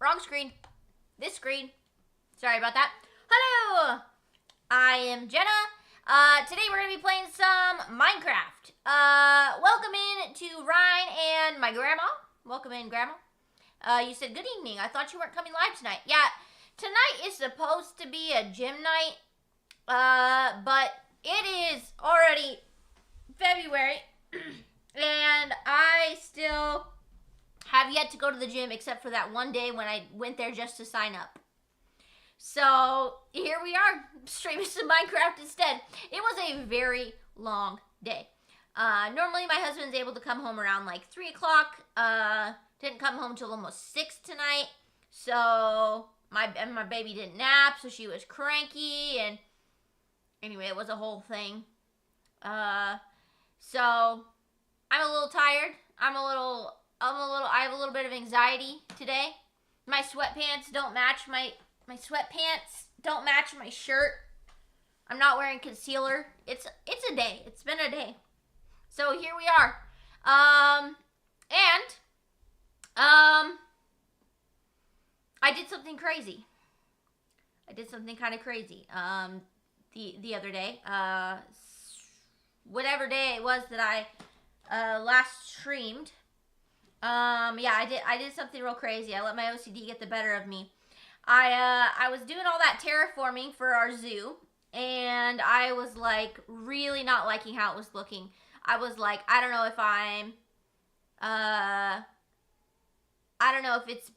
Wrong screen. This screen. Sorry about that. Hello! I am Jenna. Today we're going to be playing some Minecraft. Welcome in to Ryan and my grandma. Welcome in, Grandma. You said good evening. I thought you weren't coming live tonight. Yeah, tonight is supposed to be a gym night. But it is already February. And I still have yet to go to the gym except for that one day when I went there just to sign up. So here we are, streaming some Minecraft instead. It was a very long day. Normally my husband's able to come home around like 3 o'clock. Didn't come home till almost 6 tonight. So my baby didn't nap, so she was cranky, and anyway, it was a whole thing. So I'm a little tired. I have a little bit of anxiety today. My sweatpants don't match my shirt. I'm not wearing concealer. It's a day. It's been a day. So here we are. I did something crazy. I did something kind of crazy. The other day. Whatever day it was that I last streamed. Yeah, I did something real crazy. I let my OCD get the better of me. I was doing all that terraforming for our zoo, and I was like really not liking how it was looking. I was like, I don't know if it's,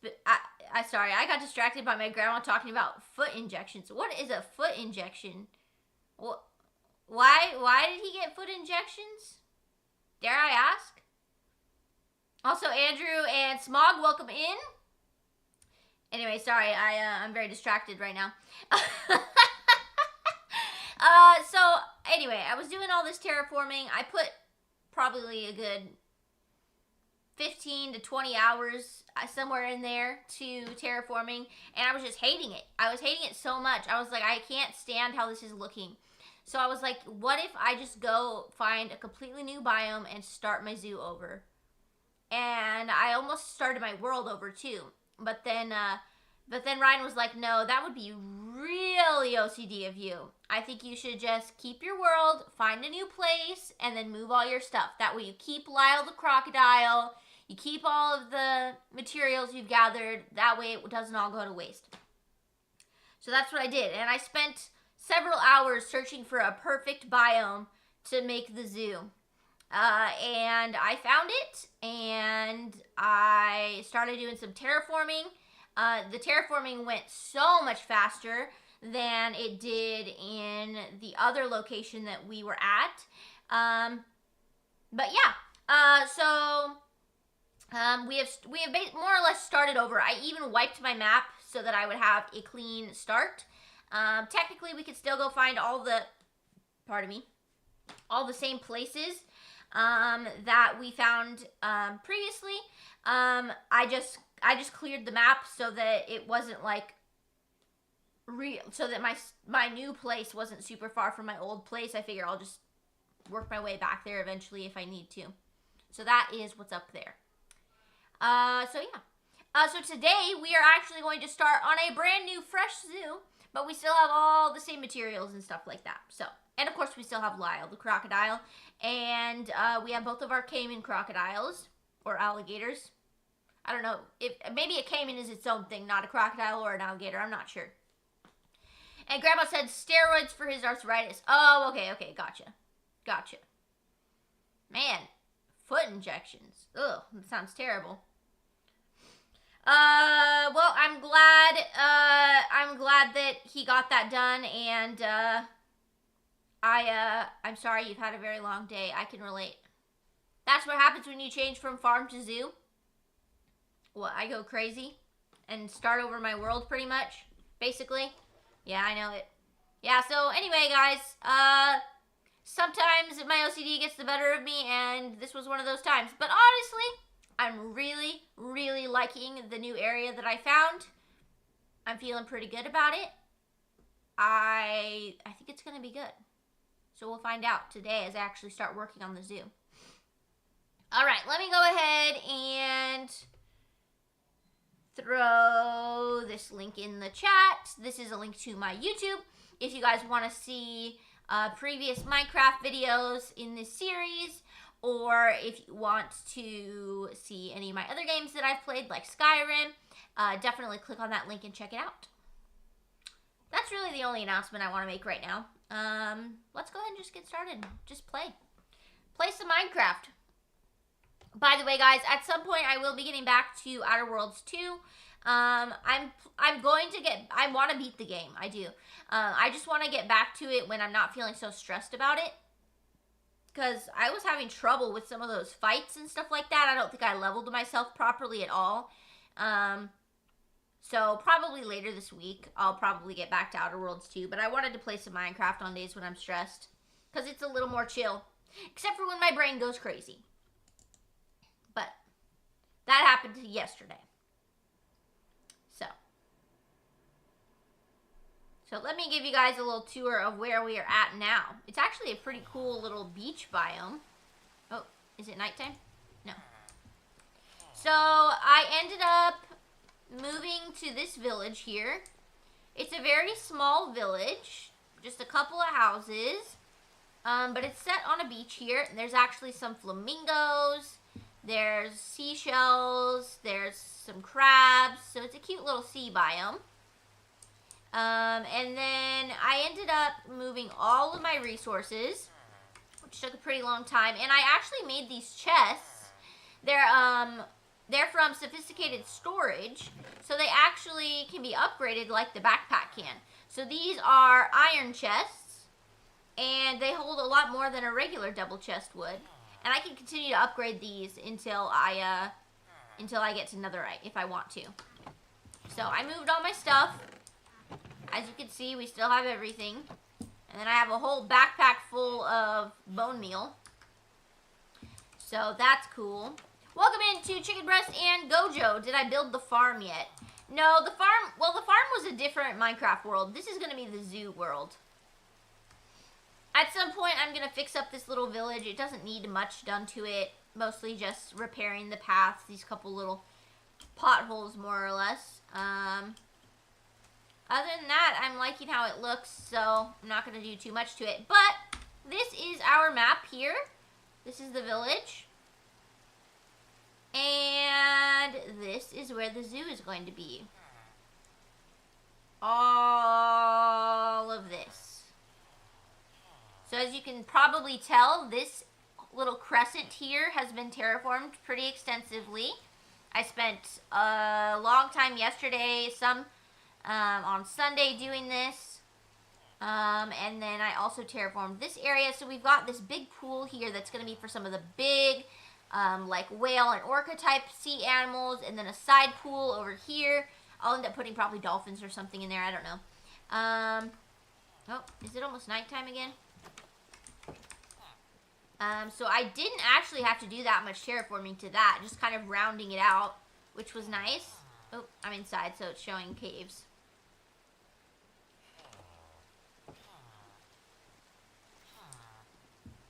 sorry, I got distracted by my grandma talking about foot injections. What is a foot injection? Why did he get foot injections? Dare I ask? Also, Andrew and Smog, welcome in. Anyway, sorry, I'm very distracted right now. So, anyway, I was doing all this terraforming. I put probably a good 15 to 20 hours somewhere in there to terraforming, and I was just hating it. I was hating it so much. I was like, I can't stand how this is looking. So I was like, what if I just go find a completely new biome and start my zoo over? And I almost started my world over too. But then Ryan was like, no, that would be really OCD of you. I think you should just keep your world, find a new place, and then move all your stuff. That way you keep Lyle the crocodile, you keep all of the materials you've gathered. That way it doesn't all go to waste. So that's what I did. And I spent several hours searching for a perfect biome to make the zoo. And I found it, and I started doing some terraforming. The terraforming went so much faster than it did in the other location that we were at. But yeah, so we have more or less started over. I even wiped my map so that I would have a clean start. Technically, we could still go find all the same places that we found previously. I just cleared the map so that it wasn't like so that my new place wasn't super far from my old place. I figure I'll just work my way back there eventually if I need to. So that is what's up there. So yeah. So today we are actually going to start on a brand new fresh zoo, but we still have all the same materials and stuff like that. So, and of course we still have Lyle the crocodile, and we have both of our caiman crocodiles or alligators. I don't know if maybe a caiman is its own thing, not a crocodile or an alligator. I'm not sure. And Grandma said steroids for his arthritis. Oh, okay, gotcha. Man, foot injections. Ugh, that sounds terrible. Well, I'm glad that he got that done, and I'm sorry you've had a very long day. I can relate. That's what happens when you change from farm to zoo. Well, I go crazy and start over my world pretty much, basically. Yeah, I know it. Yeah, so anyway, guys, sometimes my OCD gets the better of me, and this was one of those times. But honestly, I'm really, really liking the new area that I found. I'm feeling pretty good about it. I think it's going to be good. So we'll find out today as I actually start working on the zoo. All right, let me go ahead and throw this link in the chat. This is a link to my YouTube. If you guys want to see previous Minecraft videos in this series, or if you want to see any of my other games that I've played, like Skyrim, definitely click on that link and check it out. That's really the only announcement I want to make right now. Let's go ahead and just get started. Just play. Play some Minecraft. By the way, guys, at some point I will be getting back to Outer Worlds 2. I want to beat the game. I do. I just want to get back to it when I'm not feeling so stressed about it. Because I was having trouble with some of those fights and stuff like that. I don't think I leveled myself properly at all. So probably later this week, I'll probably get back to Outer Worlds 2. But I wanted to play some Minecraft on days when I'm stressed. Because it's a little more chill. Except for when my brain goes crazy. But that happened yesterday. So let me give you guys a little tour of where we are at now. It's actually a pretty cool little beach biome. Oh, is it nighttime? No. So I ended up moving to this village here. It's a very small village, just a couple of houses, but it's set on a beach here. And there's actually some flamingos, there's seashells, there's some crabs, so it's a cute little sea biome. And then I ended up moving all of my resources, which took a pretty long time. And I actually made these chests. They're from Sophisticated Storage, so they actually can be upgraded like the backpack can. So these are iron chests, and they hold a lot more than a regular double chest would. And I can continue to upgrade these until I get to netherite if I want to. So I moved all my stuff. As you can see, we still have everything. And then I have a whole backpack full of bone meal. So that's cool. Welcome into Chicken Breast and Gojo. Did I build the farm yet? No, the farm was a different Minecraft world. This is going to be the zoo world. At some point, I'm going to fix up this little village. It doesn't need much done to it. Mostly just repairing the paths. These couple little potholes, more or less. Other than that, I'm liking how it looks, so I'm not going to do too much to it. But this is our map here. This is the village. And this is where the zoo is going to be. All of this. So as you can probably tell, this little crescent here has been terraformed pretty extensively. I spent a long time yesterday, on Sunday doing this, and then I also terraformed this area. So we've got this big pool here that's going to be for some of the big, like whale and orca type sea animals, and then a side pool over here. I'll end up putting probably dolphins or something in there, I don't know. Oh, is it almost nighttime again? So I didn't actually have to do that much terraforming to that, just kind of rounding it out, which was nice. Oh, I'm inside, so it's showing caves.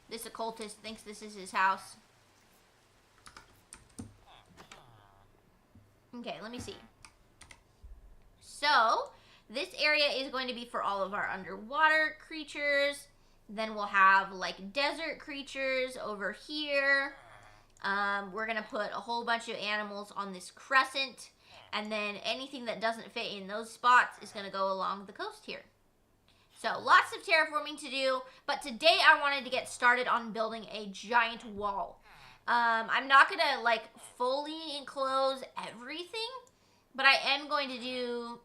This occultist thinks this is his house. Okay, let me see. So, this area is going to be for all of our underwater creatures. Then we'll have, like, desert creatures over here. We're going to put a whole bunch of animals on this crescent. And then anything that doesn't fit in those spots is going to go along the coast here. So, lots of terraforming to do, but today I wanted to get started on building a giant wall. I'm not going to, like, fully enclose everything, but I am going to do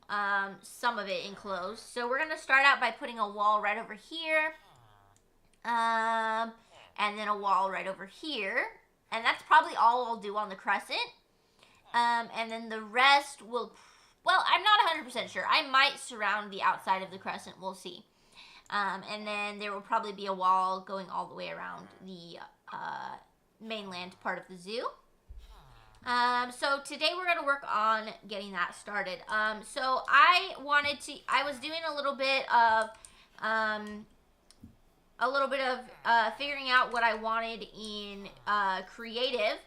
some of it enclosed. So, we're going to start out by putting a wall right over here, and then a wall right over here. And that's probably all I'll do on the crescent. And then the rest will... Well, I'm not 100% sure. I might surround the outside of the crescent. We'll see. And then there will probably be a wall going all the way around the mainland part of the zoo. So today we're going to work on getting that started. So I was doing a little bit of figuring out what I wanted in creative.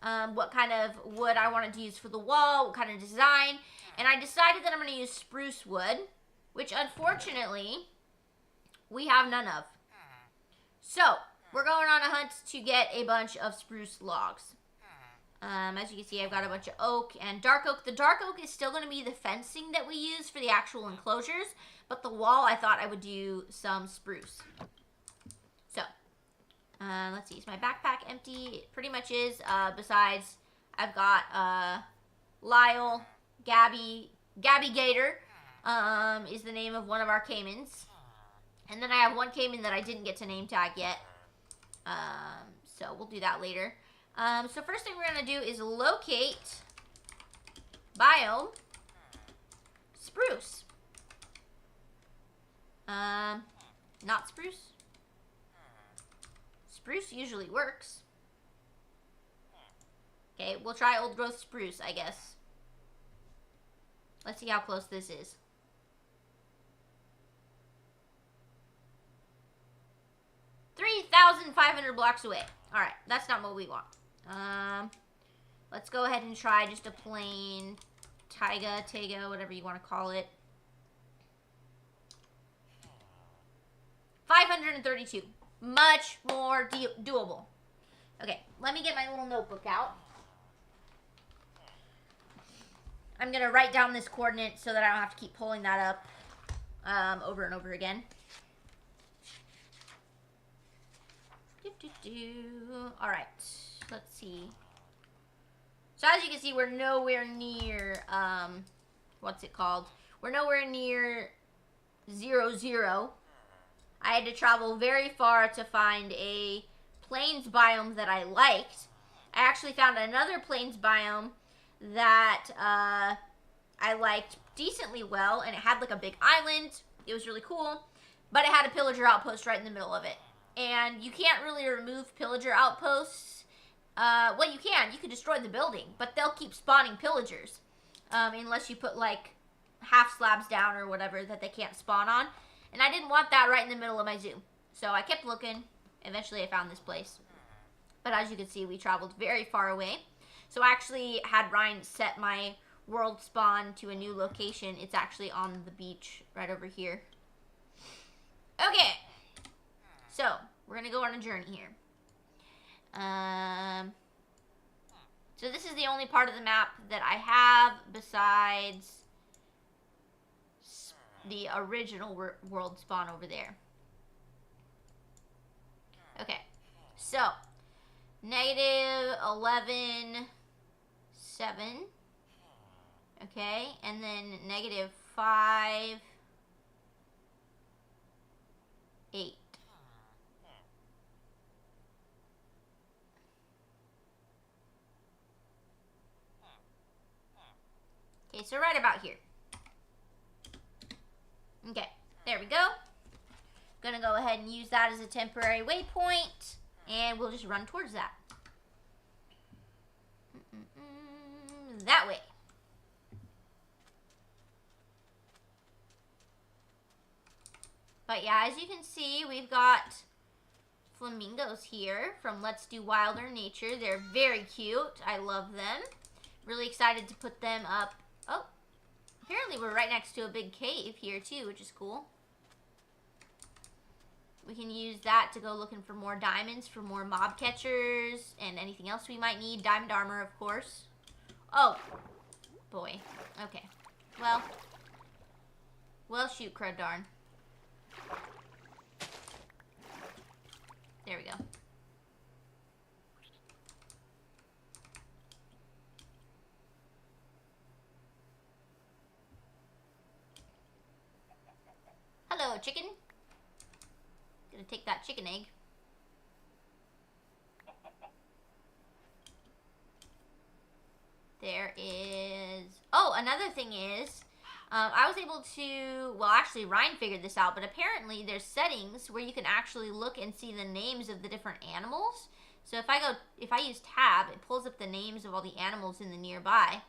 what kind of wood I wanted to use for the wall, what kind of design, and I decided that I'm going to use spruce wood, which unfortunately we have none of. So we're going on a hunt to get a bunch of spruce logs. As you can see, I've got a bunch of oak and dark oak. The dark oak is still going to be the fencing that we use for the actual enclosures, but the wall, I thought I would do some spruce. So, let's see. Is my backpack empty? It pretty much is. Besides, I've got Lyle, Gabby Gator is the name of one of our caimans. And then I have one caiman that I didn't get to name tag yet. So we'll do that later. So first thing we're going to do is locate biome spruce. Not spruce. Spruce usually works. Okay, we'll try old growth spruce, I guess. Let's see how close this is. $3,500 blocks away. Alright, that's not what we want. Let's go ahead and try just a plain taiga, whatever you want to call it. 532. Much more doable. Okay, let me get my little notebook out. I'm going to write down this coordinate so that I don't have to keep pulling that up over and over again. Alright, let's see. So as you can see, we're nowhere near, what's it called? We're nowhere near 0, 0. I had to travel very far to find a plains biome that I liked. I actually found another plains biome that I liked decently well, and it had like a big island. It was really cool, but it had a pillager outpost right in the middle of it. And you can't really remove pillager outposts. Well, you can. You can destroy the building, but they'll keep spawning pillagers. Unless you put, like, half slabs down or whatever that they can't spawn on. And I didn't want that right in the middle of my zoo. So I kept looking. Eventually I found this place. But as you can see, we traveled very far away. So I actually had Ryan set my world spawn to a new location. It's actually on the beach right over here. Okay. So, we're going to go on a journey here. So this is the only part of the map that I have besides the original world spawn over there. Okay. So, negative 11, 7. Okay. And then negative 5, 8. Okay, so right about here. Okay, there we go. Gonna go ahead and use that as a temporary waypoint, and we'll just run towards that. That way. But yeah, as you can see, we've got flamingos here from Let's Do Wilder Nature. They're very cute. I love them. Really excited to put them up. Oh, apparently we're right next to a big cave here too, which is cool. We can use that to go looking for more diamonds, for more mob catchers, and anything else we might need. Diamond armor, of course. Oh, boy. Okay. Well, shoot, crud darn. There we go. Hello, chicken. Gonna take that chicken egg. There is... Oh, another thing is, I was able to... Well, actually, Ryan figured this out, but apparently there's settings where you can actually look and see the names of the different animals. So if I use tab, it pulls up the names of all the animals in the nearby,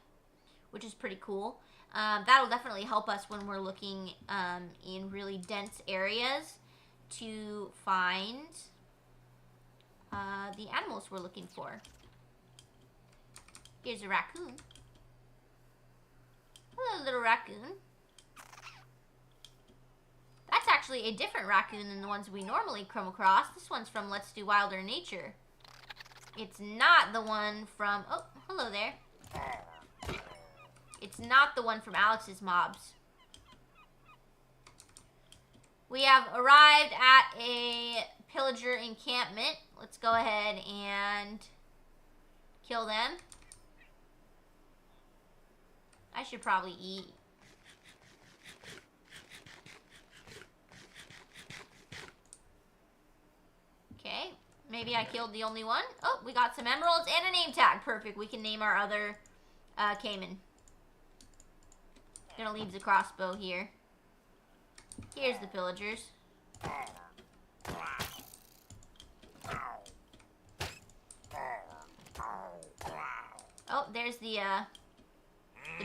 which is pretty cool. That'll definitely help us when we're looking in really dense areas to find the animals we're looking for. Here's a raccoon. Hello, little raccoon. That's actually a different raccoon than the ones we normally come across. This one's from Let's Do Wilder Nature. It's not the one from... Oh, hello there. It's not the one from Alex's Mobs. We have arrived at a pillager encampment. Let's go ahead and kill them. I should probably eat. Okay, maybe I killed the only one. Oh, we got some emeralds and a name tag. Perfect, we can name our other Cayman. Gonna leave the crossbow here. Here's the pillagers. Oh, there's the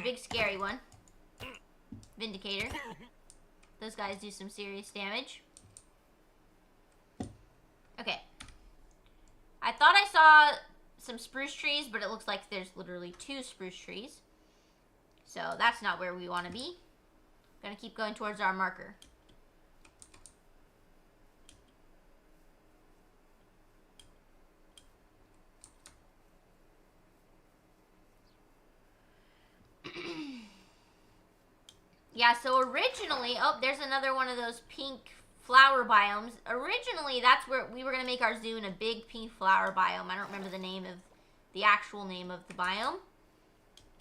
big scary one. Vindicator. Those guys do some serious damage. Okay. I thought I saw some spruce trees, but it looks like there's literally 2 spruce trees. So that's not where we want to be. Gonna keep going towards our marker. Yeah, so originally, oh, there's another one of those pink flower biomes. Originally, that's where we were going to make our zoo in a big pink flower biome. I don't remember the name of, the actual name of the biome.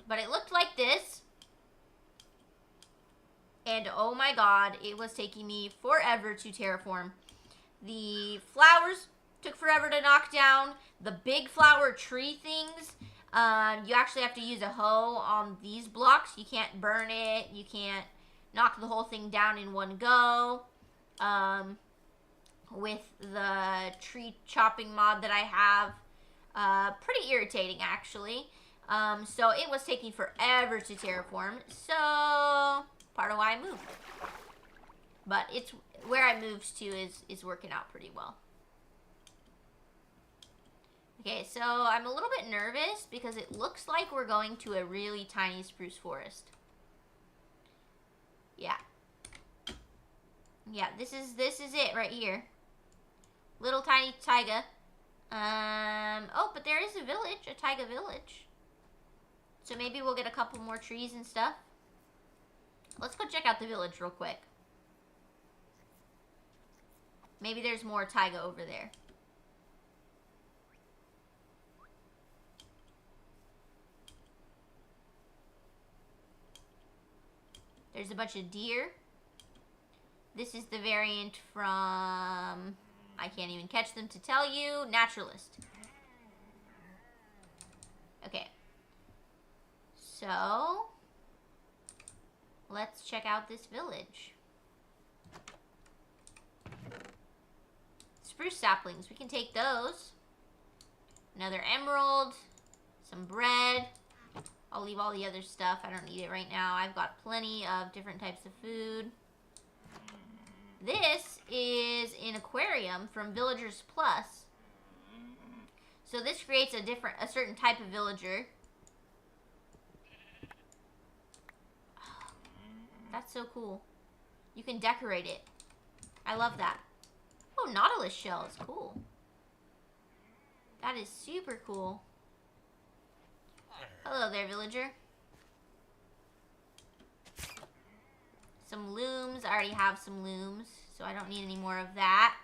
But it looked like this. And oh my god, it was taking me forever to terraform. The flowers took forever to knock down. The big flower tree things, you actually have to use a hoe on these blocks. You can't burn it. You can't knock the whole thing down in one go. With the tree chopping mod that I have. Pretty irritating, actually. So it was taking forever to terraform. So part of why I moved. But it's where I moved to is working out pretty well. Okay, so I'm a little bit nervous because it looks like we're going to a really tiny spruce forest. Yeah. Yeah, this is it right here. Little tiny taiga. Oh, but there is a village, a taiga village. So maybe we'll get a couple more trees and stuff. Let's go check out the village real quick. Maybe there's more taiga over there. There's a bunch of deer. This is the variant from, I can't even catch them to tell you, Naturalist. Okay. So, let's check out this village. Spruce saplings, we can take those. Another emerald, some bread. I'll leave all the other stuff. I don't need it right now. I've got plenty of different types of food. This is an aquarium from Villagers Plus. So this creates a certain type of villager. That's so cool. You can decorate it. I love that. Oh, Nautilus shell is cool. That is super cool. Hello there, villager. Some looms. I already have some looms, so I don't need any more of that.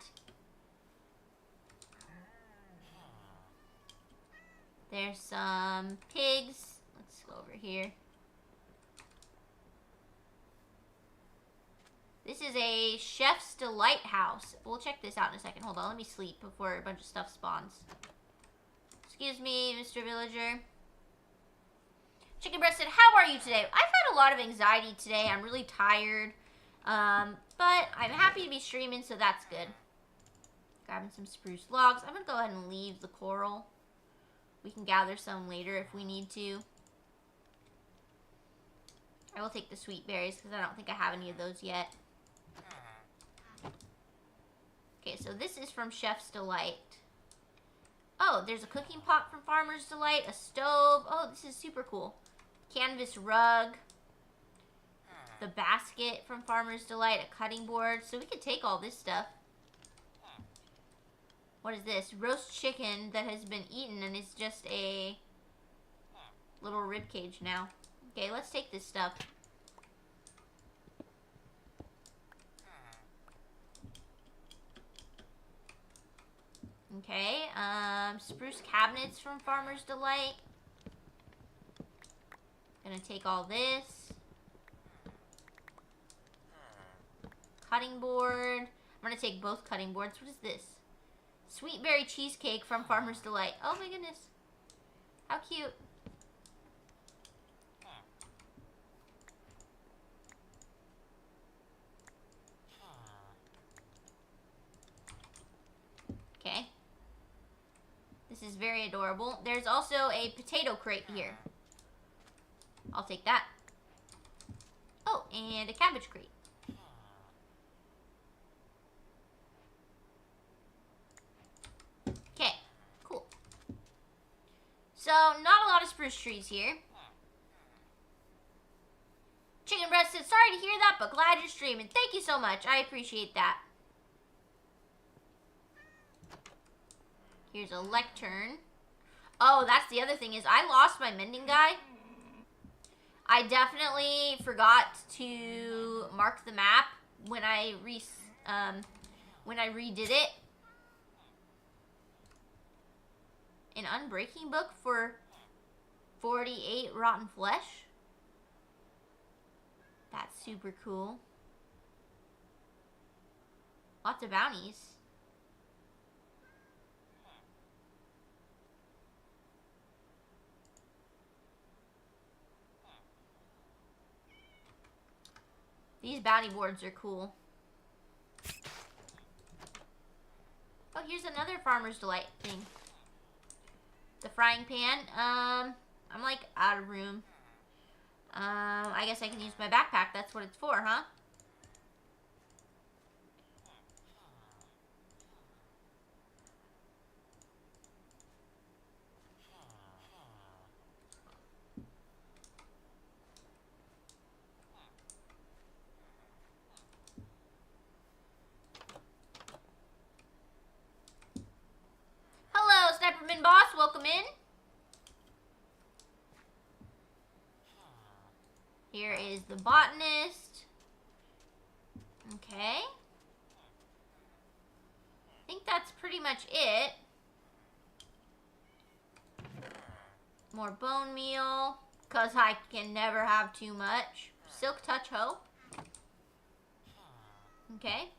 There's some pigs. Let's go over here. This is a Chef's Delight house. We'll check this out in a second. Hold on, let me sleep before a bunch of stuff spawns. Excuse me, Mr. Villager. Chicken Breast said, how are you today? I've had a lot of anxiety today. I'm really tired. But I'm happy to be streaming, so that's good. Grabbing some spruce logs. I'm going to go ahead and leave the coral. We can gather some later if we need to. I will take the sweet berries because I don't think I have any of those yet. Okay, so this is from Chef's Delight. Oh, there's a cooking pot from Farmer's Delight, a stove. Oh, this is super cool. Canvas rug. The basket from Farmer's Delight, a cutting board. So we could take all this stuff. What is this? Roast chicken that has been eaten and is just a little rib cage now. Okay, let's take this stuff. Okay, spruce cabinets from Farmer's Delight. Gonna take all this. Cutting board. I'm gonna take both cutting boards. What is this? Sweet berry cheesecake from Farmer's Delight. Oh my goodness. How cute. Okay. This is very adorable. There's also a potato crate here. I'll take that. Oh, and a cabbage crate. Okay, cool. So, not a lot of spruce trees here. Chicken Breast said, sorry to hear that, but glad you're streaming. Thank you so much. I appreciate that. Here's a lectern. Oh, that's the other thing is I lost my mending guy. I definitely forgot to mark the map when I redid it. An unbreaking book for 48 rotten flesh. That's super cool. Lots of bounties. These bounty boards are cool. Oh, here's another Farmer's Delight thing. The frying pan. I'm like out of room. I guess I can use my backpack. That's what it's for, huh? Hello, Sniperman Boss. Welcome in. Here is the botanist. Okay. I think that's pretty much it. More bone meal, because I can never have too much. Silk Touch Hoe. Okay.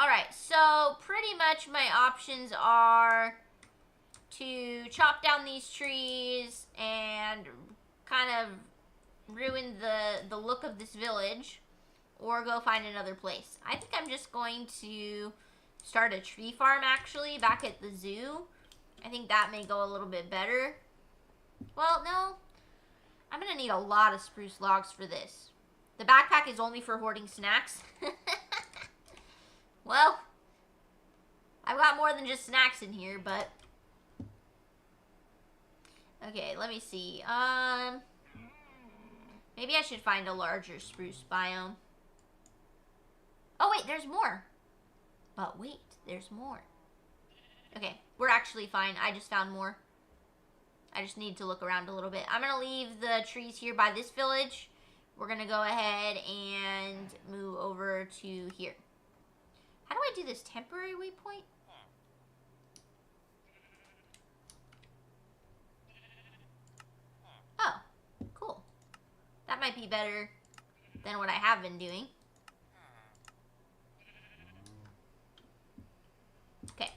Alright, so pretty much my options are to chop down these trees and kind of ruin the look of this village, or go find another place. I think I'm just going to start a tree farm actually back at the zoo. I think that may go a little bit better. Well, no. I'm going to need a lot of spruce logs for this. The backpack is only for hoarding snacks. Well, I've got more than just snacks in here, but... Okay, let me see. Maybe I should find a larger spruce biome. Oh, wait, there's more. But wait, there's more. Okay, we're actually fine. I just found more. I just need to look around a little bit. I'm going to leave the trees here by this village. We're going to go ahead and move over to here. How do I do this temporary waypoint? Oh, cool. That might be better than what I have been doing. Okay.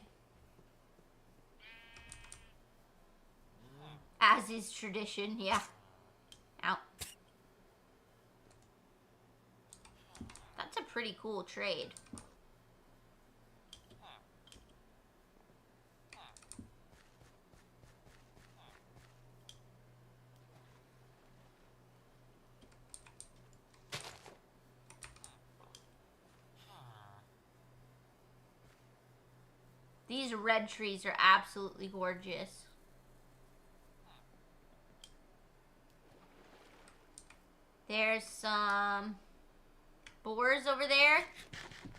As is tradition, yeah. Ow. That's a pretty cool trade. These red trees are absolutely gorgeous. There's some boars over there.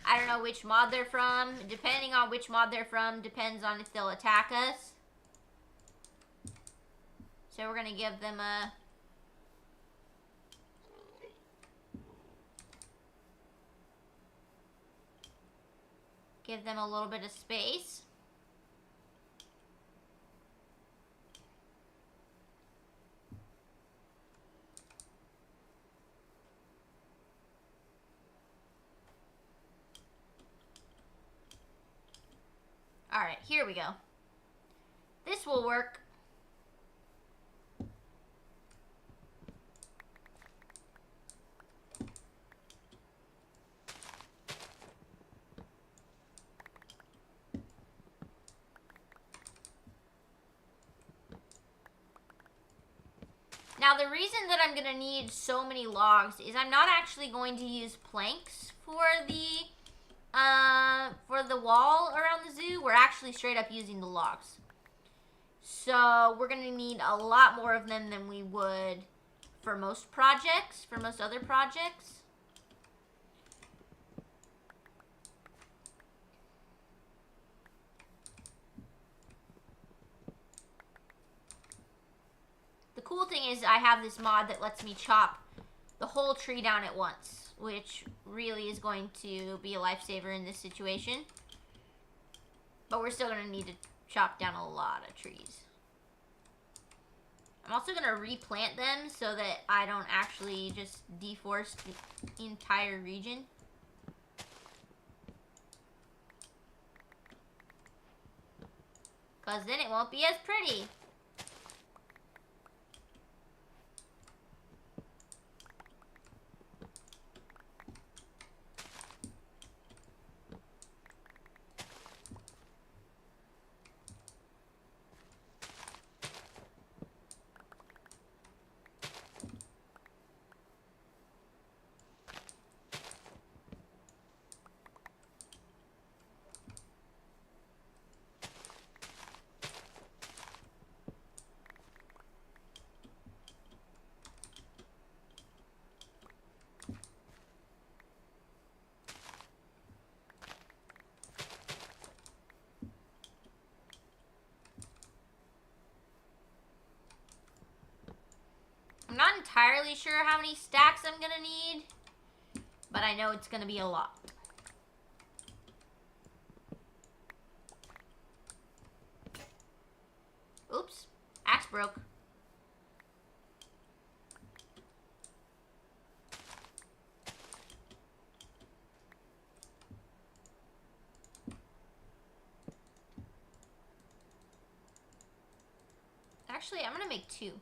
I don't know which mod they're from. Depending on which mod they're from, depends on if they'll attack us. So we're going to give them a... Give them a little bit of space. Alright, here we go. This will work. Now, the reason that I'm going to need so many logs is I'm not actually going to use planks for the wall around the zoo. We're actually straight up using the logs. So, we're going to need a lot more of them than we would for most projects, for most other projects. The cool thing is I have this mod that lets me chop the whole tree down at once, which really is going to be a lifesaver in this situation. But we're still going to need to chop down a lot of trees. I'm also going to replant them so that I don't actually just deforest the entire region. Because then it won't be as pretty. I'm not entirely sure how many stacks I'm going to need, but I know it's going to be a lot. Oops, axe broke. Actually, I'm going to make 2.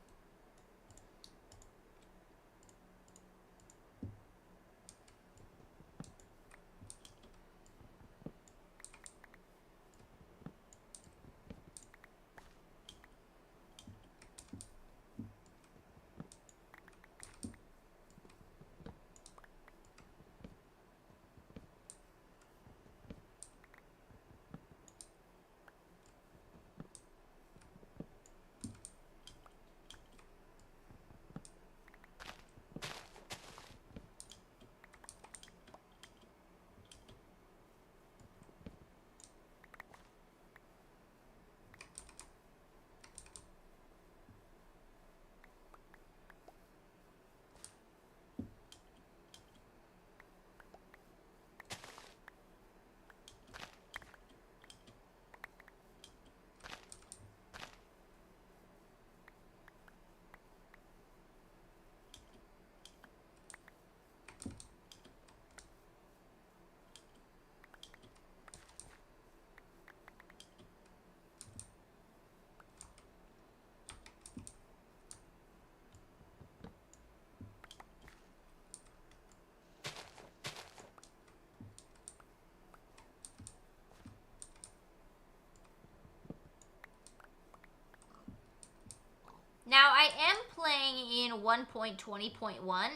Now, I am playing in 1.20.1,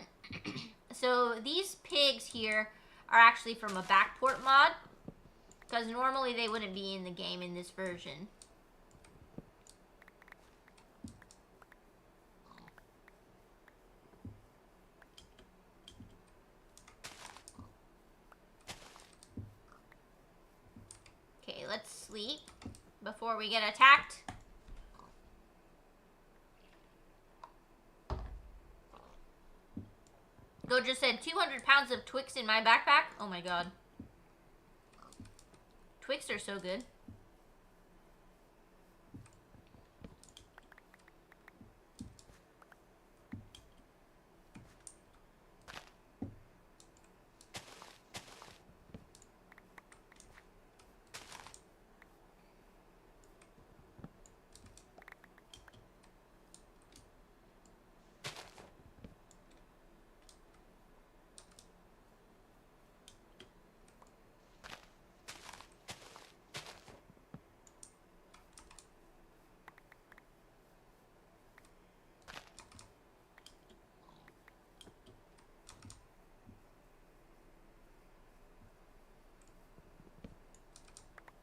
so these pigs here are actually from a backport mod. Because normally they wouldn't be in the game in this version. Okay, let's sleep before we get attacked. Go just said 200 pounds of Twix in my backpack. Oh my god. Twix are so good.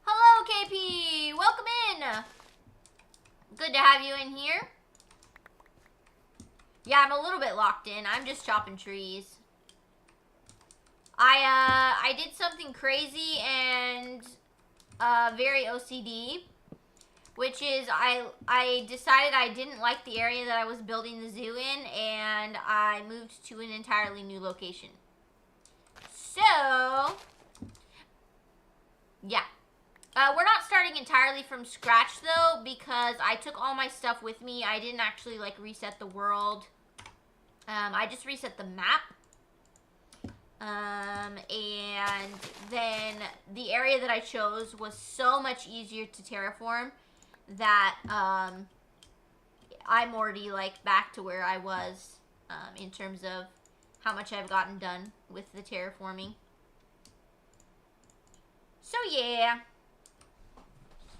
Hello, KP! Welcome in! Good to have you in here. Yeah, I'm a little bit locked in. I'm just chopping trees. I did something crazy and very OCD, which is I decided I didn't like the area that I was building the zoo in, and I moved to an entirely new location. So, yeah. We're not starting entirely from scratch, though, because I took all my stuff with me. I didn't actually, like, reset the world. I just reset the map. And then the area that I chose was so much easier to terraform that, I'm already, like, back to where I was, in terms of how much I've gotten done with the terraforming. So, yeah.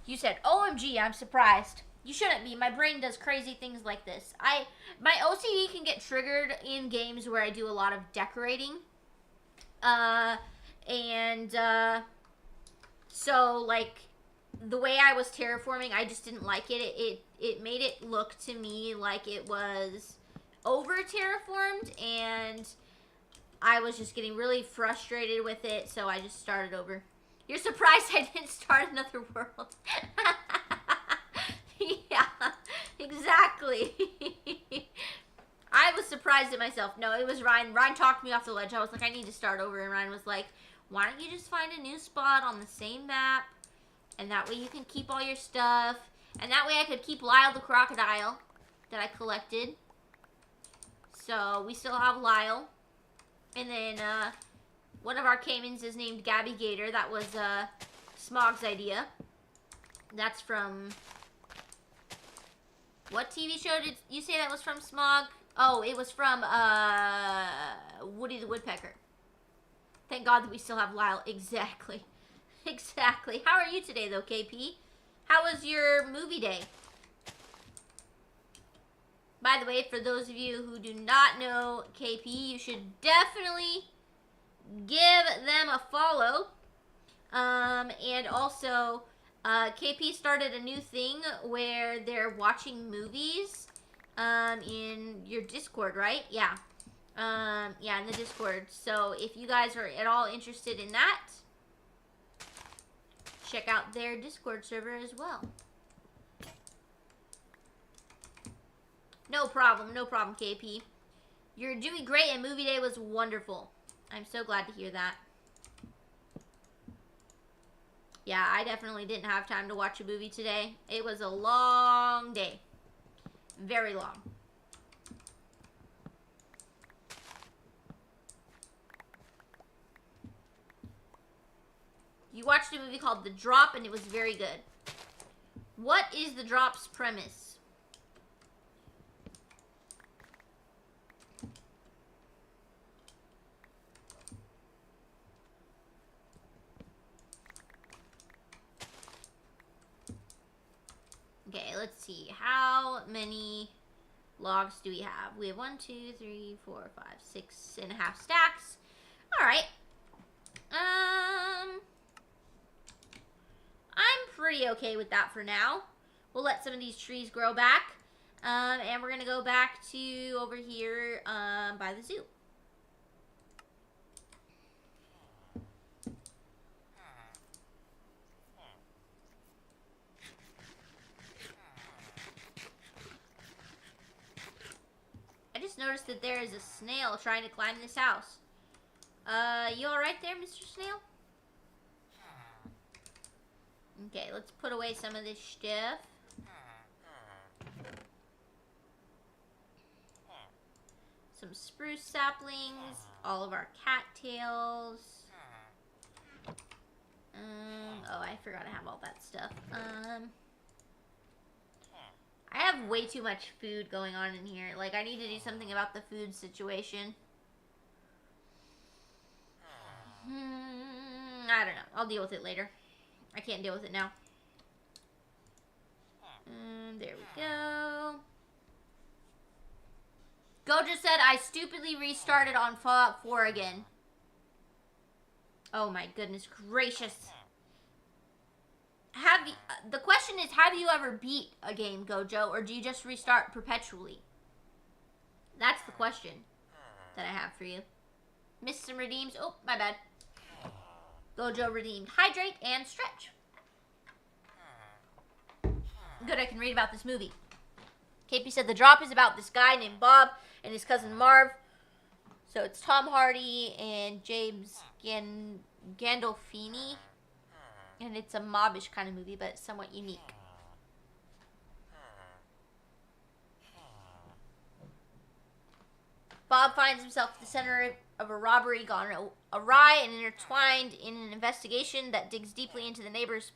You said, OMG, I'm surprised. You shouldn't be. My brain does crazy things like this. My OCD can get triggered in games where I do a lot of decorating. So, like, the way I was terraforming, I just didn't like it. It made it look to me like it was over terraformed, and I was just getting really frustrated with it, so I just started over. You're surprised I didn't start another world. Yeah, exactly. I was surprised at myself. No, it was Ryan. Ryan talked me off the ledge. I was like, I need to start over. And Ryan was like, why don't you just find a new spot on the same map? And that way you can keep all your stuff. And that way I could keep Lyle the crocodile that I collected. So we still have Lyle. And then, one of our caimans is named Gabby Gator. That was Smog's idea. That's from... What TV show did you say that was from, Smog? Oh, it was from Woody the Woodpecker. Thank God that we still have Lyle. Exactly. Exactly. How are you today, though, KP? How was your movie day? By the way, for those of you who do not know KP, you should definitely give them a follow. And also, KP started a new thing where they're watching movies, in your Discord, right? Yeah. Yeah, in the Discord. So if you guys are at all interested in that, check out their Discord server as well. No problem, KP. You're doing great, and movie day was wonderful. I'm so glad to hear that. Yeah, I definitely didn't have time to watch a movie today. It was a long day. Very long. You watched a movie called The Drop, and it was very good. What is The Drop's premise? Okay, let's see. How many logs do we have? We have 1, 2, 3, 4, 5, 6.5 stacks. All right. pretty okay with that for now. We'll let some of these trees grow back. And we're going to go back to over here by the zoo. I just noticed that there is a snail trying to climb this house. You alright there, Mr. Snail? Okay, let's put away some of this stuff. Some spruce saplings, all of our cattails. Oh, I forgot to have all that stuff. I have way too much food going on in here. Like, I need to do something about the food situation. I don't know. I'll deal with it later. I can't deal with it now. There we go. Gojo said I stupidly restarted on Fallout 4 again. Oh my goodness gracious. The question is, have you ever beat a game, Gojo, or do you just restart perpetually? That's the question that I have for you. Missed some redeems. Oh, my bad. Gojo redeemed hydrate and stretch. Good, I can read about this movie. KP said the drop is about this guy named Bob and his cousin Marv. So it's Tom Hardy and James Gandolfini. And it's a mobbish kind of movie, but it's somewhat unique. Bob finds himself at the center of a robbery gone awry and intertwined in an investigation that digs deeply into the neighborhood's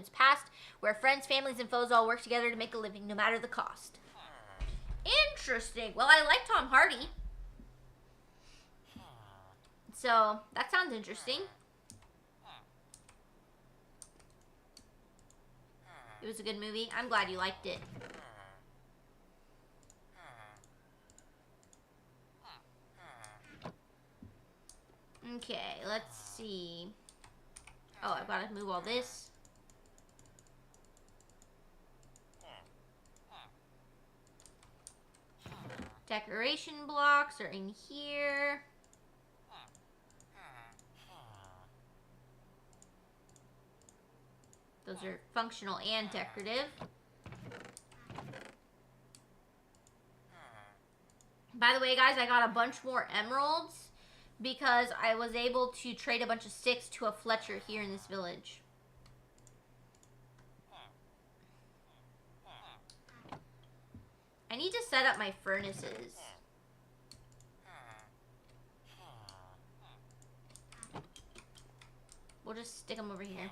past, where friends, families, and foes all work together to make a living, no matter the cost. Interesting. Well, I like Tom Hardy. So, that sounds interesting. It was a good movie. I'm glad you liked it. Okay, let's see. Oh, I've got to move all this. Decoration blocks are in here. Those are functional and decorative. By the way, guys, I got a bunch more emeralds because I was able to trade a bunch of sticks to a Fletcher here in this village. I need to set up my furnaces. We'll just stick them over here.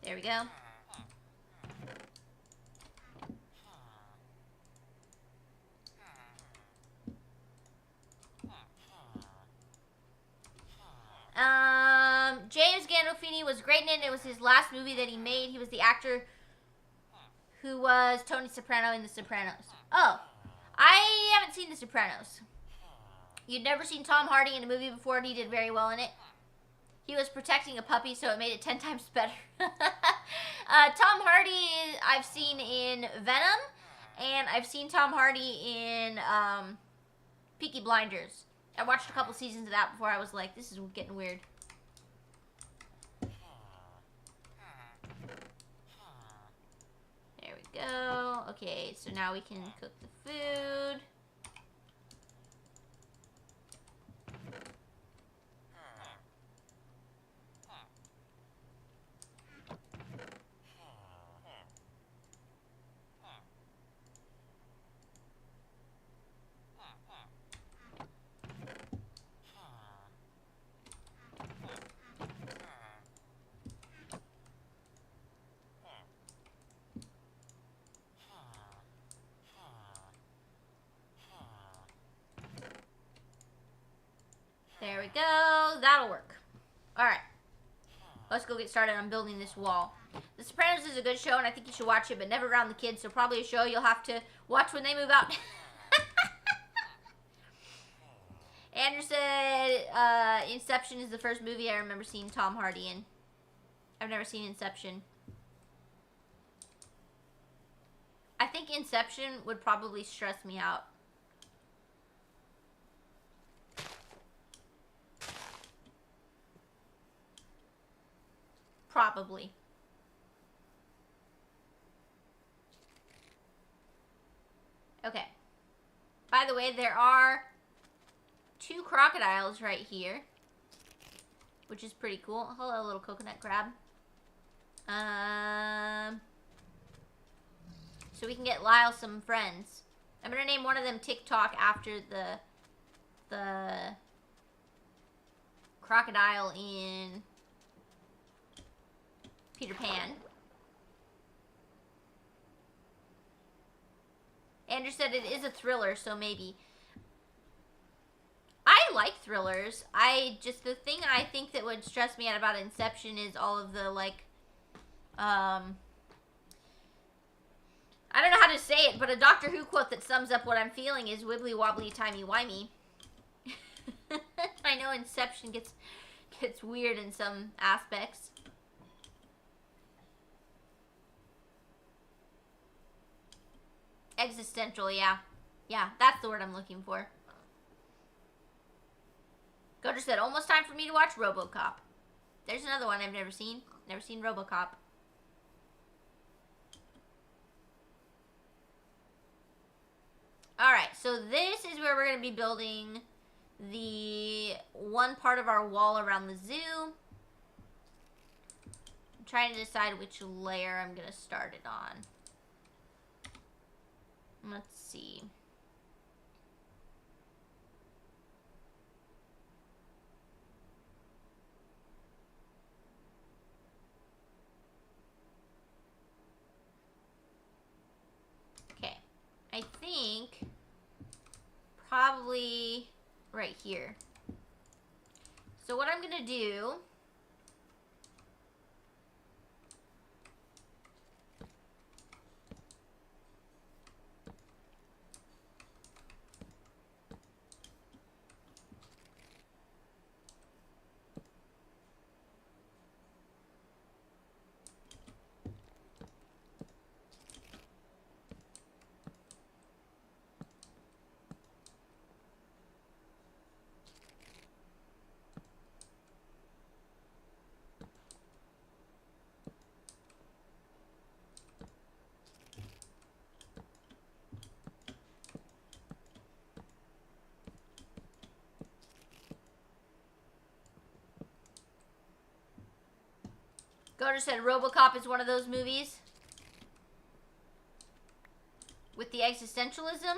There we go. James Gandolfini was great in it. It was his last movie that he made. He was the actor who was Tony Soprano in The Sopranos. Oh, I haven't seen The Sopranos. You'd never seen Tom Hardy in a movie before, and he did very well in it. He was protecting a puppy, so it made it 10 times better. Tom Hardy, I've seen in Venom, and I've seen Tom Hardy in Peaky Blinders. I watched a couple seasons of that before I was like, this is getting weird. There we go. Okay, so now we can cook the food. There we go. That'll work. Alright. Let's go get started on building this wall. The Sopranos is a good show, and I think you should watch it, but never around the kids, so probably a show you'll have to watch when they move out. Inception is the first movie I remember seeing Tom Hardy in. I've never seen Inception. I think Inception would probably stress me out. Probably. Okay. By the way, there are 2 crocodiles right here, which is pretty cool. Hello, little coconut crab. So we can get Lyle some friends. I'm gonna name one of them TikTok after the crocodile in Peter Pan. Andrew said it is a thriller, so maybe. I like thrillers. The thing I think that would stress me out about Inception is all of the, like, I don't know how to say it, but a Doctor Who quote that sums up what I'm feeling is wibbly wobbly timey wimey. I know Inception gets weird in some aspects. Existential, yeah. Yeah, that's the word I'm looking for. Goder said, almost time for me to watch RoboCop. There's another one I've never seen. Never seen RoboCop. Alright, so this is where we're going to be building the one part of our wall around the zoo. I'm trying to decide which layer I'm going to start it on. Let's see. Okay. I think probably right here. So what I'm going to do Goder said RoboCop is one of those movies with the existentialism.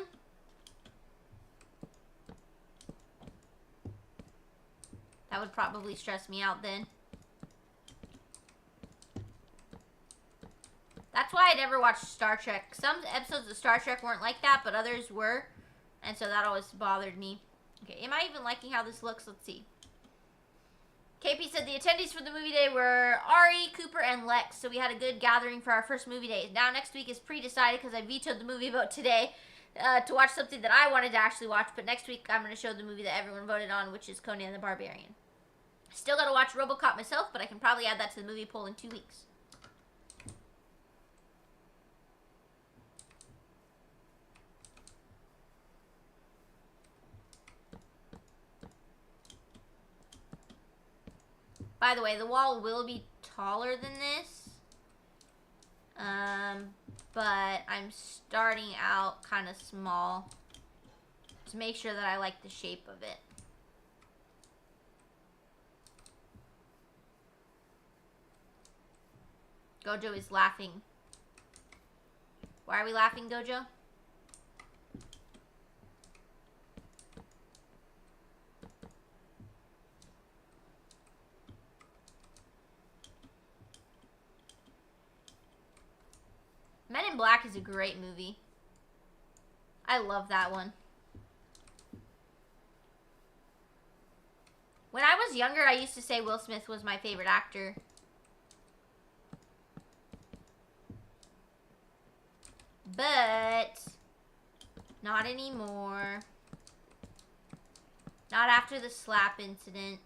That would probably stress me out then. That's why I never watched Star Trek. Some episodes of Star Trek weren't like that, but others were. And so that always bothered me. Okay, am I even liking how this looks? Let's see. KP said the attendees for the movie day were Ari, Cooper, and Lex, so we had a good gathering for our first movie day. Now next week is pre-decided because I vetoed the movie vote today to watch something that I wanted to actually watch, but next week I'm going to show the movie that everyone voted on, which is Conan the Barbarian. Still got to watch RoboCop myself, but I can probably add that to the movie poll in 2 weeks. By the way, the wall will be taller than this. But I'm starting out kind of small to make sure that I like the shape of it. Gojo is laughing. Why are we laughing, Gojo? Men in Black is a great movie. I love that one. When I was younger, I used to say Will Smith was my favorite actor. But not anymore. Not after the slap incident.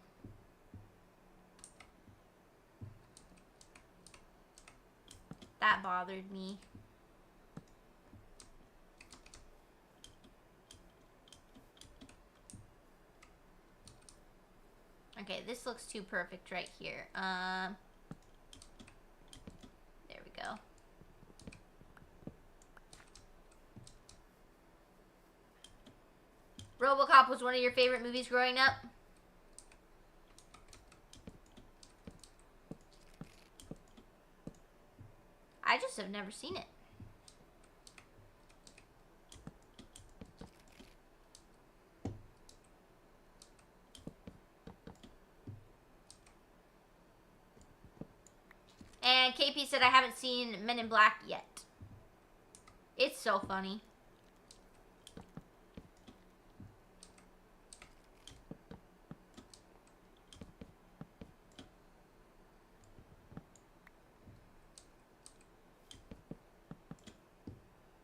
That bothered me. Okay, this looks too perfect right here. There we go. RoboCop was one of your favorite movies growing up? I just have never seen it. And KP said I haven't seen Men in Black yet. It's so funny.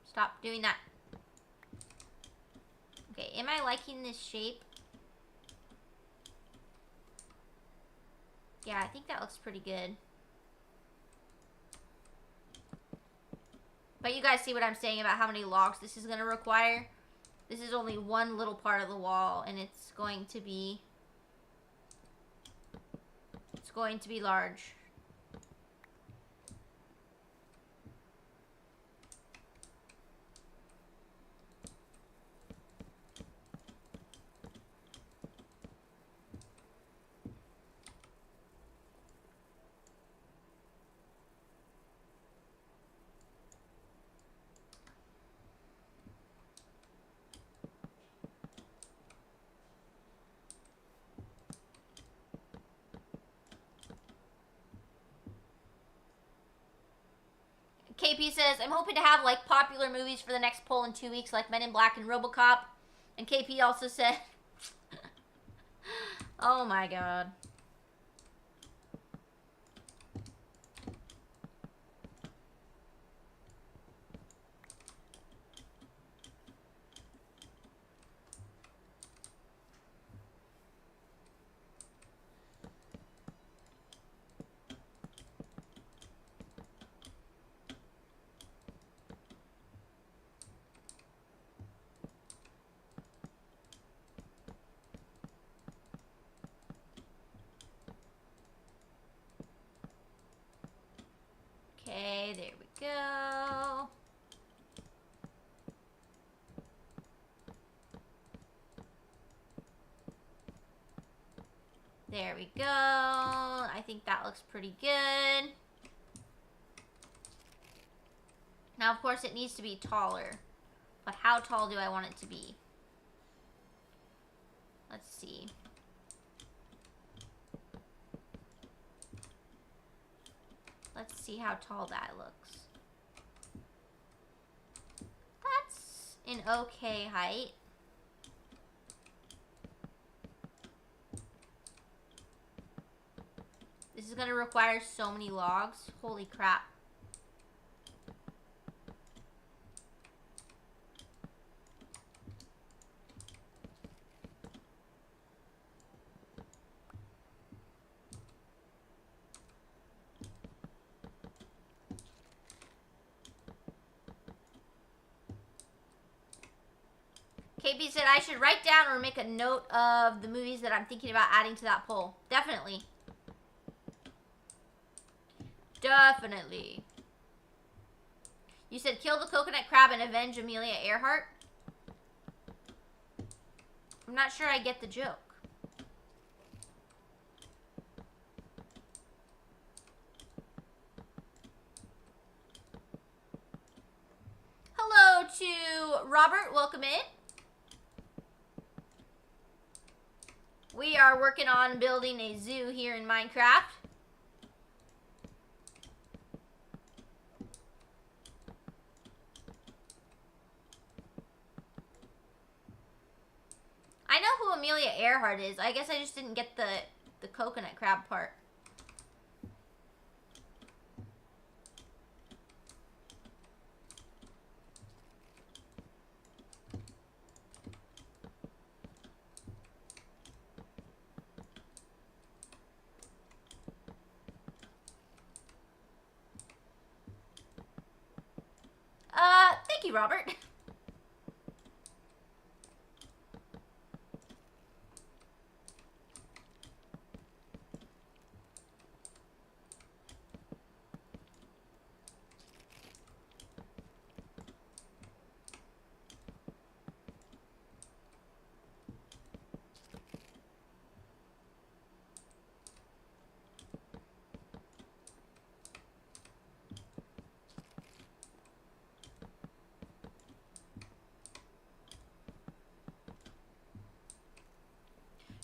Stop doing that. Okay, am I liking this shape? Yeah, I think that looks pretty good. But you guys see what I'm saying about how many logs this is going to require? This is only one little part of the wall, and it's going to be large. KP says, I'm hoping to have like popular movies for the next poll in 2 weeks, like Men in Black and RoboCop. And KP also said, oh my god. Okay, there we go. There we go. I think that looks pretty good. Now, of course, it needs to be taller. But how tall do I want it to be? Let's see. Let's see how tall that looks. That's an okay height. This is going to require so many logs. Holy crap. KP said I should write down or make a note of the movies that I'm thinking about adding to that poll. Definitely. Definitely. You said kill the coconut crab and avenge Amelia Earhart? I'm not sure I get the joke. Hello to Robert. Welcome in. We are working on building a zoo here in Minecraft. I know who Amelia Earhart is. I guess I just didn't get the coconut crab part. you, Robert.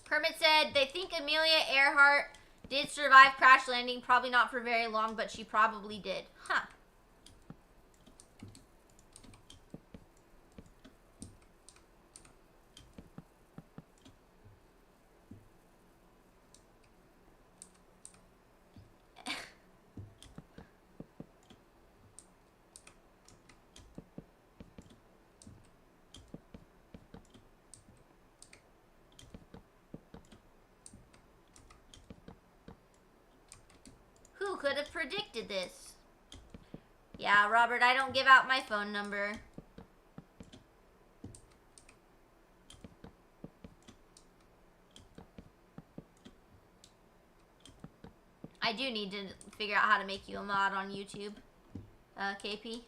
Kermit said they think Amelia Earhart did survive crash landing. Probably not for very long, but she probably did. Huh. Who could have predicted this? Yeah, Robert, I don't give out my phone number. I do need to figure out how to make you a mod on YouTube, KP.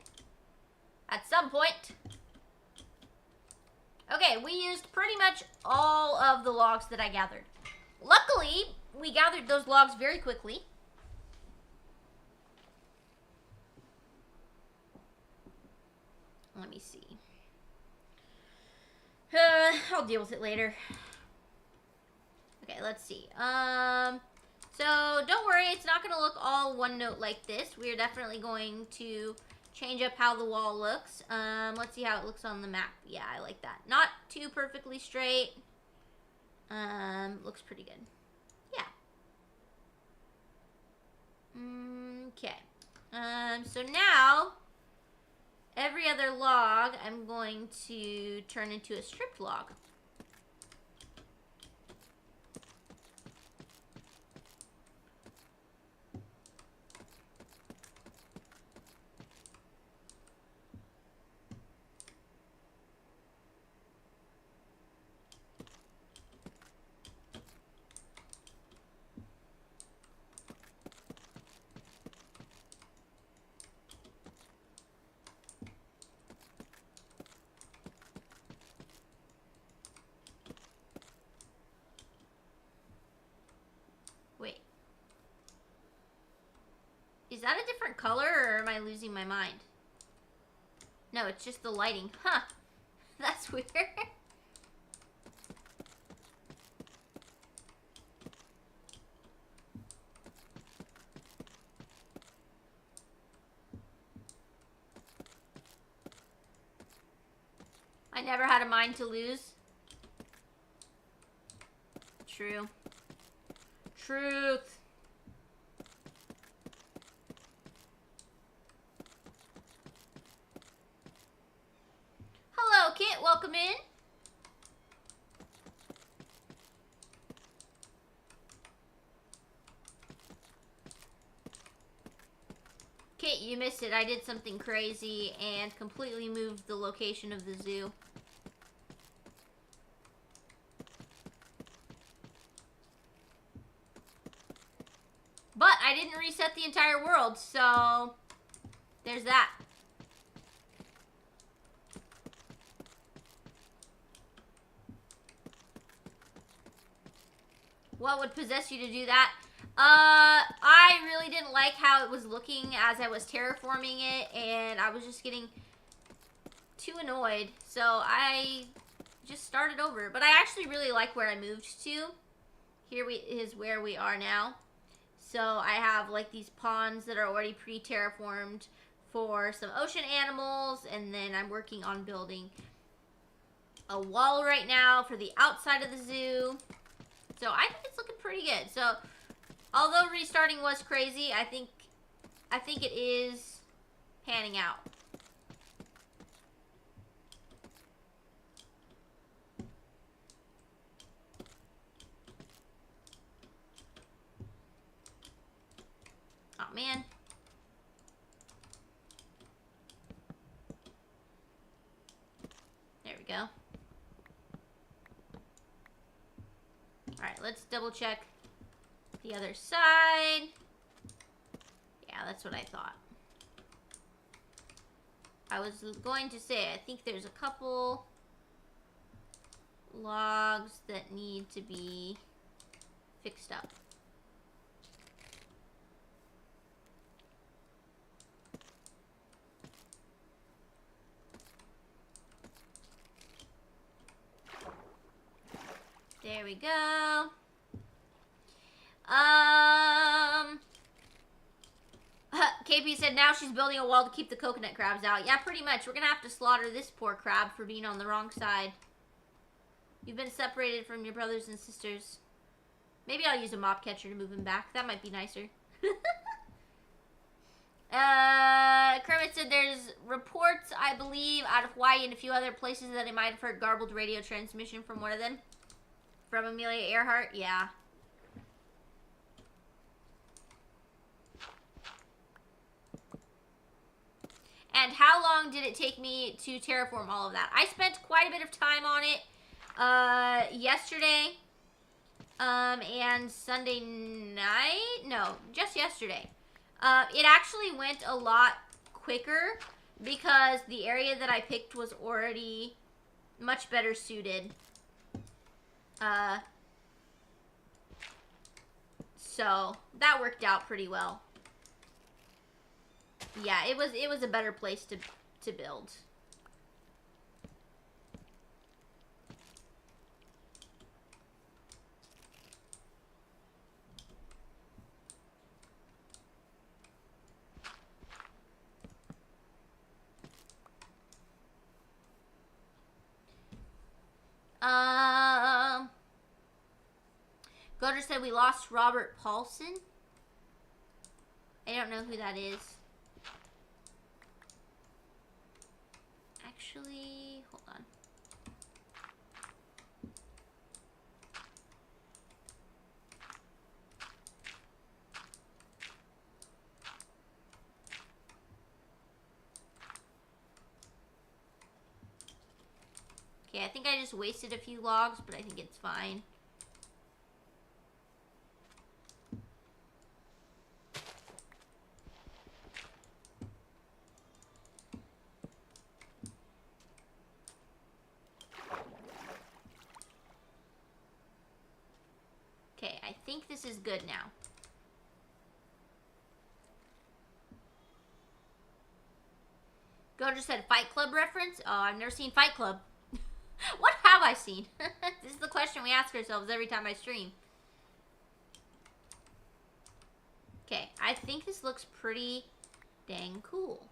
At some point. Okay, we used pretty much all of the logs that I gathered. Luckily, we gathered those logs very quickly. Let me see. I'll deal with it later. Okay, let's see. So don't worry, it's not going to look all one note like this. We're definitely going to change up how the wall looks. Let's see how it looks on the map. Yeah, I like that. Not too perfectly straight. Looks pretty good. Yeah. Okay. So now, every other log I'm going to turn into a stripped log. Wait. Is that a different color, or am I losing my mind? No, it's just the lighting. Huh. That's weird. I never had a mind to lose. True. Truth. Hello, Kit. Welcome in. Kit, you missed it. I did something crazy and completely moved the location of the zoo. But I didn't reset the entire world, so there's that. What would possess you to do that? I really didn't like how it was looking as I was terraforming it, and I was just getting too annoyed, so I just started over. But I actually really like where I moved to. Here is where we are now. So I have like these ponds that are already pre-terraformed for some ocean animals, and then I'm working on building a wall right now for the outside of the zoo. So I think it's looking pretty good. So although restarting was crazy, I think it is panning out. Oh man. Alright, let's double check the other side. Yeah, that's what I thought. I was going to say, I think there's a couple logs that need to be fixed up. There we go. KP said now she's building a wall to keep the coconut crabs out. Yeah, pretty much. We're gonna have to slaughter this poor crab for being on the wrong side. You've been separated from your brothers and sisters. Maybe I'll use a mop catcher to move him back. That might be nicer. Kermit said there's reports, I believe, out of Hawaii and a few other places that they might have heard garbled radio transmission from one of them. From Amelia Earhart, yeah. And how long did it take me to terraform all of that? I spent quite a bit of time on it yesterday and Sunday night. No, just yesterday. It actually went a lot quicker because the area that I picked was already much better suited. So that worked out pretty well. Yeah, it was a better place to build. Goder said we lost Robert Paulson. I don't know who that is. Actually, hold on. Okay, I think I just wasted a few logs, but I think it's fine. Okay, I think this is good now. Go just said Fight Club reference? Oh, I've never seen Fight Club. What have I seen? This is the question we ask ourselves every time I stream. Okay, I think this looks pretty dang cool.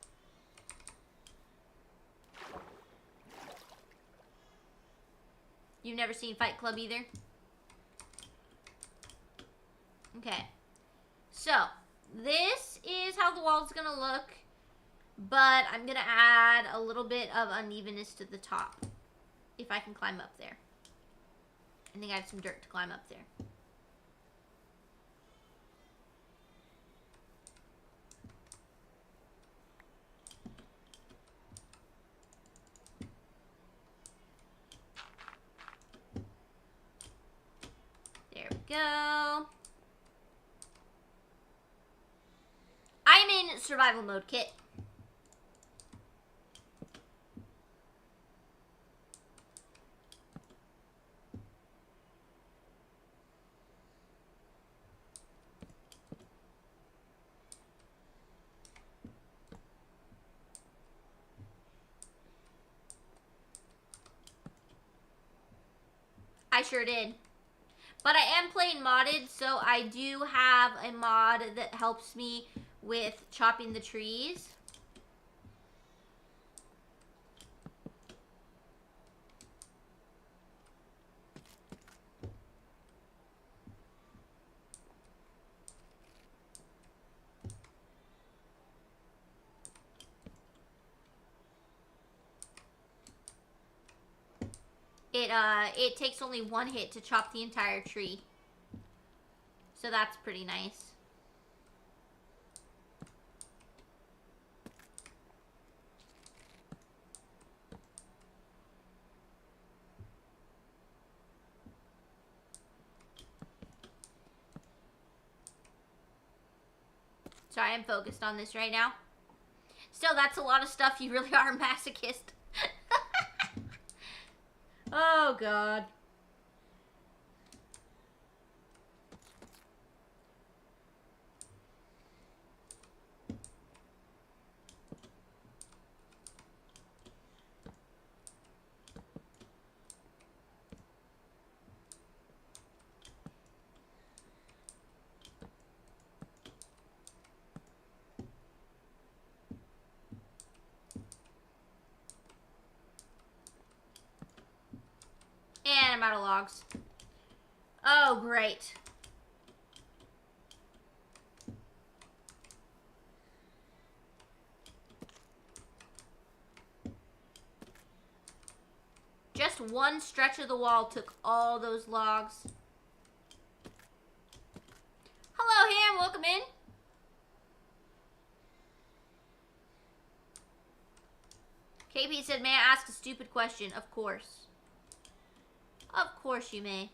You've never seen Fight Club either? Okay. So, this is how the wall's gonna look. But I'm gonna add a little bit of unevenness to the top. If I can climb up there. I think I have some dirt to climb up there. There we go. I'm in survival mode, Kit. I sure did. But I am playing modded, so I do have a mod that helps me with chopping the trees. It takes only one hit to chop the entire tree. So that's pretty nice. So I am focused on this right now. Still, that's a lot of stuff. You really are a masochist. Oh, God. And I'm out of logs. Oh, great. Just one stretch of the wall took all those logs. Hello, Ham. Welcome in. KP said, may I ask a stupid question? Of course. Of course you may.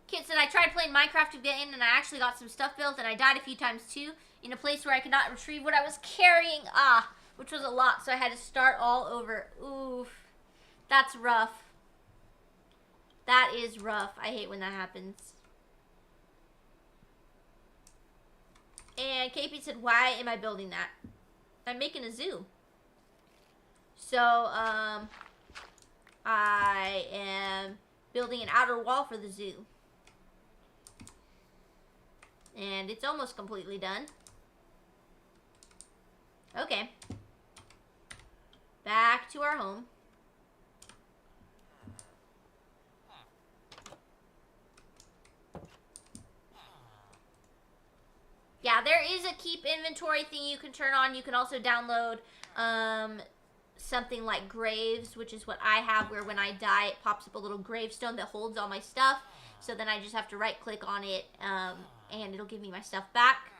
Kid said, I tried playing Minecraft again and I actually got some stuff built and I died a few times too in a place where I could not retrieve what I was carrying. Which was a lot, so I had to start all over. Oof. That's rough. That is rough. I hate when that happens. And KP said, why am I building that? I'm making a zoo. So, I am building an outer wall for the zoo. And it's almost completely done. Okay. Back to our home. Yeah, there is a keep inventory thing you can turn on. You can also download something like Graves, which is what I have, where when I die, it pops up a little gravestone that holds all my stuff. So then I just have to right-click on it, and it'll give me my stuff back.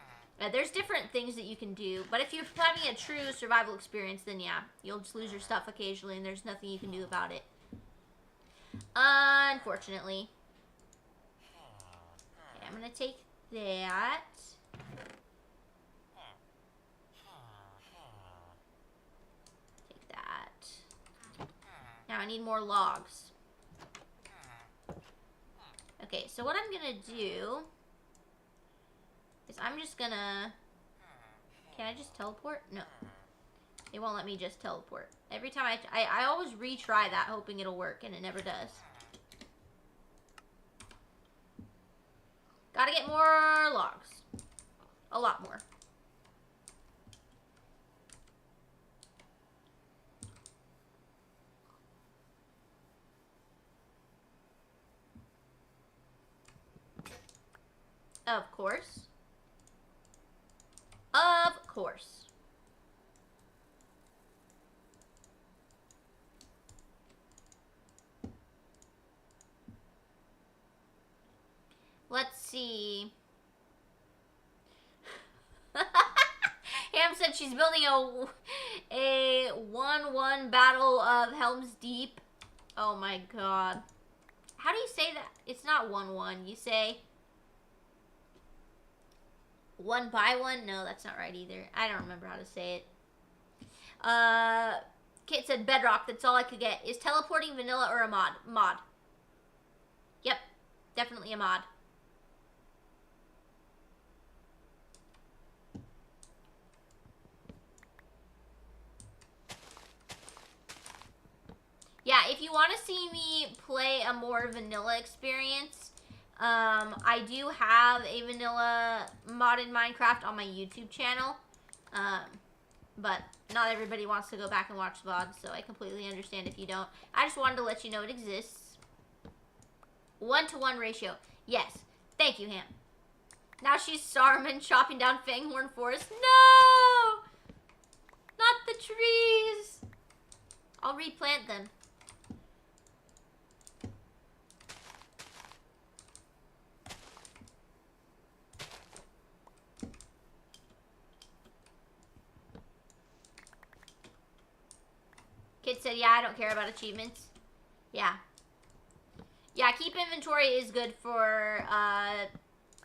There's different things that you can do, but if you're having a true survival experience, then yeah, you'll just lose your stuff occasionally, and there's nothing you can do about it. Unfortunately. Okay, I'm gonna take that. Take that. Now I need more logs. Okay, so what I'm gonna do is I'm just gonna... Can I just teleport? No. It won't let me just teleport. Every time I always retry that hoping it'll work, and it never does. Gotta get more logs. A lot more. Of course. Of course. Let's see. Ham said she's building a 1-1 Battle of Helm's Deep. Oh my god. How do you say that? It's not 1-1. You say 1x1? No, that's not right either. I don't remember how to say it. Kit said Bedrock. That's all I could get. Is teleporting vanilla or a mod? Mod. Yep. Definitely a mod. Yeah, if you want to see me play a more vanilla experience, I do have a vanilla modded Minecraft on my YouTube channel. But not everybody wants to go back and watch VODs, so I completely understand if you don't. I just wanted to let you know it exists. 1-to-1 ratio. Yes. Thank you, Ham. Now she's Saruman chopping down Fanghorn Forest. No! Not the trees! I'll replant them. Kid said, yeah, I don't care about achievements. Yeah. Yeah, keep inventory is good for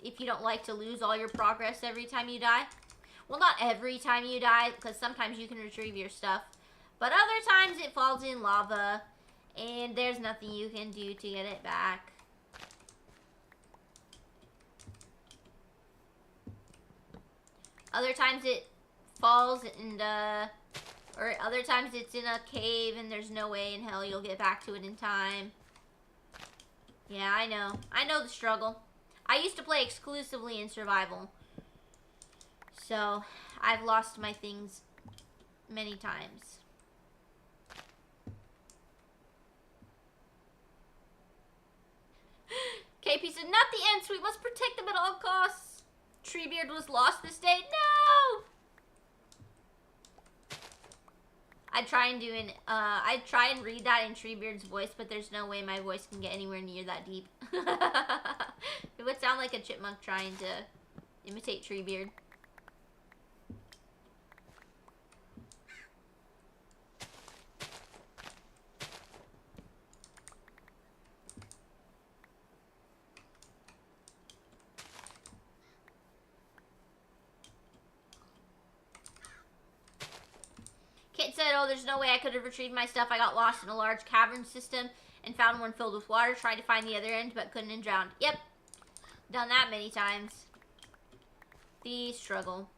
if you don't like to lose all your progress every time you die. Well, not every time you die, because sometimes you can retrieve your stuff. But other times it falls in lava, and there's nothing you can do to get it back. Other times it falls and, or other times it's in a cave and there's no way in hell you'll get back to it in time. Yeah, I know. I know the struggle. I used to play exclusively in survival. So, I've lost my things many times. KP said, not the ants, we must protect them at all costs. Treebeard was lost this day. No! I'd try and read that in Treebeard's voice, but there's no way my voice can get anywhere near that deep. It would sound like a chipmunk trying to imitate Treebeard. Kit said, oh, there's no way I could have retrieved my stuff. I got lost in a large cavern system and found one filled with water. Tried to find the other end, but couldn't and drowned. Yep. Done that many times. The struggle.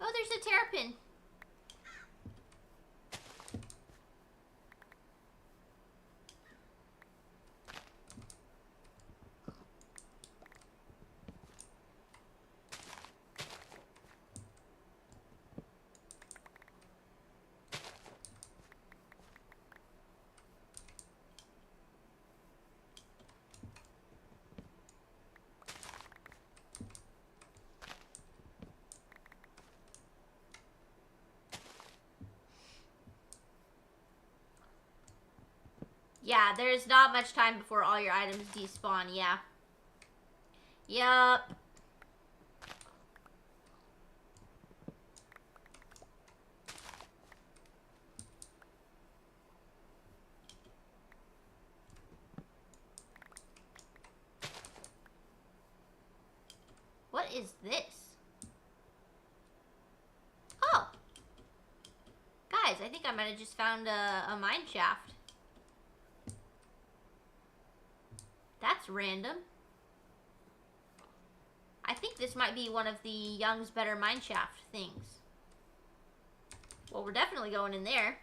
Oh, there's a terrapin. Yeah, there's not much time before all your items despawn, yeah. Yup. What is this? Oh. Guys, I think I might have just found a mine shaft. That's random. I think this might be one of the Young's Better Mineshaft things. Well, we're definitely going in there.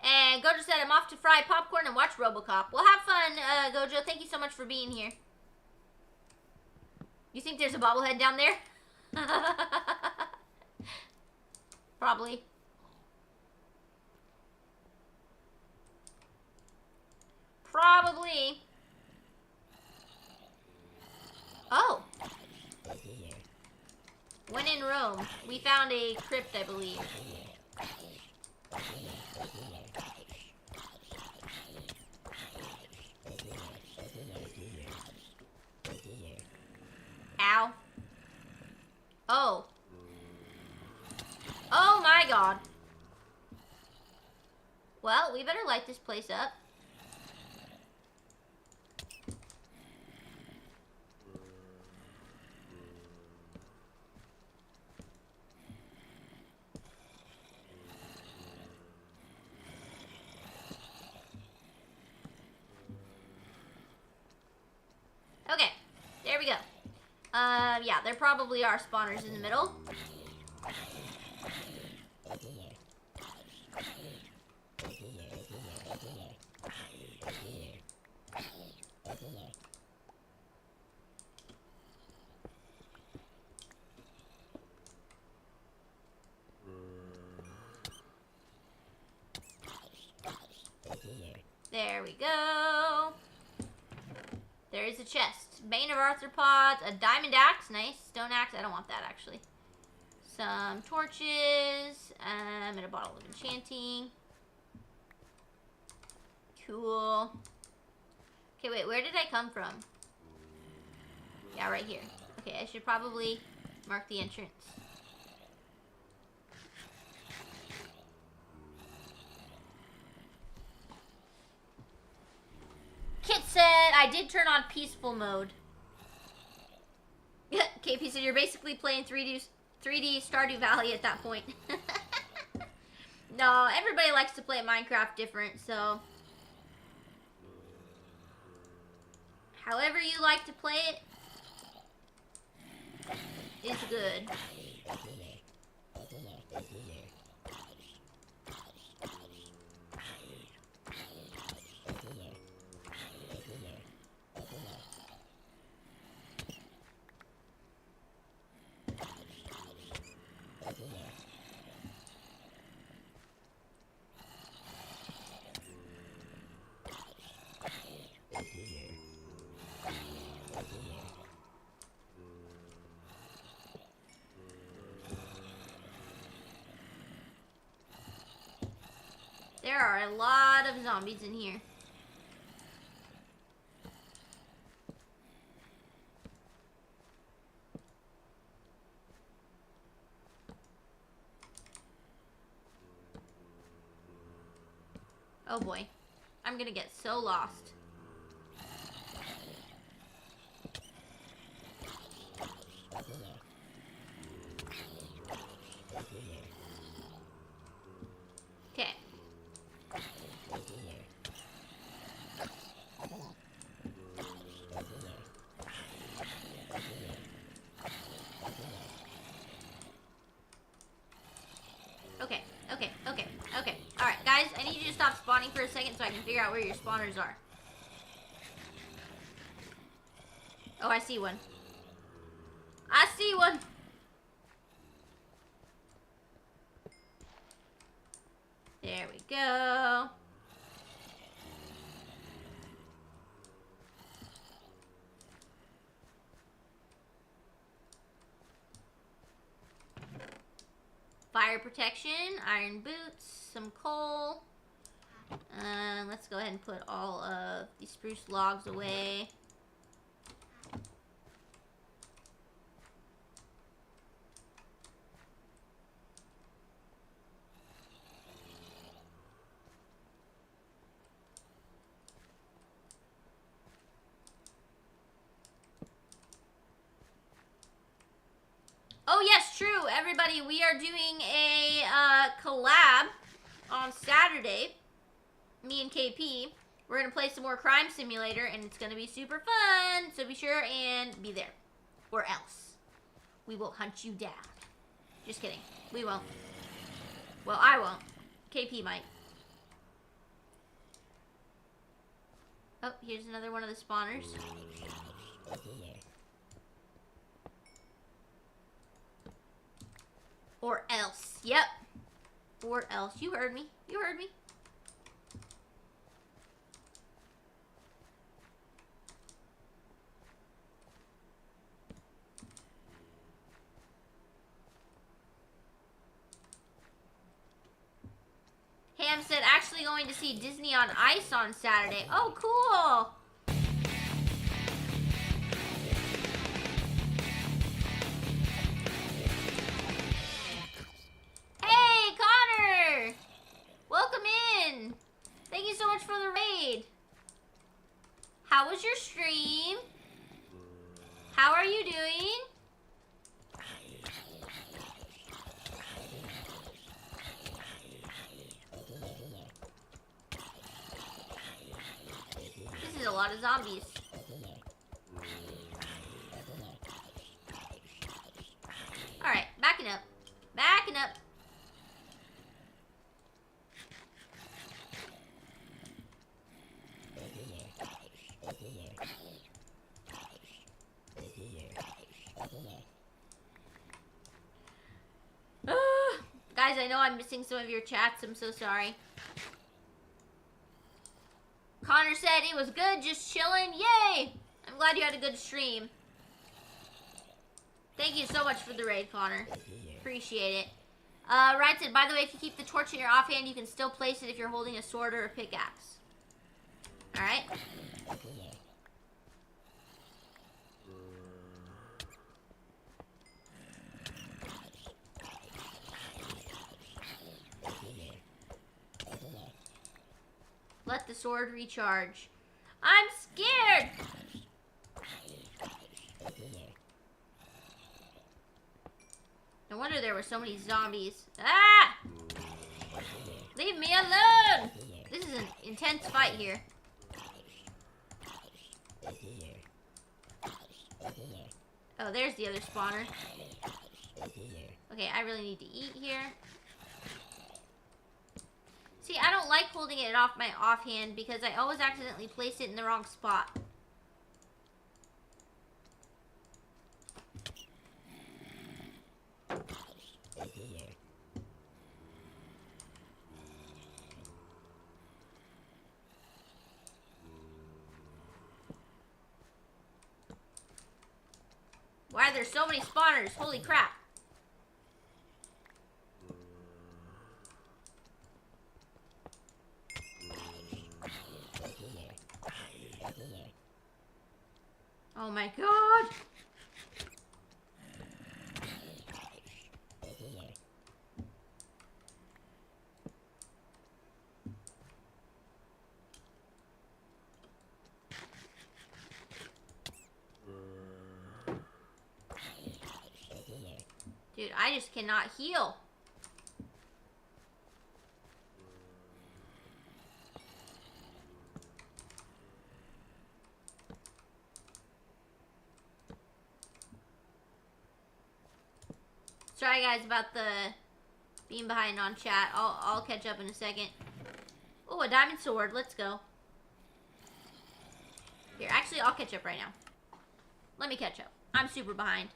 And Gojo said, I'm off to fry popcorn and watch RoboCop. Well, have fun, Gojo. Thank you so much for being here. You think there's a bobblehead down there? Probably. Probably. Oh. When in Rome, we found a crypt, I believe. Ow. Oh. Oh my god. Well, we better light this place up. Okay, there we go. Yeah, there probably are spawners in the middle. There we go. There is a chest. Bane of Arthropods, a diamond axe, nice. Stone axe, I don't want that actually. Some torches, and a bottle of enchanting. Cool. Okay, wait, where did I come from? Yeah, right here. Okay, I should probably mark the entrance. Kit said I did turn on peaceful mode. KP said you're basically playing 3D Stardew Valley at that point. No, everybody likes to play Minecraft different, so however you like to play it is good. There are a lot of zombies in here. Oh boy. I'm gonna get so lost. Okay. Okay. Alright, guys, I need you to stop spawning for a second so I can figure out where your spawners are. Oh, I see one. I see one! There we go. Fire protection, iron boots, some coal. Let's go ahead and put all of the spruce logs away. Oh yes, true. Everybody, we are doing a collab on Saturday. Me and KP. We're going to play some more Crime Simulator, and it's going to be super fun. So be sure and be there. Or else we will hunt you down. Just kidding. We won't. Well, I won't. KP might. Oh, here's another one of the spawners. Or else. Yep. Or else. You heard me. You heard me. Ham said actually going to see Disney on Ice on Saturday. Oh, cool. Hey, Connor. Welcome in. Thank you so much for the raid. How was your stream? How are you doing? This is a lot of zombies. Alright, backing up. Backing up. Guys, I know I'm missing some of your chats. I'm so sorry. Connor said it was good, just chilling. Yay! I'm glad you had a good stream. Thank you so much for the raid, Connor. Appreciate it. Ryan said, by the way, if you keep the torch in your offhand, you can still place it if you're holding a sword or a pickaxe. Alright. Let the sword recharge. I'm scared! No wonder there were so many zombies. Ah! Leave me alone! This is an intense fight here. Oh, there's the other spawner. Okay, I really need to eat here. See, I don't like holding it off my offhand because I always accidentally place it in the wrong spot. Why are there so many spawners? Holy crap. Oh my god. Dude, I just cannot heal. Sorry guys about the being behind on chat. I'll catch up in a second. Oh, a diamond sword. Let's go. Here, actually, I'll catch up right now. Let me catch up. I'm super behind.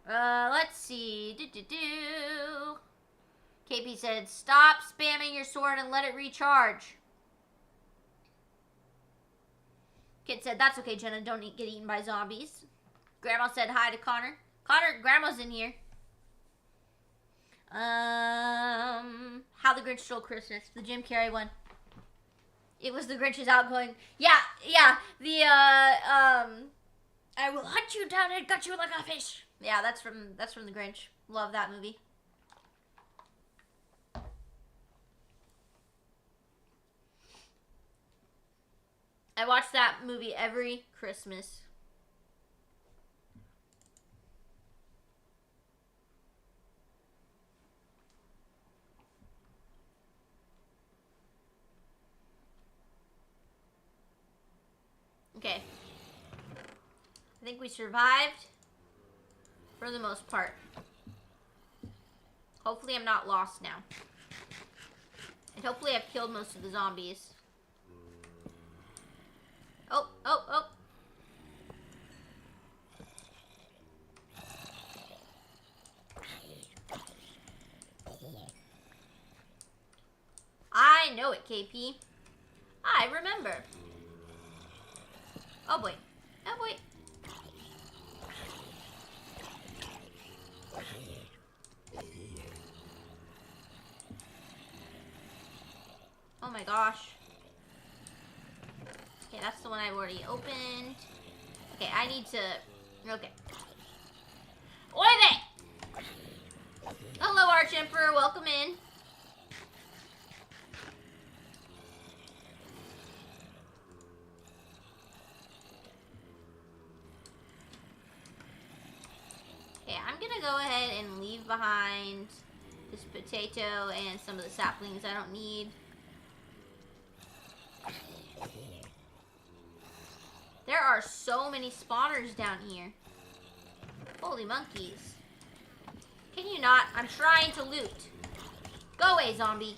Let's see. KP said, stop spamming your sword and let it recharge. Kid said, that's okay, Jenna. Don't get eaten by zombies. Grandma said hi to Connor. Connor, Grandma's in here. How the Grinch Stole Christmas. The Jim Carrey one. It was the Grinch's outgoing. Yeah. The, I will hunt you down and gut you like a fish. Yeah, that's from the Grinch. Love that movie. I watch that movie every Christmas. Okay. I think we survived for the most part. Hopefully I'm not lost now. And hopefully I've killed most of the zombies. Oh. I know it, KP. I remember. Oh boy. Oh my gosh. Okay, that's the one I've already opened. Okay, I need to... Okay. Oive! Hello, Arch Emperor. Welcome in. Okay, I'm gonna go ahead and leave behind this potato and some of the saplings I don't need. There are so many spawners down here. Holy monkeys. Can you not? I'm trying to loot. Go away, zombie.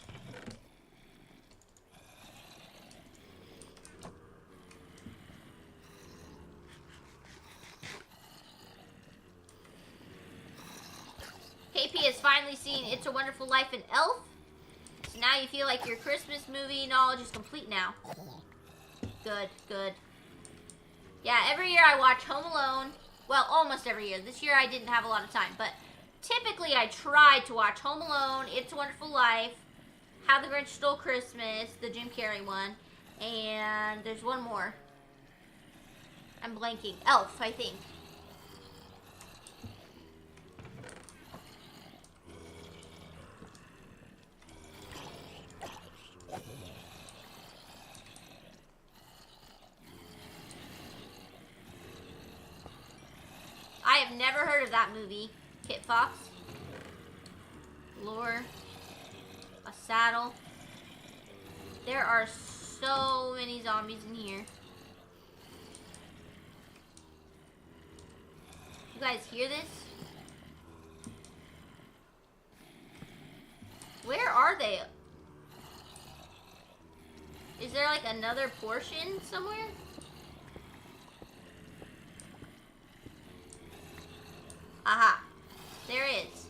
KP has finally seen It's a Wonderful Life in Elf. So now you feel like your Christmas movie knowledge is complete now. Good, good. Yeah, every year I watch Home Alone. Well, almost every year. This year I didn't have a lot of time, but typically I try to watch Home Alone, It's a Wonderful Life, How the Grinch Stole Christmas, the Jim Carrey one, and there's one more. I'm blanking. Elf, I think. I have never heard of that movie. Kit Fox. Lure. A saddle. There are so many zombies in here. You guys hear this? Where are they? Is there like another portion somewhere? Aha. There is.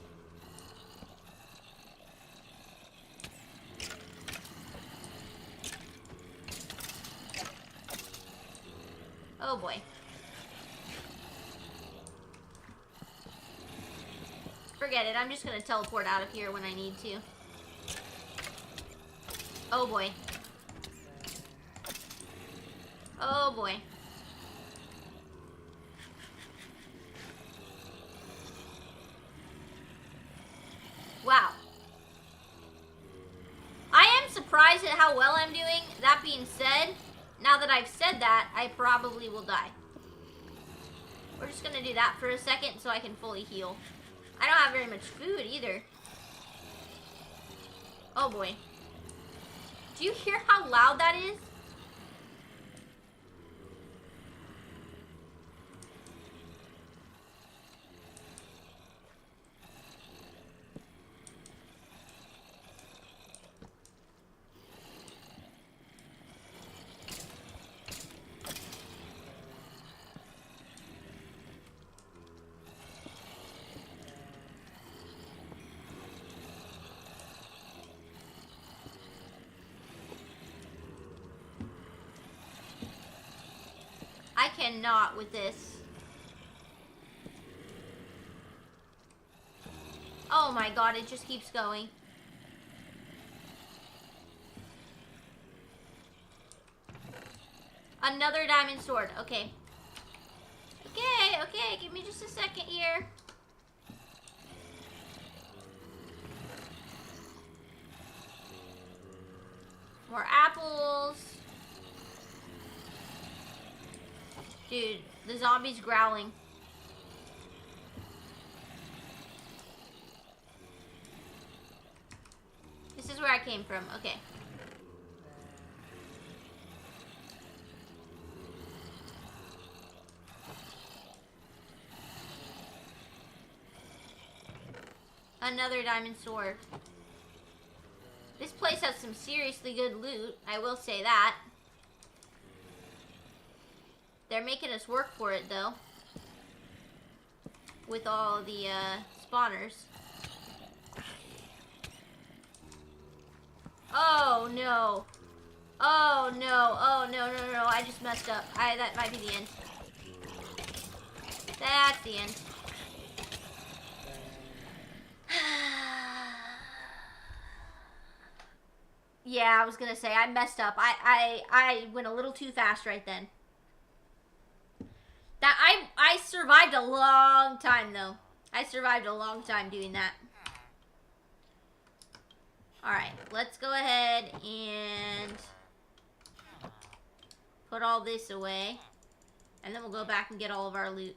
Oh boy. Forget it. I'm just gonna teleport out of here when I need to. Oh boy. Oh boy. Wow. I am surprised at how well I'm doing. That being said, now that I've said that, I probably will die. We're just gonna do that for a second so I can fully heal. I don't have very much food either. Oh boy. Do you hear how loud that is? I cannot with this. Oh my god, it just keeps going. Another diamond sword. Okay. Okay, give me just a second here. More apples. Dude, the zombie's growling. This is where I came from. Okay. Another diamond sword. This place has some seriously good loot. I will say that. They're making us work for it, though. With all the spawners. Oh, no. Oh, no. Oh, no. I just messed up. That might be the end. That's the end. Yeah, I was gonna say, I messed up. I went a little too fast right then. I survived a long time, though. I survived a long time doing that. Alright, let's go ahead and put all this away. And then we'll go back and get all of our loot.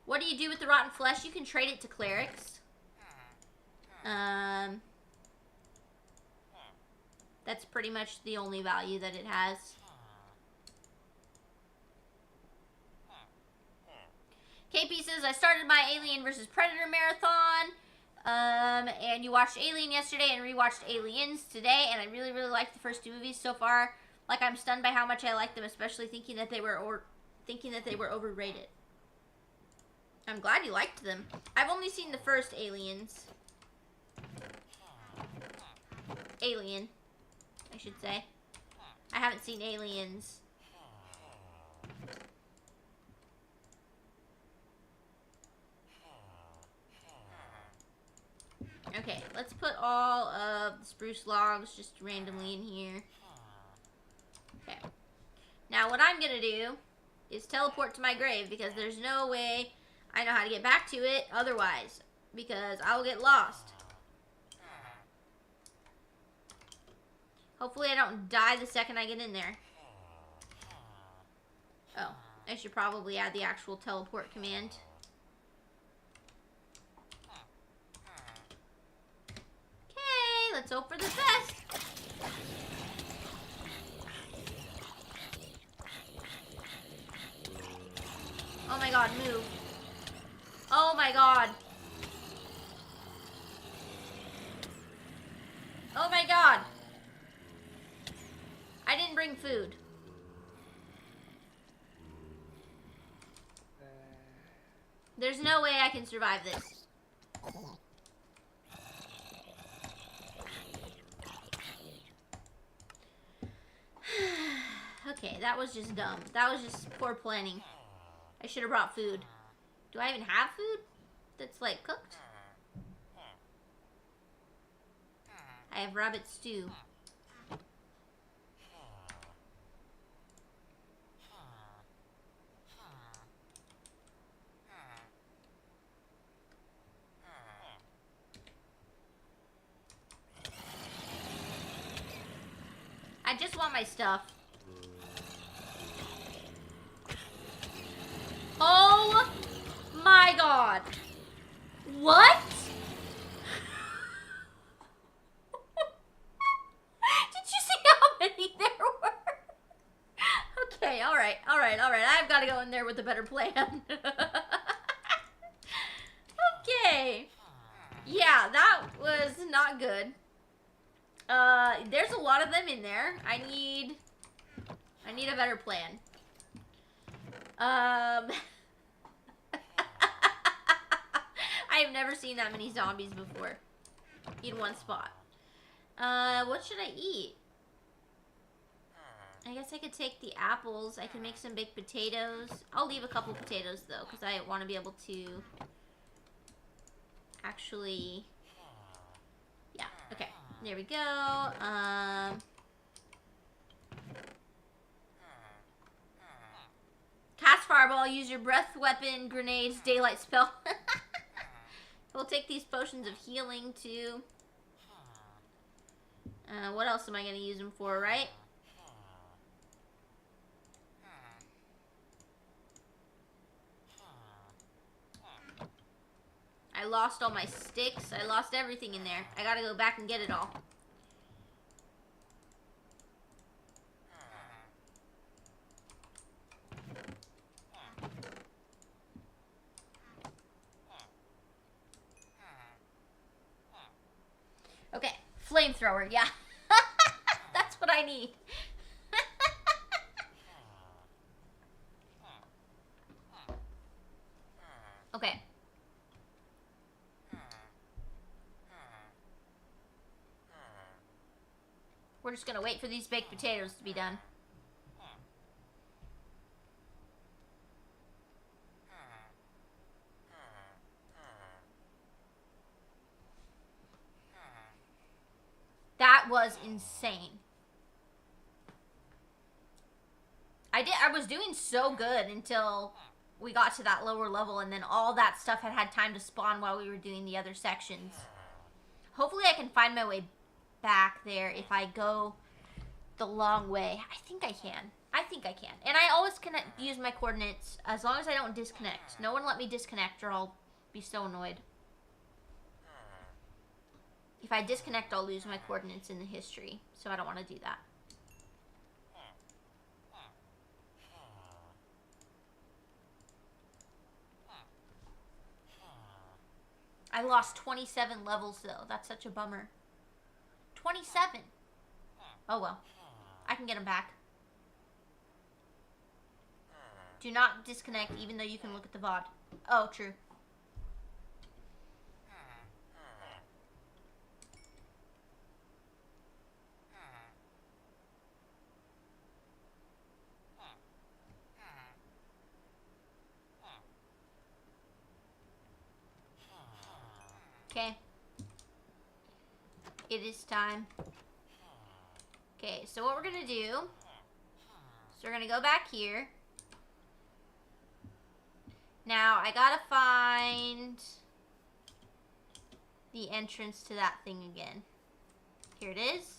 What do you do with the rotten flesh? You can trade it to clerics. That's pretty much the only value that it has. KP says, I started my Alien vs. Predator marathon. And you watched Alien yesterday and rewatched Aliens today. And I really, really liked the first two movies so far. Like, I'm stunned by how much I liked them, especially thinking that they were overrated. I'm glad you liked them. I've only seen the first Aliens. Alien, I should say. I haven't seen Aliens. Okay, let's put all of the spruce logs just randomly in here. Okay. Now what I'm gonna do is teleport to my grave because there's no way I know how to get back to it otherwise, because I'll get lost. Hopefully I don't die the second I get in there. Oh, I should probably add the actual teleport command. Okay, let's hope for the best. Oh my god, move. Oh my god. Oh my god. I didn't bring food. There's no way I can survive this. Okay, that was just dumb. That was just poor planning. I should have brought food. Do I even have food that's like cooked? I have rabbit stew. I just want my stuff. Oh my god. What? Did you see how many there were? Okay, alright. I've got to go in there with a better plan. Okay. Yeah, that was not good. There's a lot of them in there. I need a better plan. I have never seen that many zombies before in one spot. What should I eat? I guess I could take the apples. I can make some baked potatoes. I'll leave a couple potatoes though, because I want to be able to actually... Yeah, okay. There we go. Cast fireball, use your breath weapon, grenades, daylight spell. We'll take these potions of healing too. What else am I going to use them for, right? I lost all my sticks. I lost everything in there. I gotta go back and get it all. Okay, flamethrower, yeah. That's what I need. Okay. We're just gonna wait for these baked potatoes to be done. That was insane. I was doing so good until we got to that lower level, and then all that stuff had time to spawn while we were doing the other sections. Hopefully I can find my way back there if I go the long way. I think I can. And I always can use my coordinates as long as I don't disconnect. No one let me disconnect or I'll be so annoyed. If I disconnect, I'll lose my coordinates in the history. So I don't want to do that. I lost 27 levels though. That's such a bummer. 27. Oh well. I can get them back. Do not disconnect even though you can look at the VOD. Oh, true. Okay. It is time. Okay, so what we're gonna do, so we're gonna go back here. Now, I gotta find the entrance to that thing again. Here it is.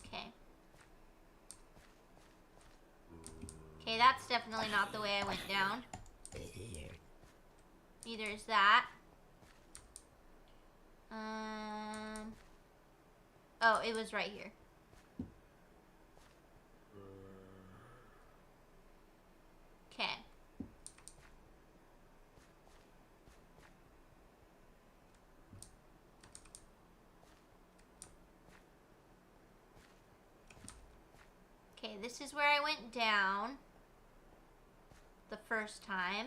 Okay. Okay, that's definitely not the way I went down. Neither is that. Oh, it was right here. Okay. Okay, this is where I went down the first time.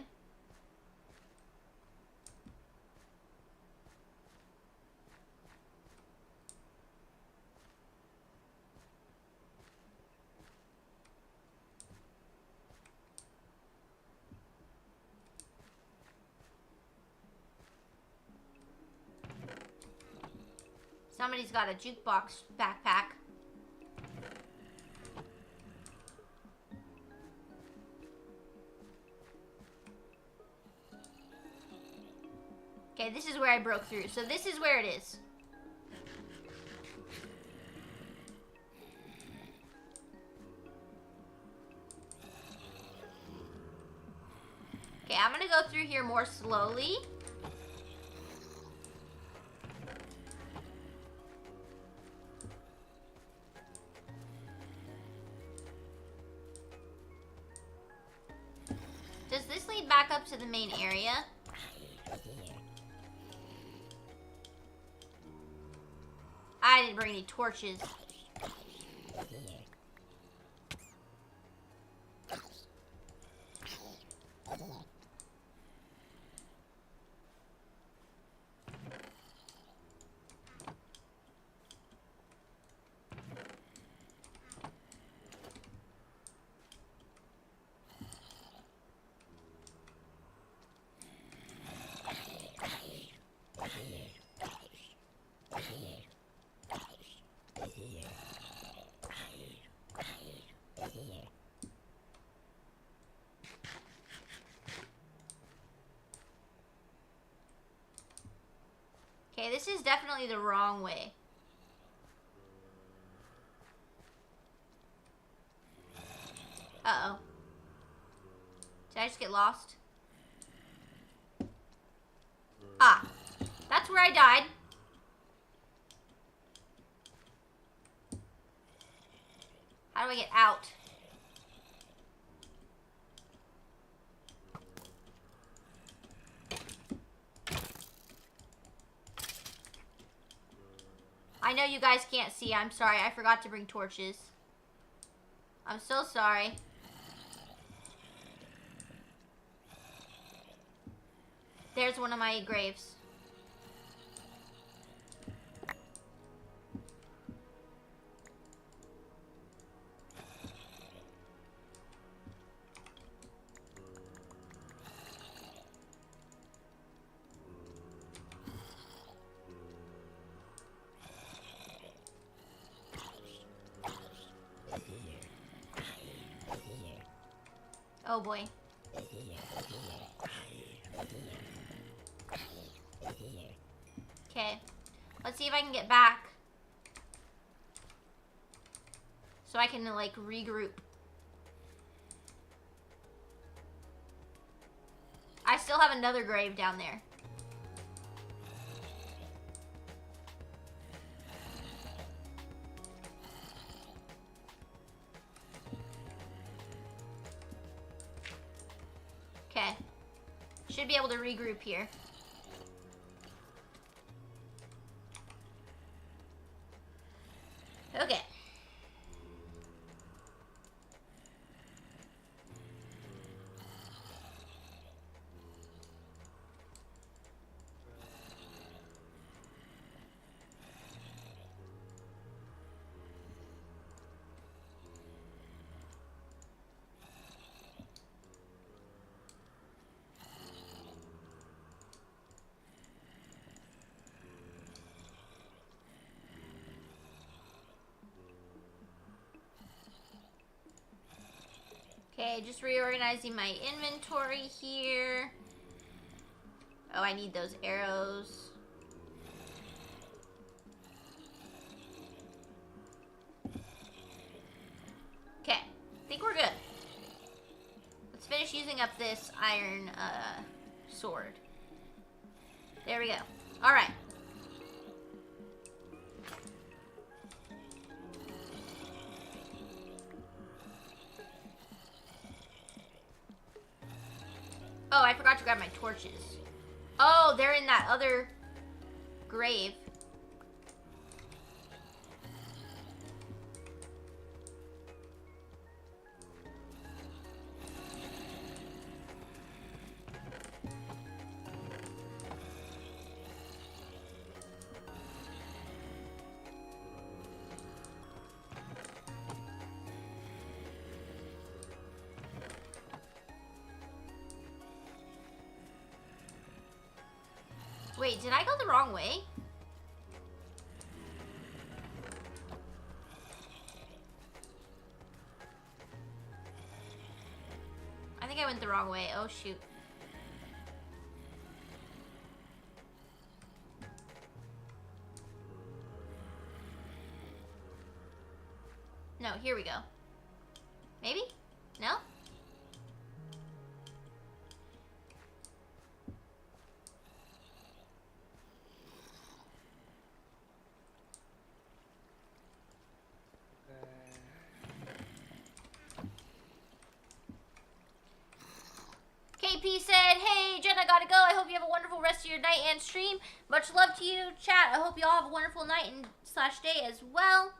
Somebody's got a jukebox backpack. Okay, this is where I broke through. So this is where it is. Okay, I'm gonna go through here more slowly. Does this lead back up to the main area? I didn't bring any torches. Okay, this is definitely the wrong way. Uh-oh. Did I just get lost? Ah, that's where I died. How do I get out? I know you guys can't see. I'm sorry. I forgot to bring torches. I'm so sorry. There's one of my graves. Oh boy. Okay. Let's see if I can get back. So I can, like, regroup. I still have another grave down there. Okay. Should be able to regroup here. Okay. Okay, just reorganizing my inventory here. Oh, I need those arrows. Okay, I think we're good. Let's finish using up this iron sword. There we go. All right. Oh, I forgot to grab my torches. Oh, they're in that other grave. Wait, did I go the wrong way? I think I went the wrong way. Oh, shoot. No, here we go. Maybe? No? KP said, hey, Jenna, gotta go. I hope you have a wonderful rest of your night and stream. Much love to you, chat. I hope you all have a wonderful night and / day as well.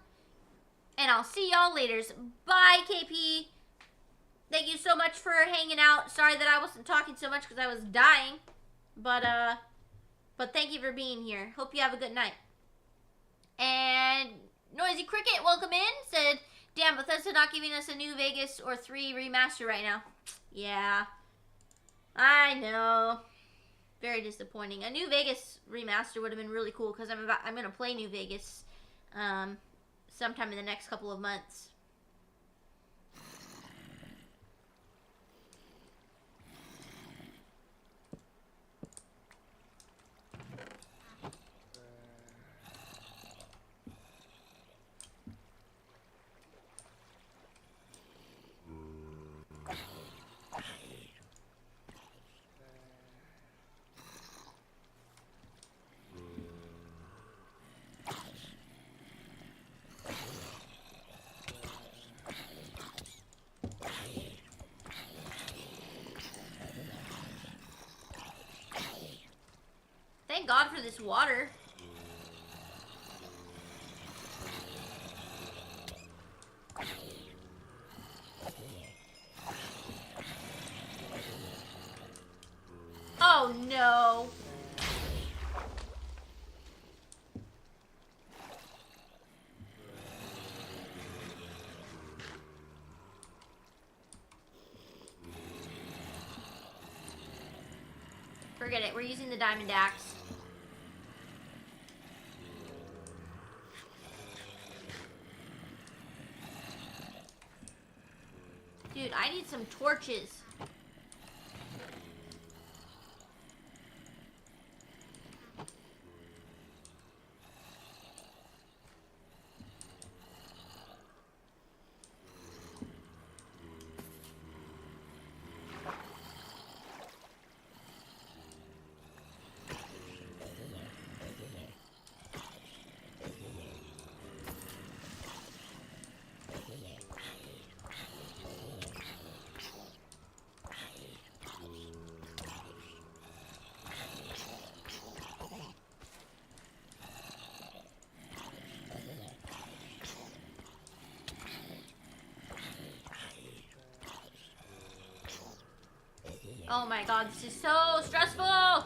And I'll see y'all later. Bye, KP. Thank you so much for hanging out. Sorry that I wasn't talking so much because I was dying. But thank you for being here. Hope you have a good night. And Noisy Cricket, welcome in. Said, damn, Bethesda not giving us a New Vegas or 3 remaster right now. Yeah. I know. Very disappointing. A New Vegas remaster would have been really cool because I'm gonna play New Vegas sometime in the next couple of months. Thank God for this water. Oh no. Forget it. We're using the diamond axe. Dude, I need some torches. Oh my God, this is so stressful!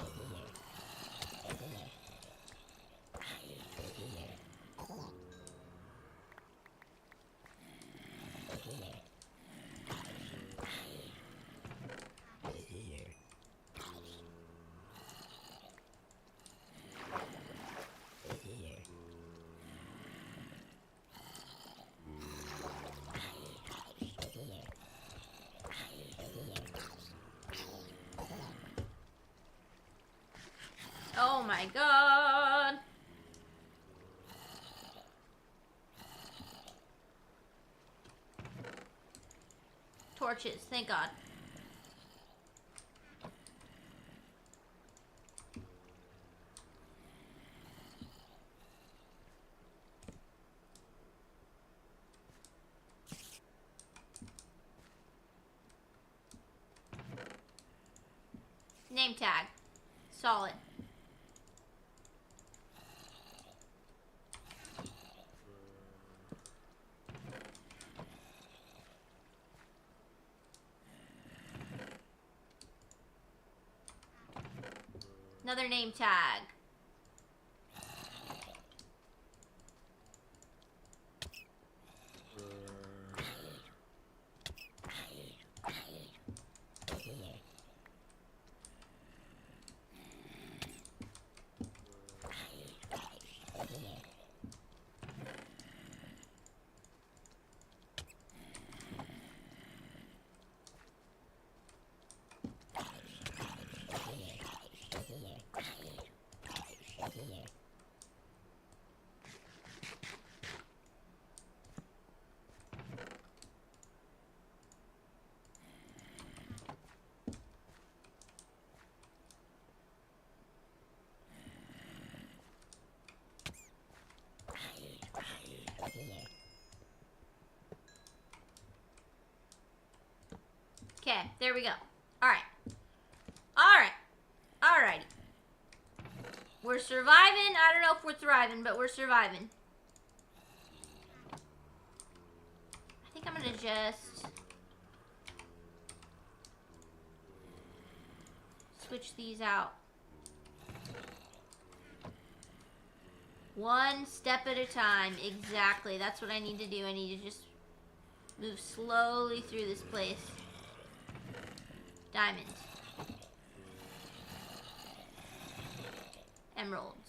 Oh my god. Torches, thank god. Name tag. Solid. Another name tag. Okay, there we go. Alright. Alright. Alrighty. We're surviving. I don't know if we're thriving, but we're surviving. I think I'm gonna just switch these out. One step at a time. Exactly. That's what I need to do. I need to just move slowly through this place. Diamonds. Emeralds.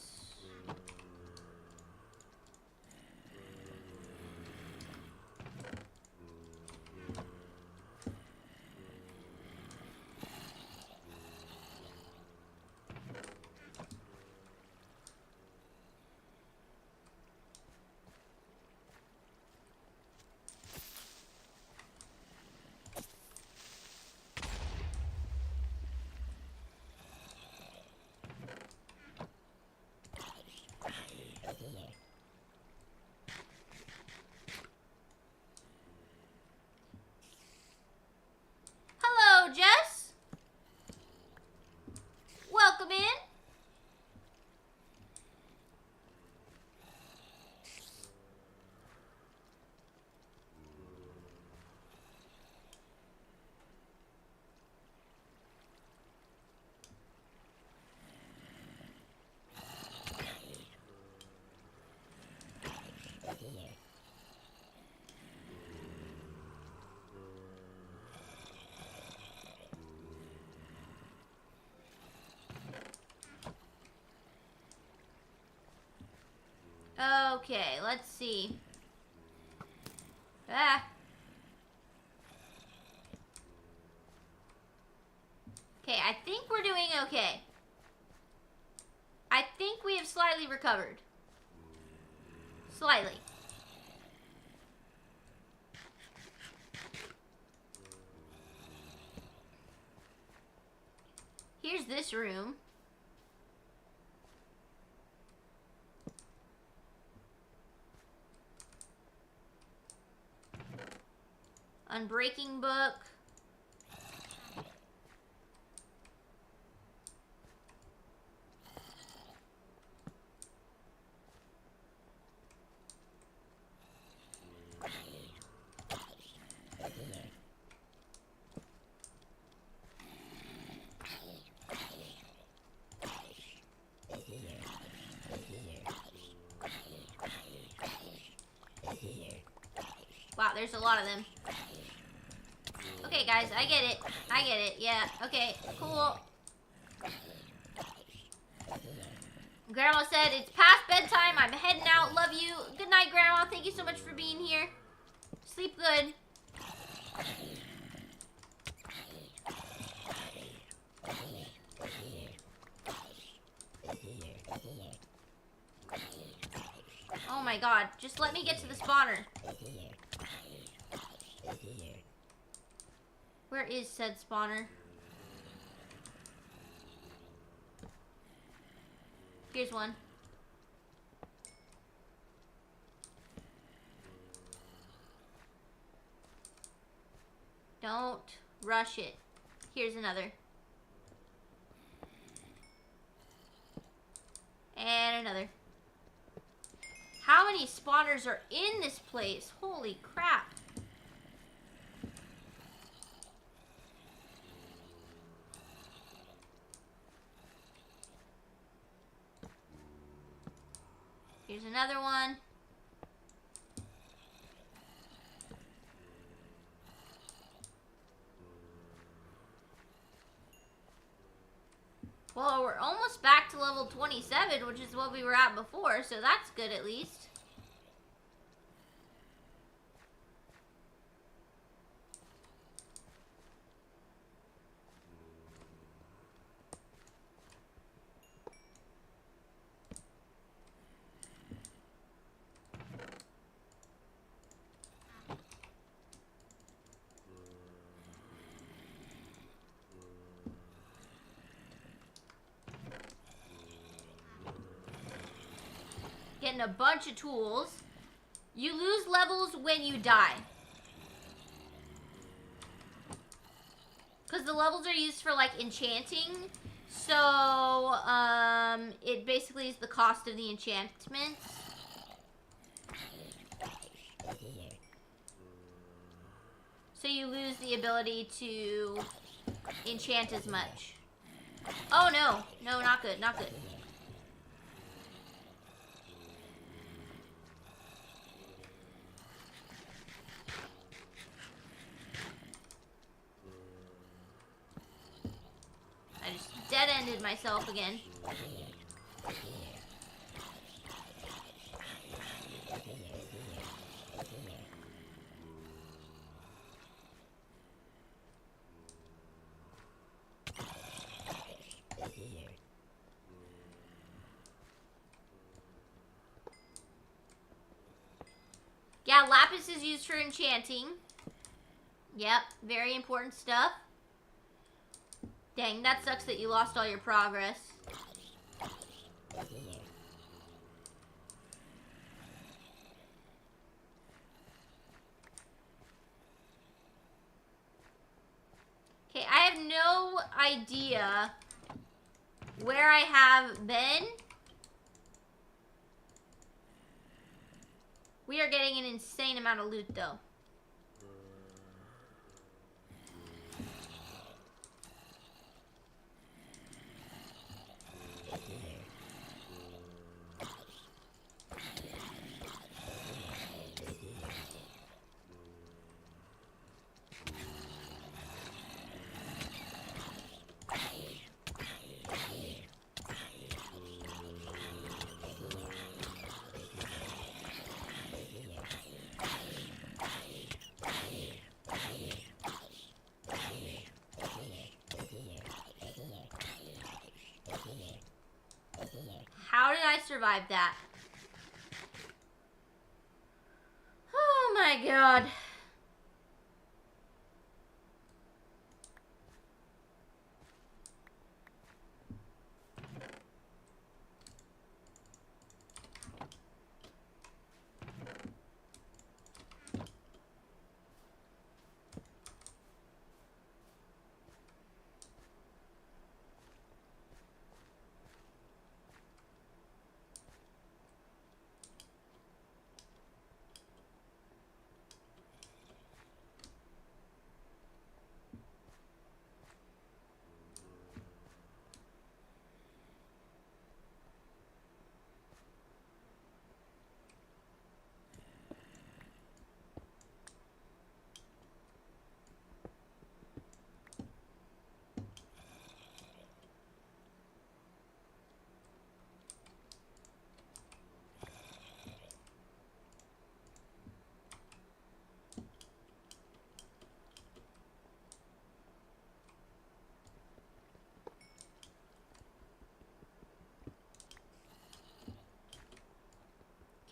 Hello, Jess. Welcome in. Okay, let's see. Ah. Okay, I think we're doing okay. I think we have slightly recovered. Slightly. Here's this room. Unbreaking book. Wow, there's a lot of them. Okay, guys, I get it. I get it. Yeah, okay, cool. Grandma said, it's past bedtime. I'm heading out. Love you. Good night, Grandma. Thank you so much for being here. Sleep good. my god. Just let me get to the spawner. Where is said spawner? Here's one. Don't rush it. Here's another. And another. How many spawners are in this place? Holy crap. Here's another one. Well, we're almost back to level 27, which is what we were at before, so that's good at least. Getting a bunch of tools. You lose levels when you die. Because the levels are used for, like, enchanting. So, it basically is the cost of the enchantments. So you lose the ability to enchant as much. Oh, no. No, not good, not good. I just dead-ended myself again. Yeah, lapis is used for enchanting. Yep, very important stuff. Dang, that sucks that you lost all your progress. Okay, I have no idea where I have been. We are getting an insane amount of loot, though. How did I survive that? Oh my god.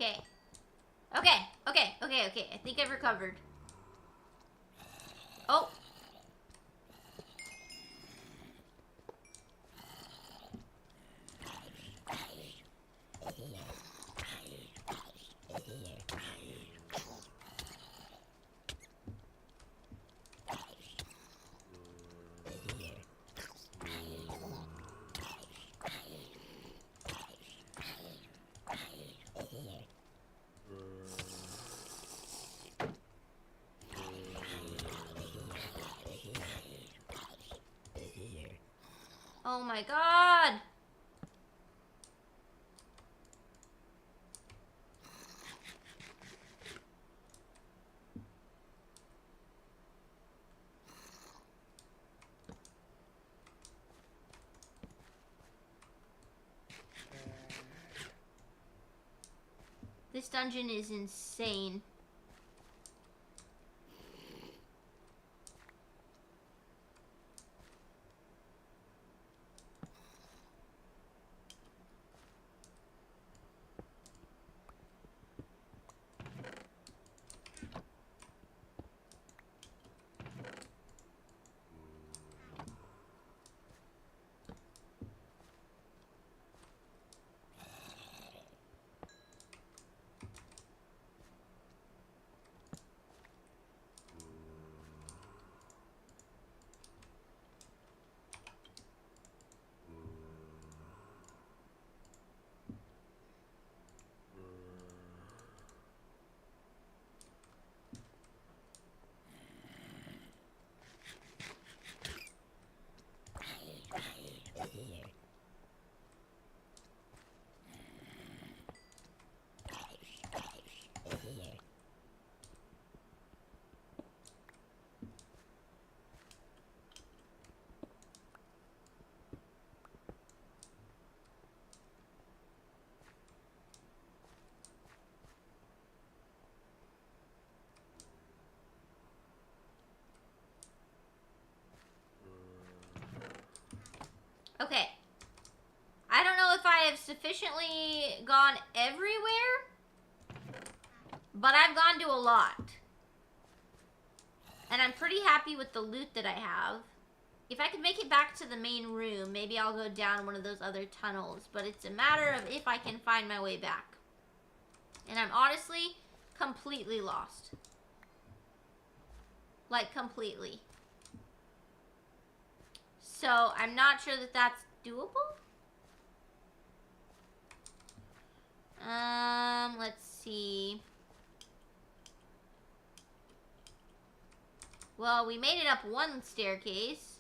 Okay. Okay, okay. I think I've recovered. Oh. Oh my god. This dungeon is insane. Okay. I don't know if I have sufficiently gone everywhere, but I've gone to a lot. And I'm pretty happy with the loot that I have. If I could make it back to the main room, maybe I'll go down one of those other tunnels. But it's a matter of if I can find my way back. And I'm honestly completely lost. Like, completely. So, I'm not sure that that's doable. Let's see. Well, we made it up one staircase.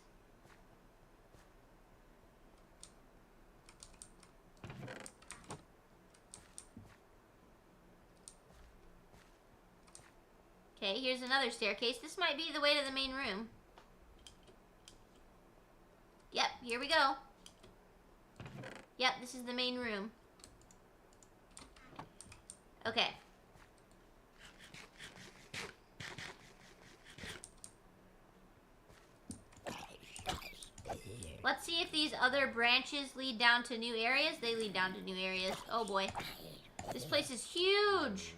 Okay, here's another staircase. This might be the way to the main room. Yep, here we go. Yep, this is the main room. Okay. Let's see if these other branches lead down to new areas. They lead down to new areas. Oh boy. This place is huge.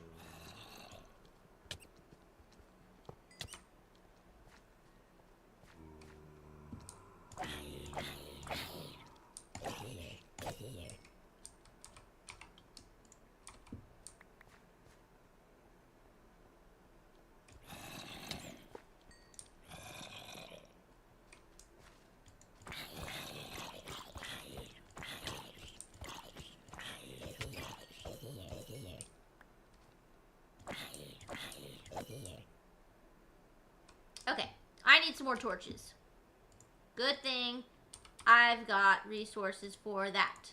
Okay, I need some more torches. Good thing I've got resources for that.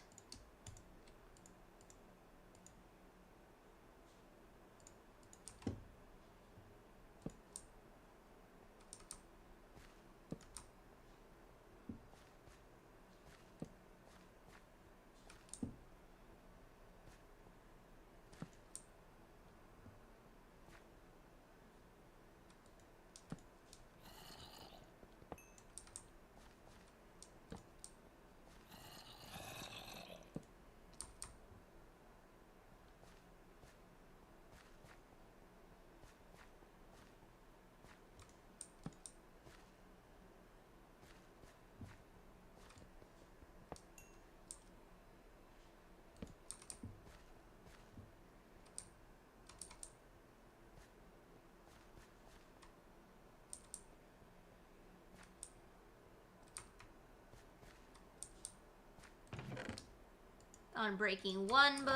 on breaking 1 book.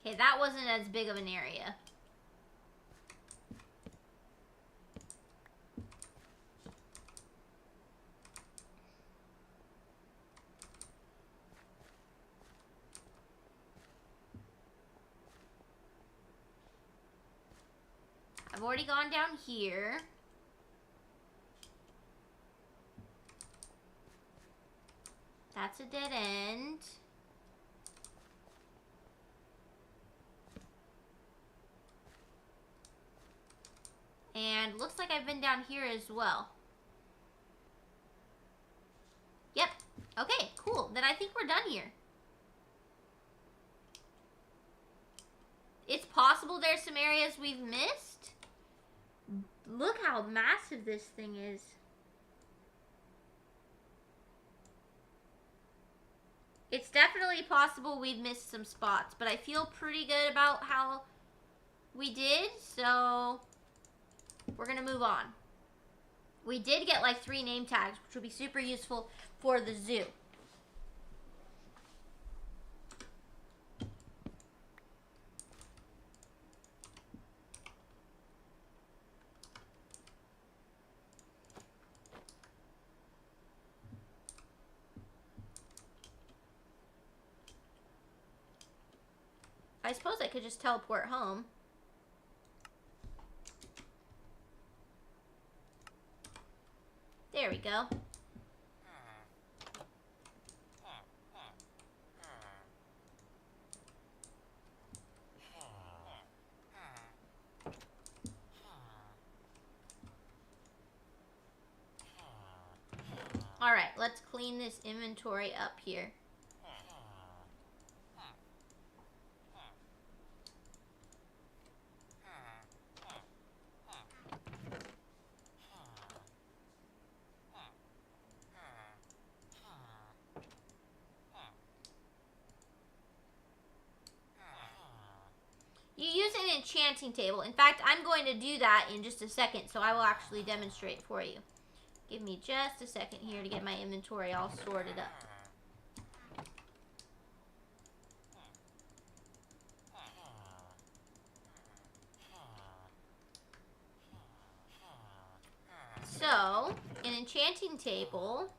Okay, that wasn't as big of an area. I've already gone down here. That's a dead end. And looks like I've been down here as well. Yep. Okay, cool. Then I think we're done here. It's possible there's some areas we've missed. Look how massive this thing is. It's definitely possible we've missed some spots, but I feel pretty good about how we did, so we're gonna move on. We did get like 3 name tags, which will be super useful for the zoo. I suppose I could just teleport home. There we go. Alright, let's clean this inventory up here. You use an enchanting table. In fact, I'm going to do that in just a second, so I will actually demonstrate for you. Give me just a second here to get my inventory all sorted up. So, an enchanting table.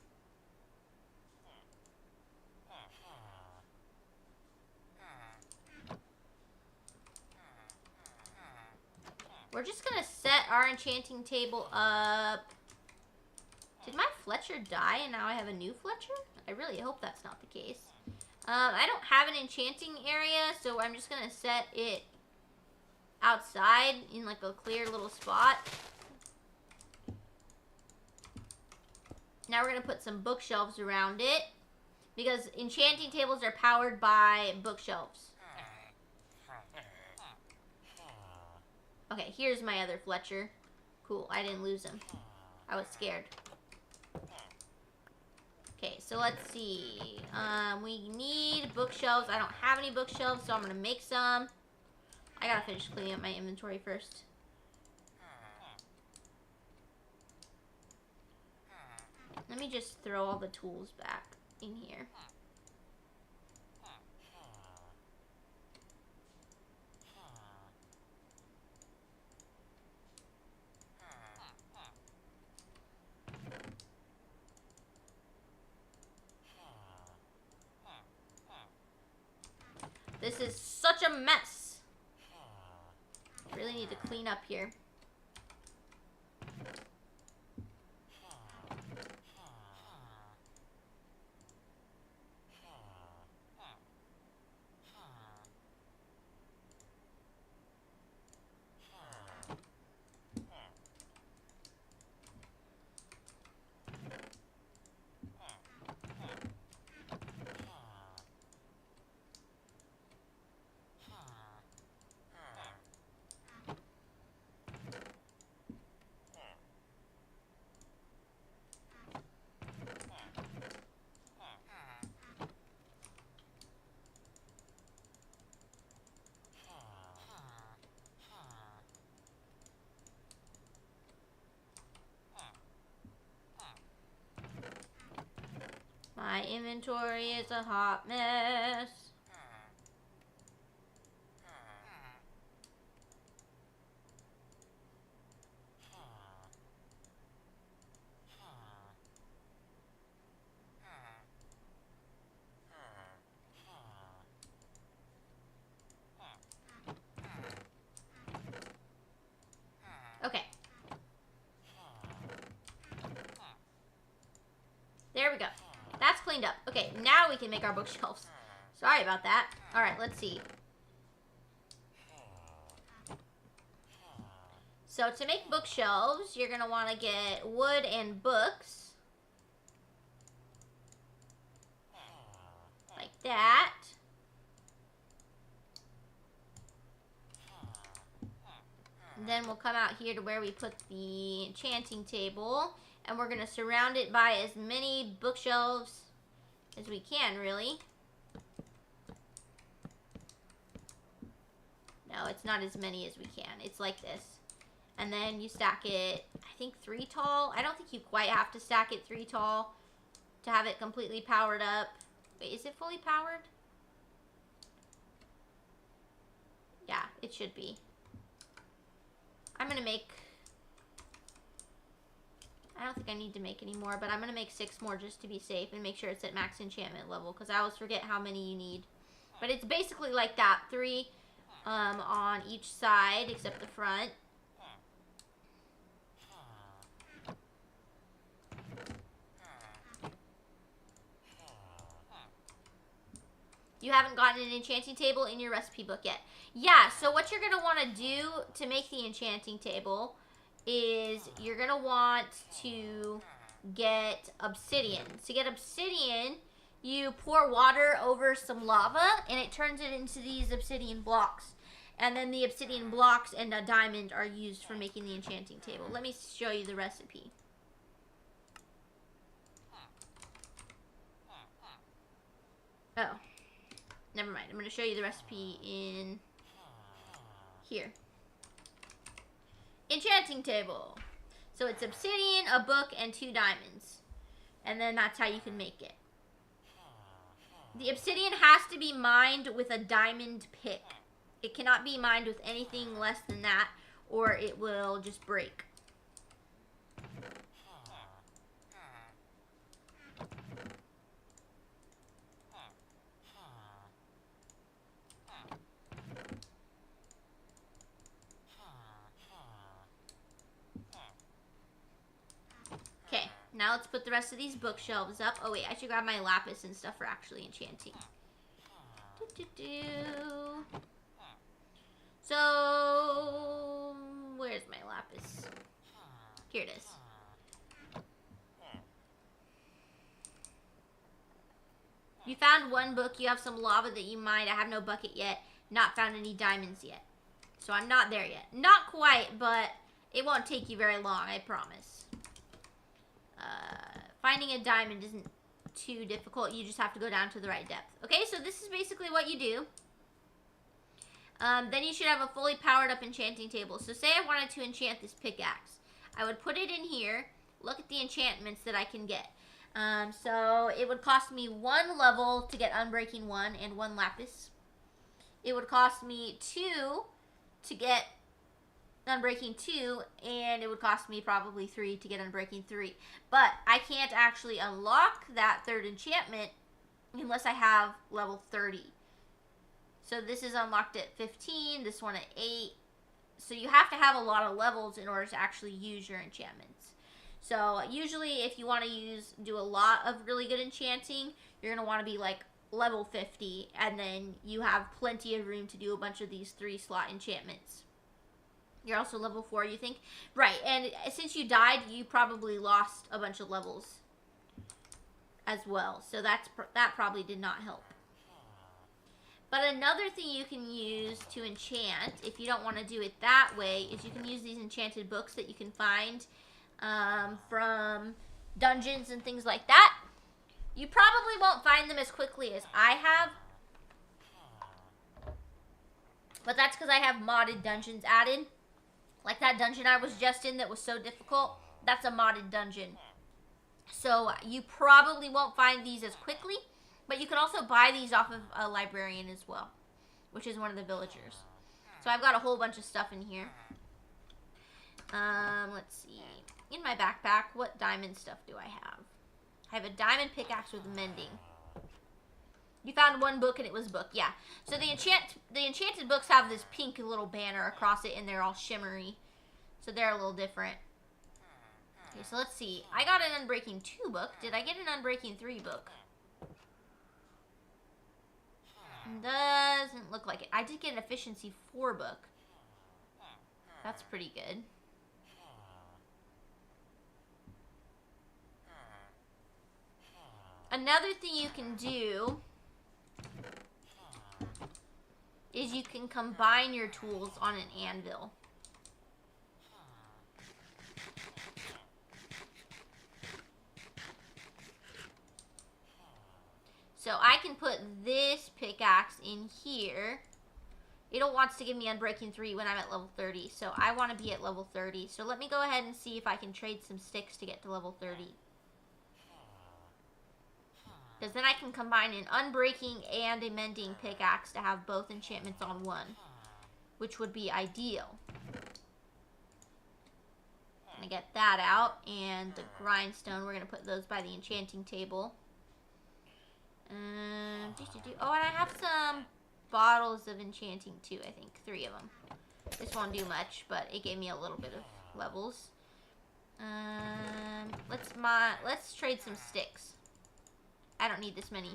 We're just going to set our enchanting table up. Did my Fletcher die and now I have a new Fletcher? I really hope that's not the case. I don't have an enchanting area, so I'm just going to set it outside in like a clear little spot. Now we're going to put some bookshelves around it, because enchanting tables are powered by bookshelves. Okay, here's my other Fletcher. Cool, I didn't lose him. I was scared. Okay, so let's see. We need bookshelves. I don't have any bookshelves, so I'm going to make some. I got to finish cleaning up my inventory first. Let me just throw all the tools back in here. This is such a mess. Really need to clean up here. My inventory is a hot mess. Okay. There we go. That's cleaned up. Okay, now we can make our bookshelves. Sorry about that. Alright, let's see. So to make bookshelves, you're going to want to get wood and books. Like that. And then we'll come out here to where we put the enchanting table. And we're going to surround it by as many bookshelves as we can, really. No, it's not as many as we can. It's like this. And then you stack it, I think 3 tall. I don't think you quite have to stack it 3 tall to have it completely powered up. Wait, is it fully powered? Yeah, it should be. I'm going to make... I don't think I need to make any more, but I'm going to make 6 more just to be safe and make sure it's at max enchantment level, because I always forget how many you need. But it's basically like that. 3 on each side except the front. You haven't gotten an enchanting table in your recipe book yet. Yeah, so what you're going to want to do to make the enchanting table is you're going to want to get obsidian. To get obsidian, you pour water over some lava and it turns it into these obsidian blocks. And then the obsidian blocks and a diamond are used for making the enchanting table. Let me show you the recipe. Oh. Never mind. I'm going to show you the recipe in here. Enchanting table. So it's obsidian, a book, and 2 diamonds. And then that's how you can make it. The obsidian has to be mined with a diamond pick. It cannot be mined with anything less than that, or it will just break. Okay, now let's put the rest of these bookshelves up. Oh wait, I should grab my lapis and stuff for actually enchanting. So, where's my lapis? Here it is. You found 1 book. You have some lava that you mined. I have no bucket yet. Not found any diamonds yet. So I'm not there yet. Not quite, but it won't take you very long, I promise. Finding a diamond isn't too difficult. You just have to go down to the right depth. Okay, so this is basically what you do. Then you should have a fully powered up enchanting table. So say I wanted to enchant this pickaxe. I would put it in here. Look at the enchantments that I can get. So it would cost me 1 level to get Unbreaking 1 and 1 lapis. It would cost me 2 to get Unbreaking 2, and it would cost me probably 3 to get Unbreaking 3. But I can't actually unlock that 3rd enchantment unless I have level 30. So this is unlocked at 15, this one at 8. So you have to have a lot of levels in order to actually use your enchantments. So usually if you want to do a lot of really good enchanting, you're going to want to be like level 50, and then you have plenty of room to do a bunch of these 3-slot enchantments. You're also level 4, you think? Right, and since you died, you probably lost a bunch of levels as well. So that probably did not help. But another thing you can use to enchant, if you don't want to do it that way, is you can use these enchanted books that you can find from dungeons and things like that. You probably won't find them as quickly as I have. But that's because I have modded dungeons added. Like that dungeon I was just in that was so difficult. That's a modded dungeon. So you probably won't find these as quickly, but you can also buy these off of a librarian as well, which is one of the villagers. So I've got a whole bunch of stuff in here. Let's see. In my backpack, what diamond stuff do I have? I have a diamond pickaxe with mending. You found one book and it was book, yeah. So the enchanted books have this pink little banner across it and they're all shimmery. So they're a little different. Okay, so let's see. I got an Unbreaking 2 book. Did I get an Unbreaking 3 book? Doesn't look like it. I did get an Efficiency 4 book. That's pretty good. Another thing you can do is you can combine your tools on an anvil. So I can put this pickaxe in here. It wants to give me Unbreaking 3 when I'm at level 30, so I want to be at level 30. So let me go ahead and see if I can trade some sticks to get to level 30. Because then I can combine an Unbreaking and a Mending pickaxe to have both enchantments on one, which would be ideal. I'm going to get that out, and the grindstone, we're going to put those by the enchanting table. Oh, and I have some bottles of enchanting too, I think. 3 of them. This won't do much, but it gave me a little bit of levels. Let's trade some sticks. I don't need this many.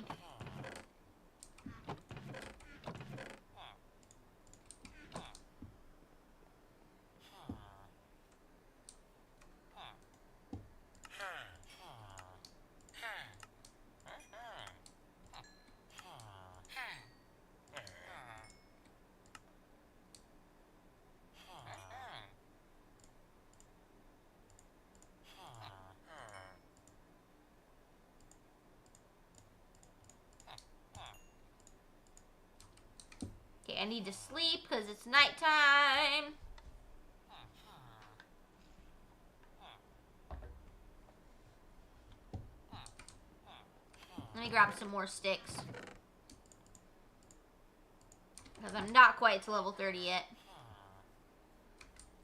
Okay, I need to sleep because it's nighttime. Let me grab some more sticks. Because I'm not quite to level 30 yet.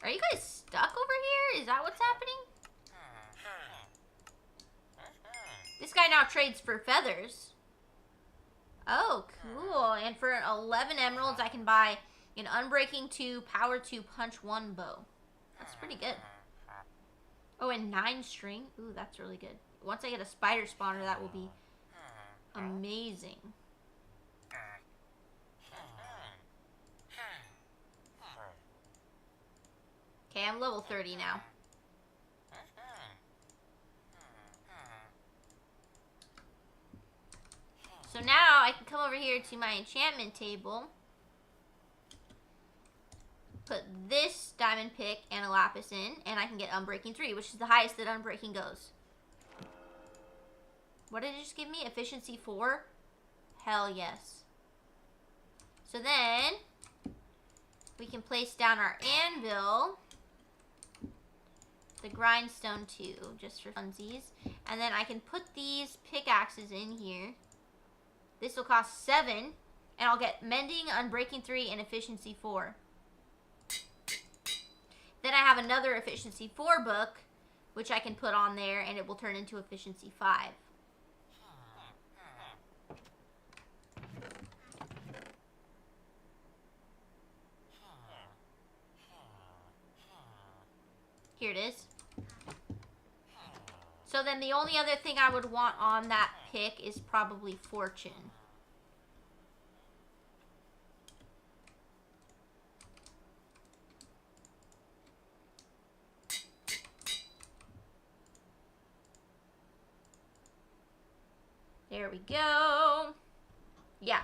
Are you guys stuck over here? Is that what's happening? This guy now trades for feathers. Oh, cool. And for 11 emeralds, I can buy an Unbreaking 2, Power 2, Punch 1 bow. That's pretty good. Oh, and 9 string. Ooh, that's really good. Once I get a spider spawner, that will be amazing. Okay, I'm level 30 now. So now I can come over here to my enchantment table, put this diamond pick and a lapis in, and I can get Unbreaking 3, which is the highest that Unbreaking goes. What did it just give me? Efficiency 4? Hell yes. So then, we can place down our anvil, the grindstone too, just for funsies. And then I can put these pickaxes in here. This will cost 7, and I'll get Mending, Unbreaking 3, and Efficiency 4. Then I have another Efficiency 4 book, which I can put on there, and it will turn into Efficiency 5. Here it is. So then the only other thing I would want on that pick is probably Fortune. There we go. Yeah,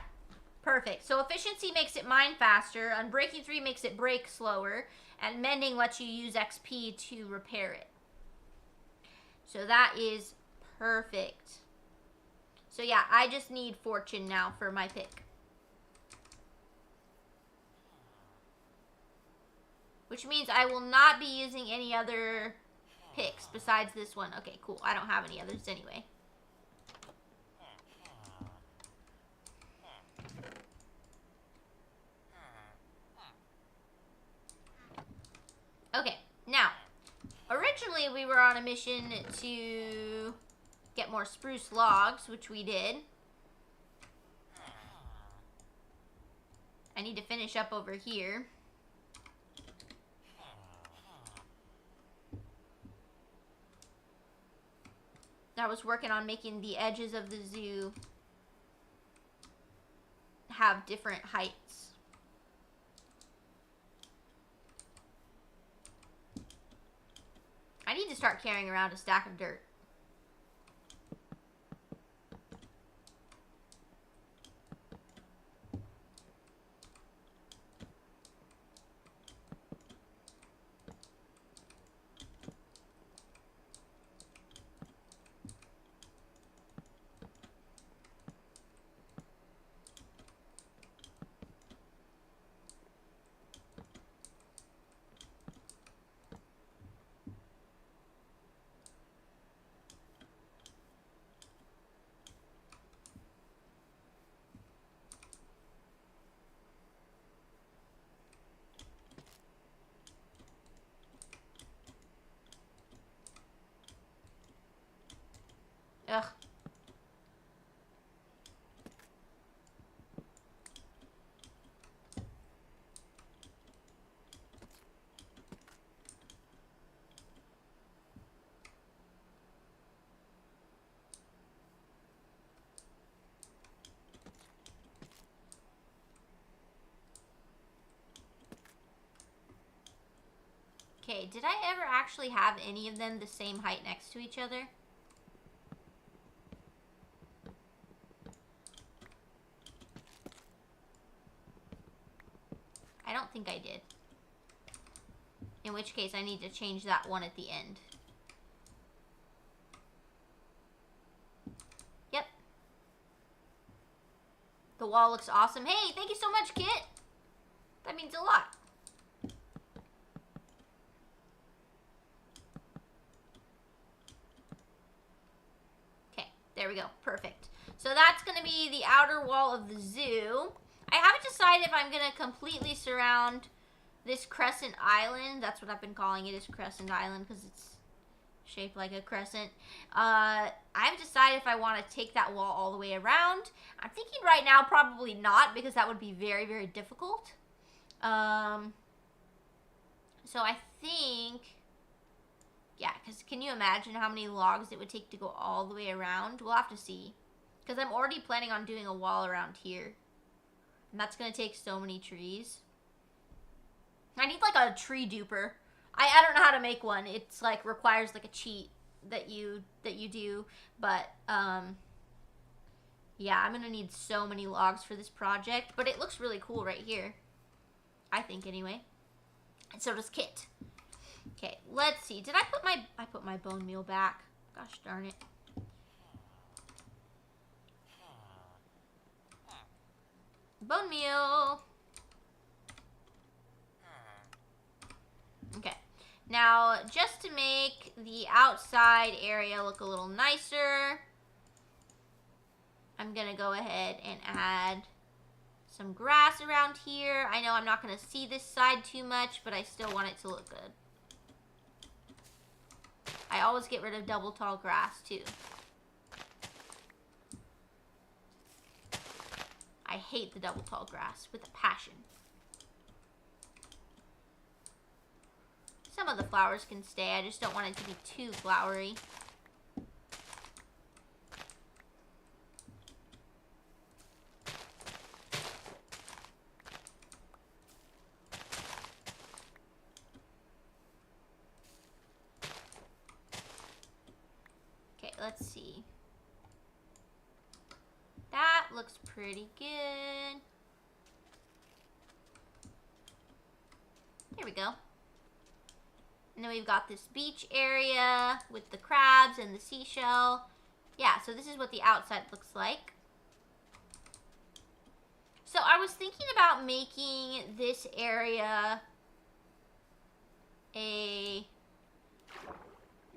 perfect. So efficiency makes it mine faster, Unbreaking 3 makes it break slower, and Mending lets you use XP to repair it. So that is perfect. So yeah, I just need Fortune now for my pick. Which means I will not be using any other picks besides this one? Okay, cool. I don't have any others anyway. Okay, now, originally we were on a mission to get more spruce logs, which we did. I need to finish up over here. I was working on making the edges of the zoo have different heights. I need to start carrying around a stack of dirt. Ugh. Okay, did I ever actually have any of them the same height next to each other? I don't think I did. In which case, I need to change that one at the end. Yep. The wall looks awesome. Hey, thank you so much, Kit. That means a lot. Okay, there we go. Perfect. So that's going to be the outer wall of the zoo. I haven't decided if I'm going to completely surround this crescent island. That's what I've been calling it, is Crescent Island, because it's shaped like a crescent. I haven't decided if I want to take that wall all the way around. I'm thinking right now probably not, because that would be very, very difficult. So I think, yeah, because can you imagine how many logs it would take to go all the way around? We'll have to see, because I'm already planning on doing a wall around here. And that's going to take so many trees. I need like a tree duper. I don't know how to make one. It's like requires like a cheat that you do. But yeah, I'm going to need so many logs for this project. But it looks really cool right here. I think anyway. And so does Kit. Okay, let's see. Did I put my bone meal back? Gosh darn it. Bone meal. Okay. Now, just to make the outside area look a little nicer, I'm going to go ahead and add some grass around here. I know I'm not going to see this side too much, but I still want it to look good. I always get rid of double tall grass, too. I hate the double tall grass with a passion. Some of the flowers can stay. I just don't want it to be too flowery. Okay, let's see. That looks pretty good. There we go. And then we've got this beach area with the crabs and the seashell. Yeah, so this is what the outside looks like. So I was thinking about making this area a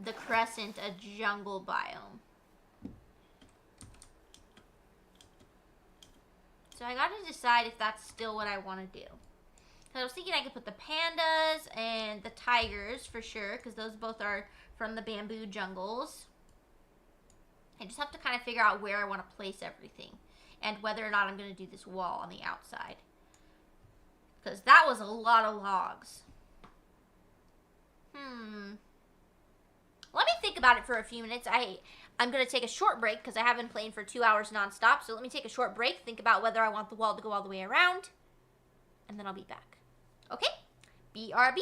the Crescent a jungle biome. So I gotta decide if that's still what I want to do. I was thinking I could put the pandas and the tigers for sure, because those both are from the bamboo jungles. I just have to kind of figure out where I want to place everything and whether or not I'm going to do this wall on the outside. Because that was a lot of logs. Let me think about it for a few minutes. I'm going to take a short break because I have been playing for 2 hours nonstop. So let me take a short break, think about whether I want the wall to go all the way around, and then I'll be back. Okay? BRB.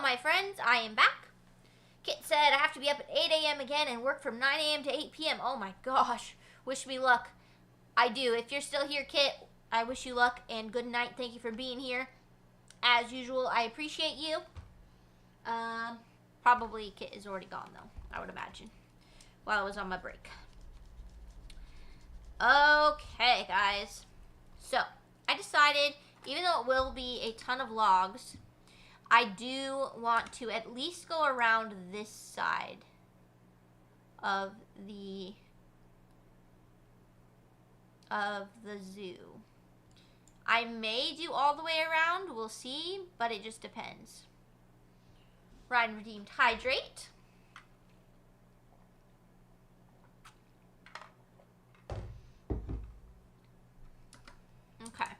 my friends, I am back. Kit said I have to be up at 8 a.m. again and work from 9 a.m. to 8 p.m. Oh my gosh. Wish me luck. I do. If you're still here, Kit, I wish you luck and good night. Thank you for being here. As usual, I appreciate you. Probably Kit is already gone, though, I would imagine, while I was on my break. Okay, guys. So, I decided, even though it will be a ton of logs, I do want to at least go around this side of the zoo. I may do all the way around, we'll see, but it just depends. Ryan redeemed hydrate. Okay.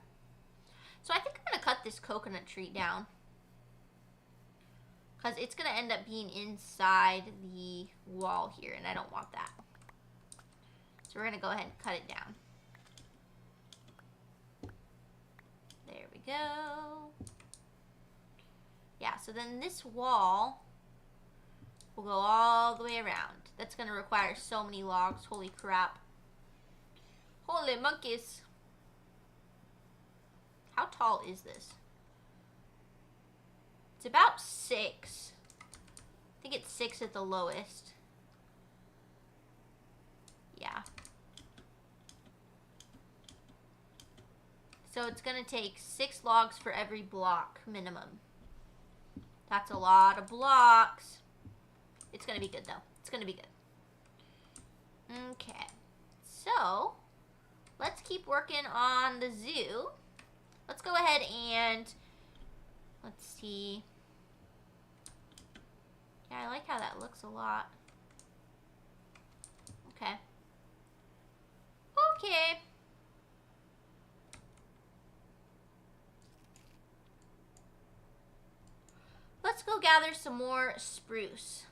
So I think I'm going to cut this coconut tree down, because it's going to end up being inside the wall here, and I don't want that. So we're going to go ahead and cut it down. There we go. Yeah, so then this wall will go all the way around. That's going to require so many logs. Holy crap. Holy monkeys. How tall is this? It's about 6. I think it's 6 at the lowest. Yeah. So it's going to take 6 logs for every block minimum. That's a lot of blocks. It's going to be good, though. It's going to be good. Okay. So, let's keep working on the zoo. Let's go ahead and, let's see. Yeah, I like how that looks a lot. Okay. Okay. Let's go gather some more spruce.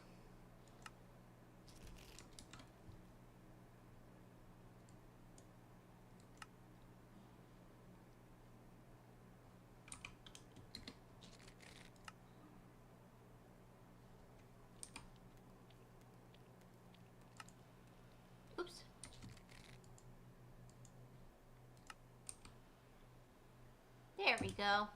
Oops. There we go.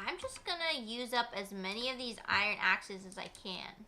I'm just gonna use up as many of these iron axes as I can.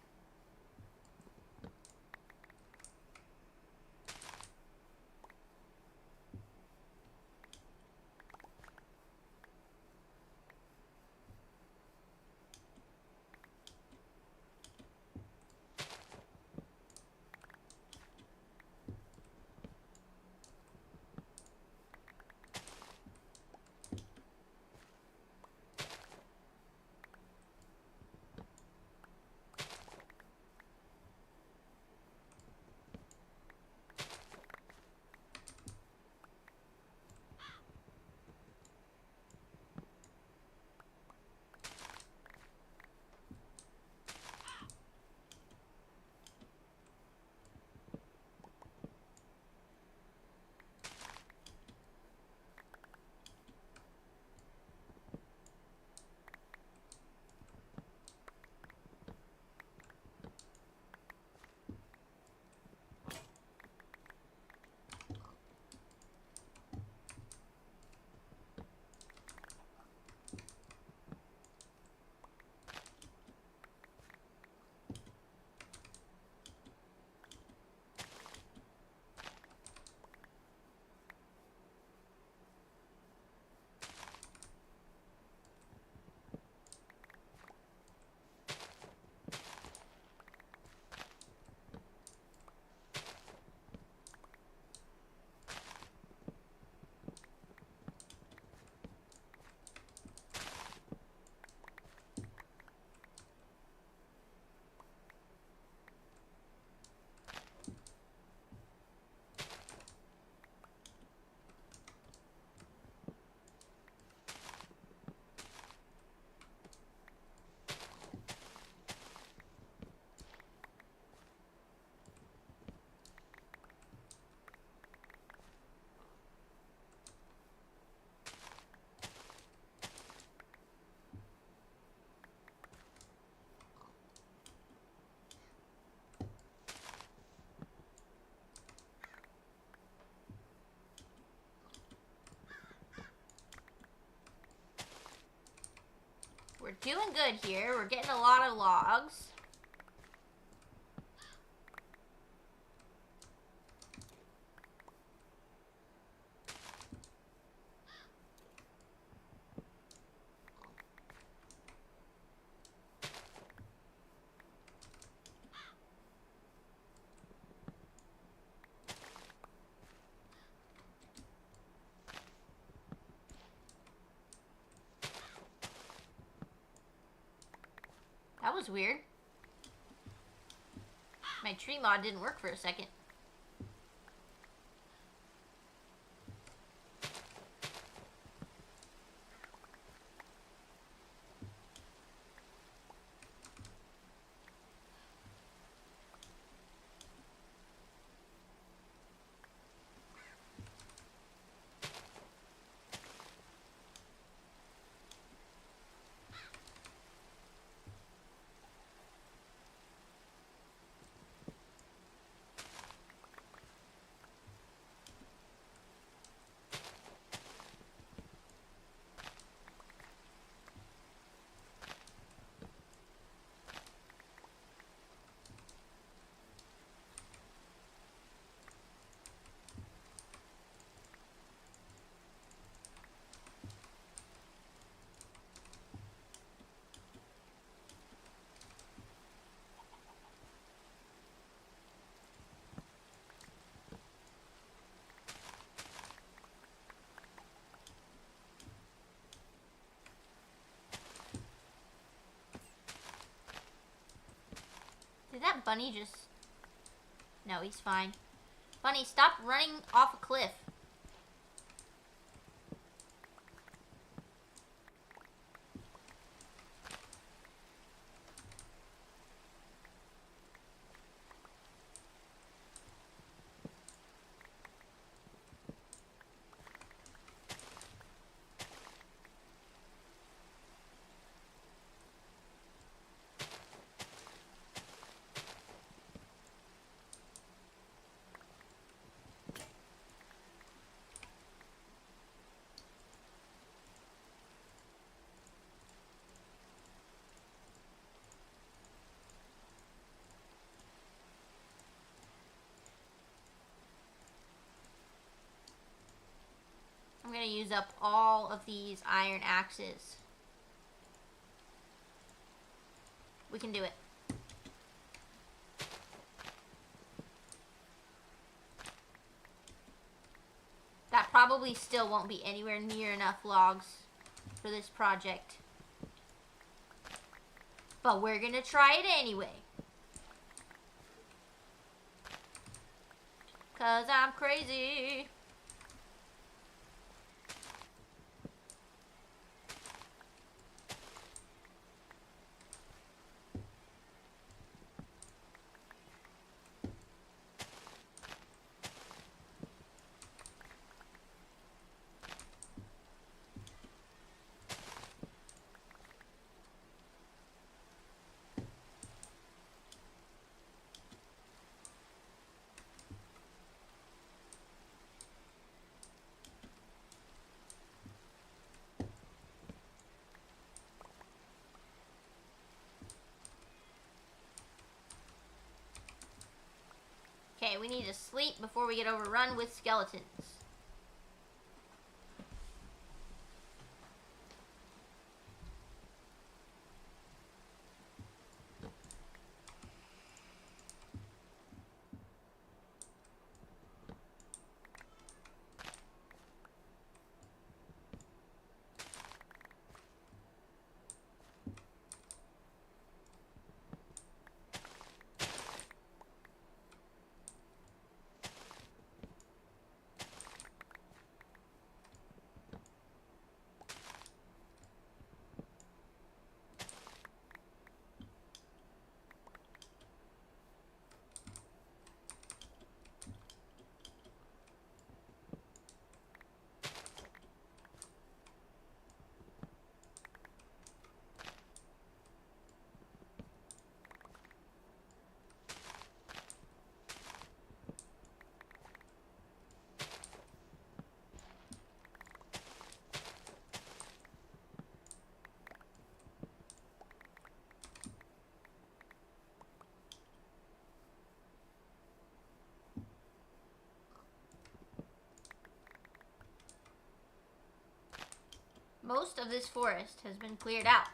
We're doing good here. We're getting a lot of logs. That was weird. My tree mod didn't work for a second. Did that bunny just... No, he's fine. Bunny, stop running off a cliff. I'm gonna use up all of these iron axes. We can do it. That probably still won't be anywhere near enough logs for this project. But we're gonna try it anyway. 'Cause I'm crazy. Okay, we need to sleep before we get overrun with skeletons. Most of this forest has been cleared out.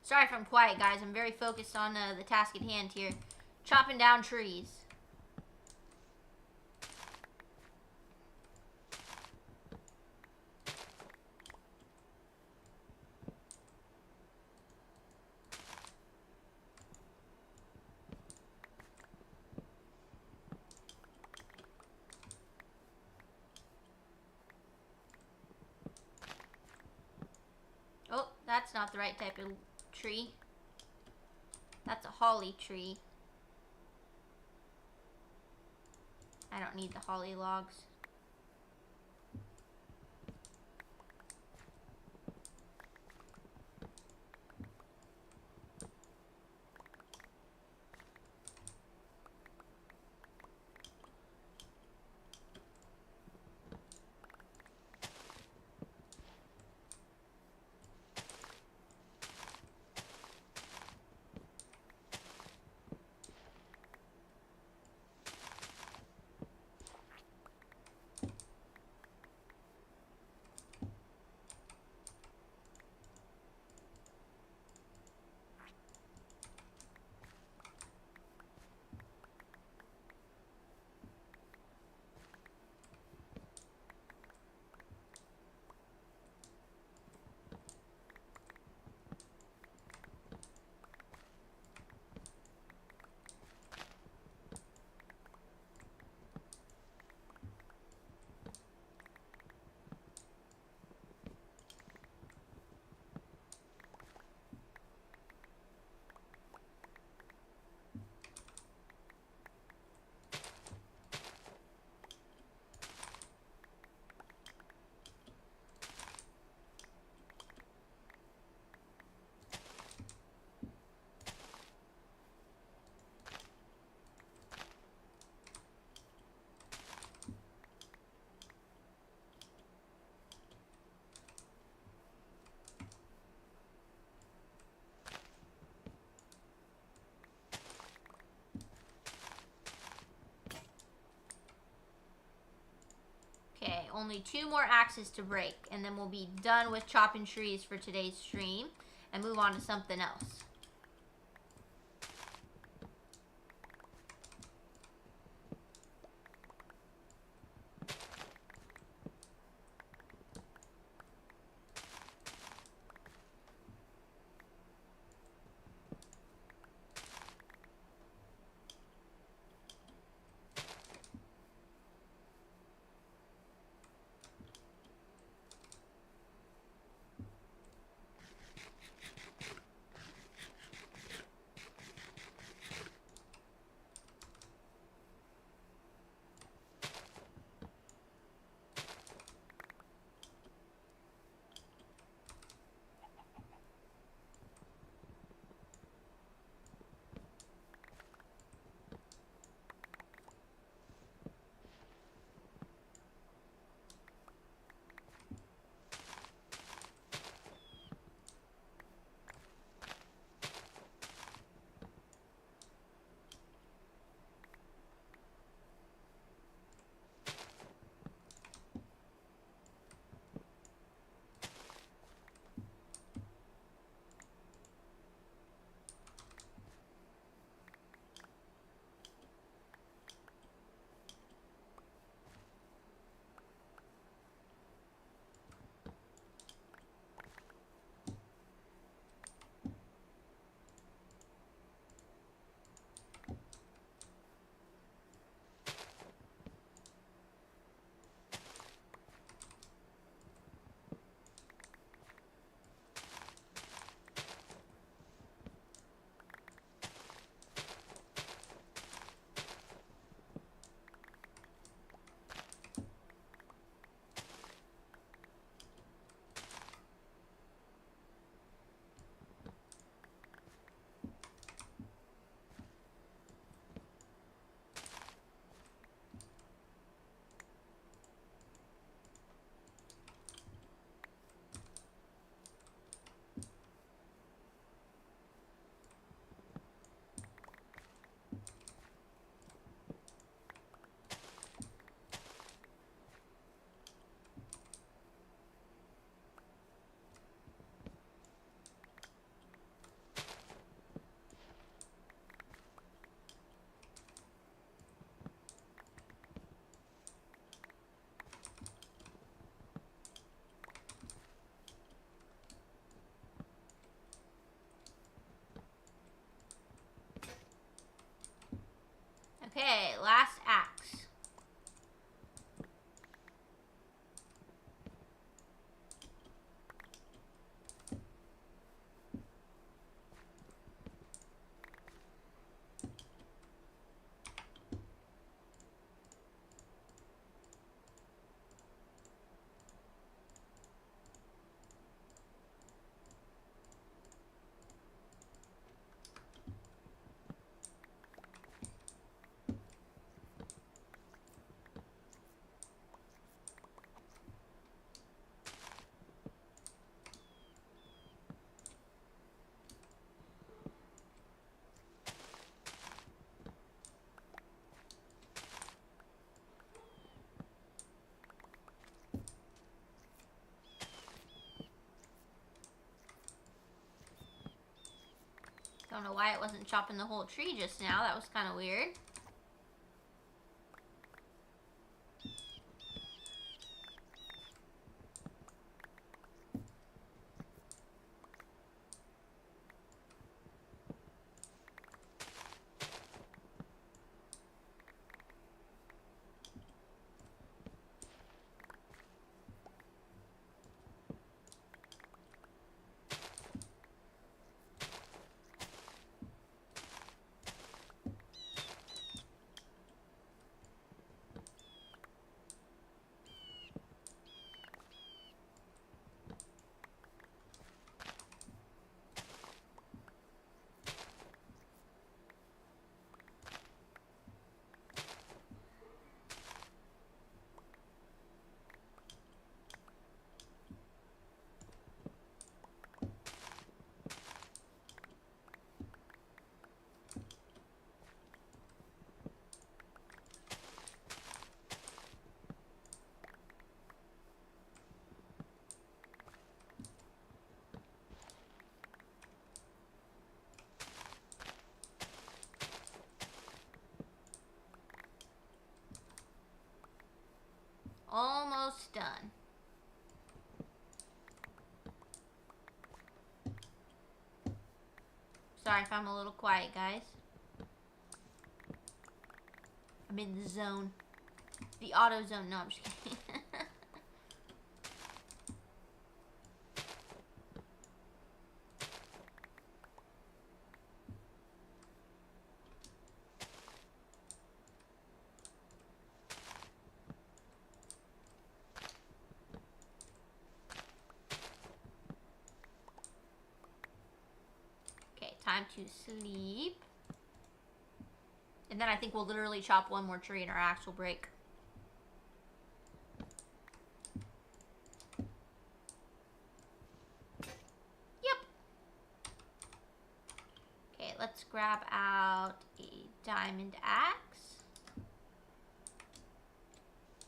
Sorry if I'm quiet, guys. I'm very focused on the task at hand here. Chopping down trees. Oh, that's not the right type of tree. That's a holly tree. I don't need the holly logs. Okay, only 2 more axes to break, and then we'll be done with chopping trees for today's stream and move on to something else. Okay, last axe. Don't know why it wasn't chopping the whole tree just now. That was kind of weird. Almost done. Sorry if I'm a little quiet, guys. I'm in the zone. The auto zone. No, I'm just kidding. Okay, time to sleep. And then I think we'll literally chop one more tree and our axe will break. Yep. Okay, let's grab out a diamond axe.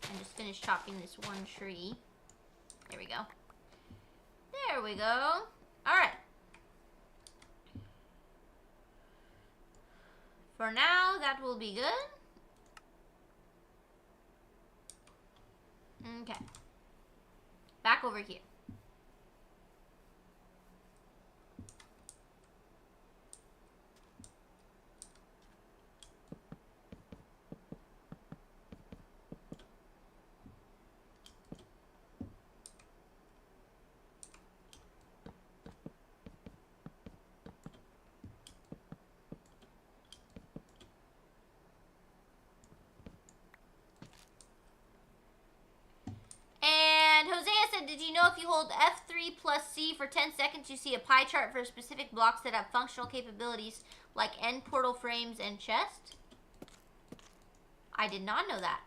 And just finish chopping this one tree. There we go. There we go. Alright. For now, that will be good. Okay. Back over here. And Hosea said, did you know if you hold F3 plus C for 10 seconds, you see a pie chart for specific blocks that have functional capabilities like end portal frames and chest? I did not know that.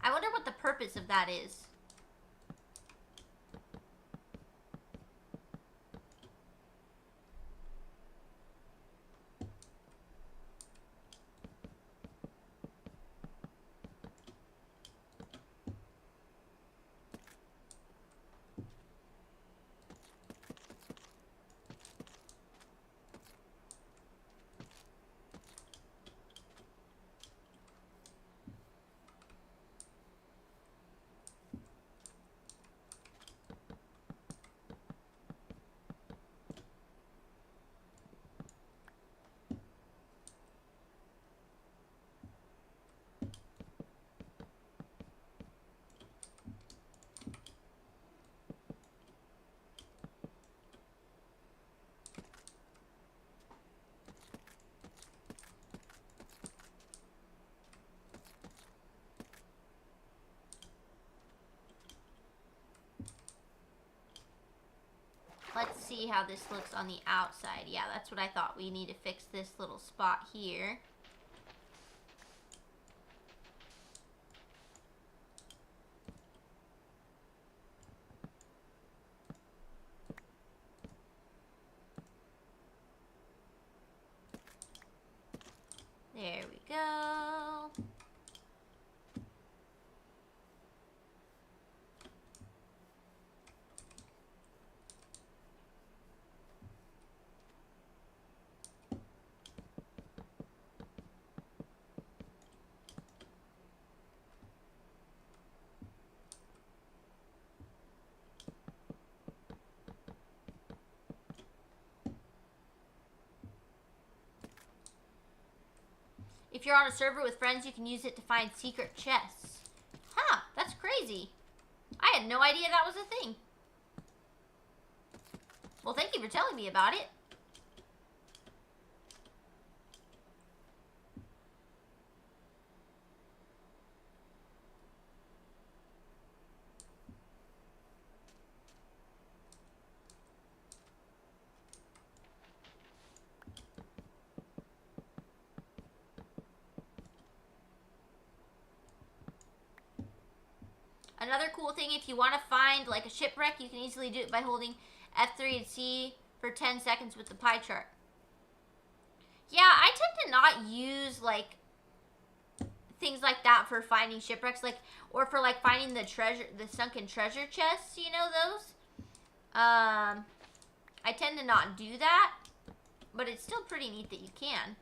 I wonder what the purpose of that is. see how this looks on the outside. Yeah, that's what I thought. We need to fix this little spot here. There we go. If you're on a server with friends, you can use it to find secret chests. Huh, that's crazy. I had no idea that was a thing. Well, thank you for telling me about it. Another cool thing, if you want to find like a shipwreck, you can easily do it by holding F3 and C for 10 seconds with the pie chart. Yeah, I tend to not use like things like that for finding shipwrecks, like, or for like finding the treasure, the sunken treasure chests, you know, those. I tend to not do that, but it's still pretty neat that you can.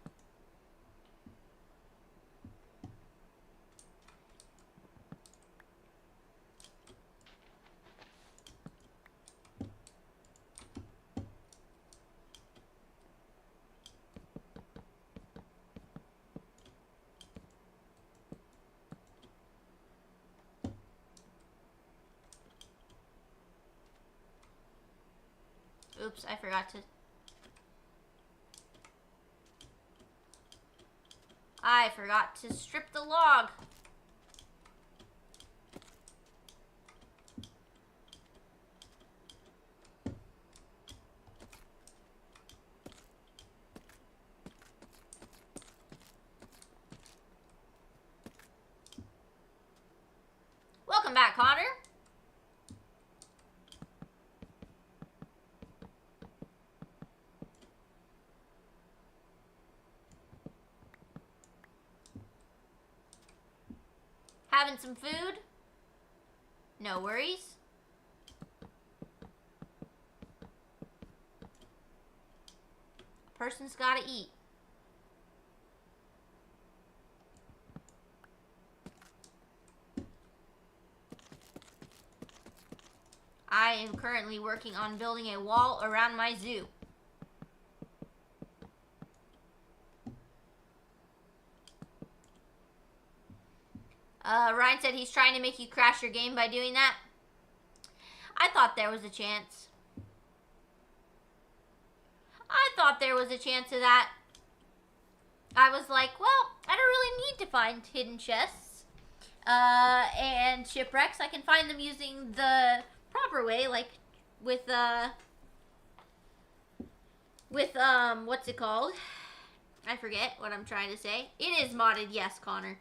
Oops, I forgot to... I forgot to strip the log. Welcome back, Connor. Having some food? No worries. A person's gotta eat. I am currently working on building a wall around my zoo. Ryan said he's trying to make you crash your game by doing that. I thought there was a chance. I thought there was a chance of that. I was like, well, I don't really need to find hidden chests and shipwrecks. I can find them using the proper way, like with what's it called? I forget what I'm trying to say. It is modded, yes, Connor.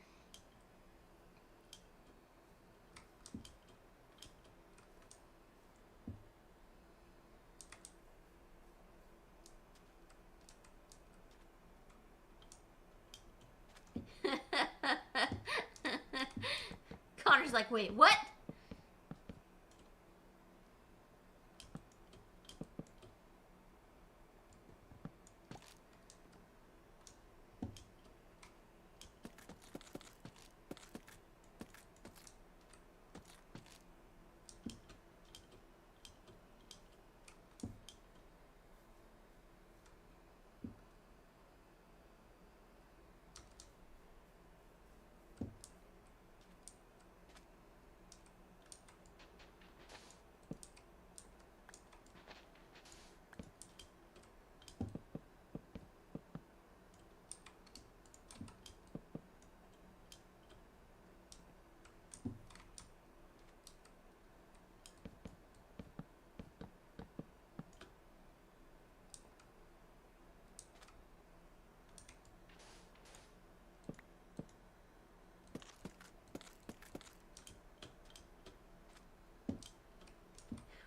Connor's like, wait, what?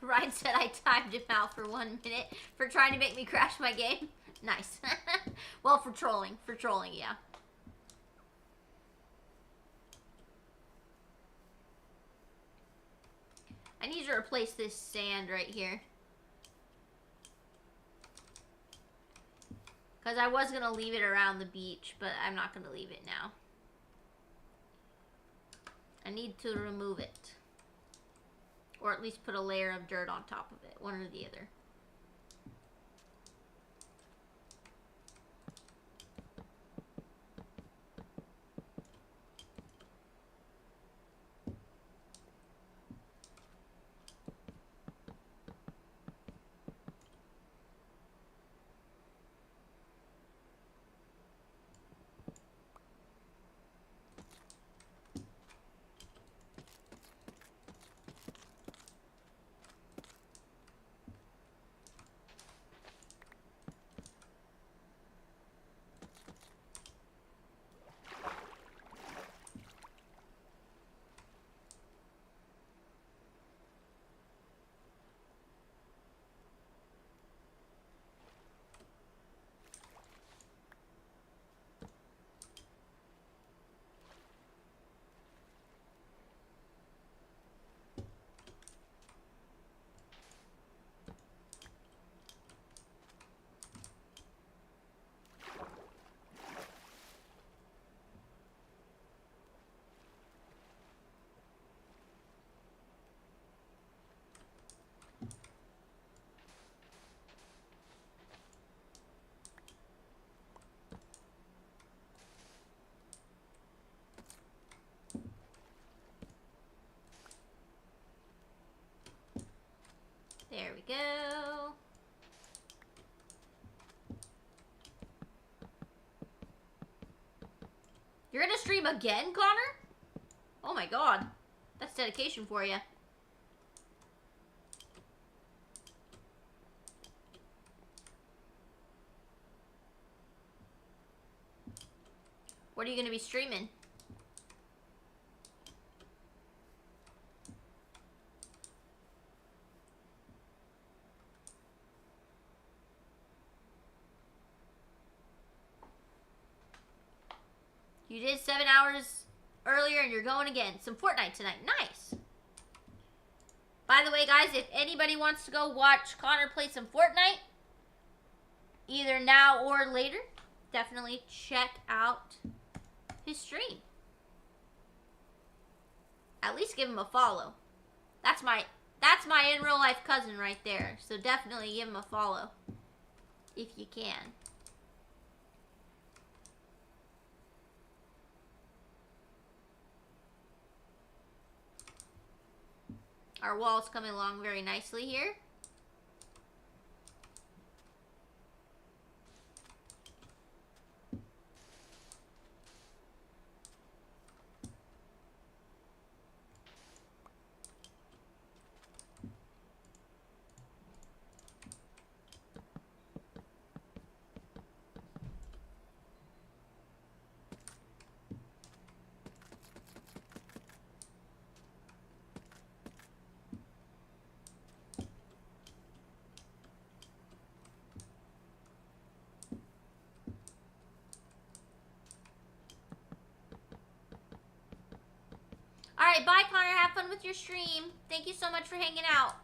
Ryan said I timed him out for 1 minute for trying to make me crash my game. Nice. Well, for trolling, yeah. I need to replace this sand right here. Because I was going to leave it around the beach, but I'm not going to leave it now. I need to remove it. Or at least put a layer of dirt on top of it. One or the other. There we go. You're gonna stream again, Connor? Oh my god. That's dedication for you. What are you gonna be streaming? You did 7 hours earlier and you're going again. Some Fortnite tonight. Nice. By the way, guys, if anybody wants to go watch Connor play some Fortnite, either now or later, definitely check out his stream. At least give him a follow. That's my in real life cousin right there. So definitely give him a follow if you can. Our wall's coming along very nicely here. Alright, bye Connor. Have fun with your stream. Thank you so much for hanging out.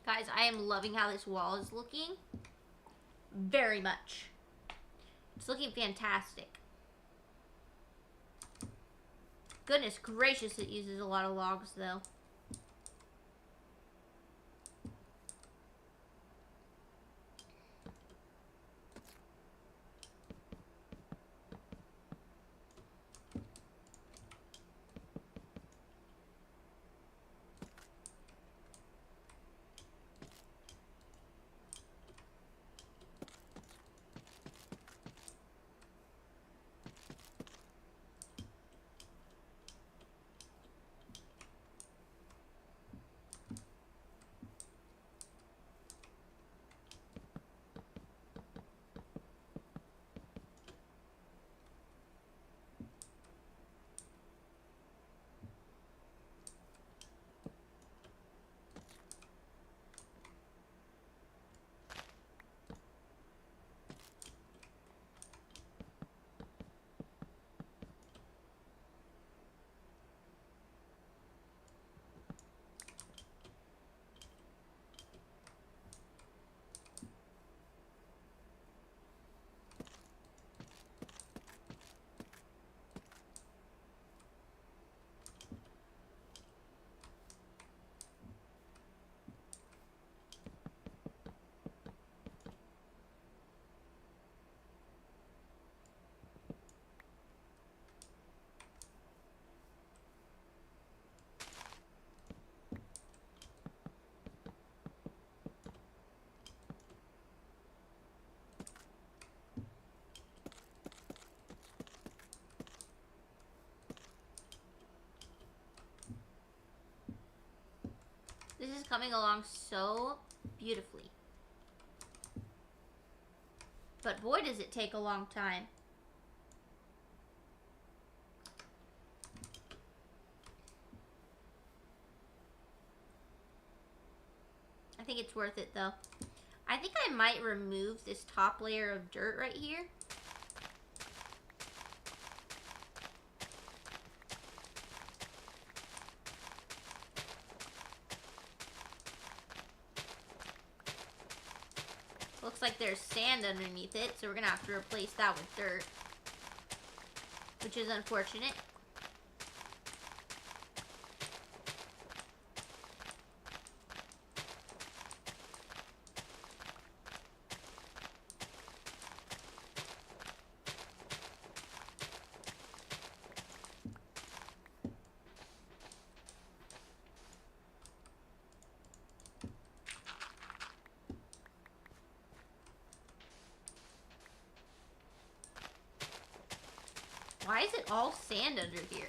Guys, I am loving how this wall is looking. Very much. It's looking fantastic. Goodness gracious, it uses a lot of logs, though. This is coming along so beautifully. But boy, does it take a long time. I think it's worth it, though. I think I might remove this top layer of dirt right here. Looks like there's sand underneath it, so we're gonna have to replace that with dirt, which is unfortunate. Why is it all sand under here?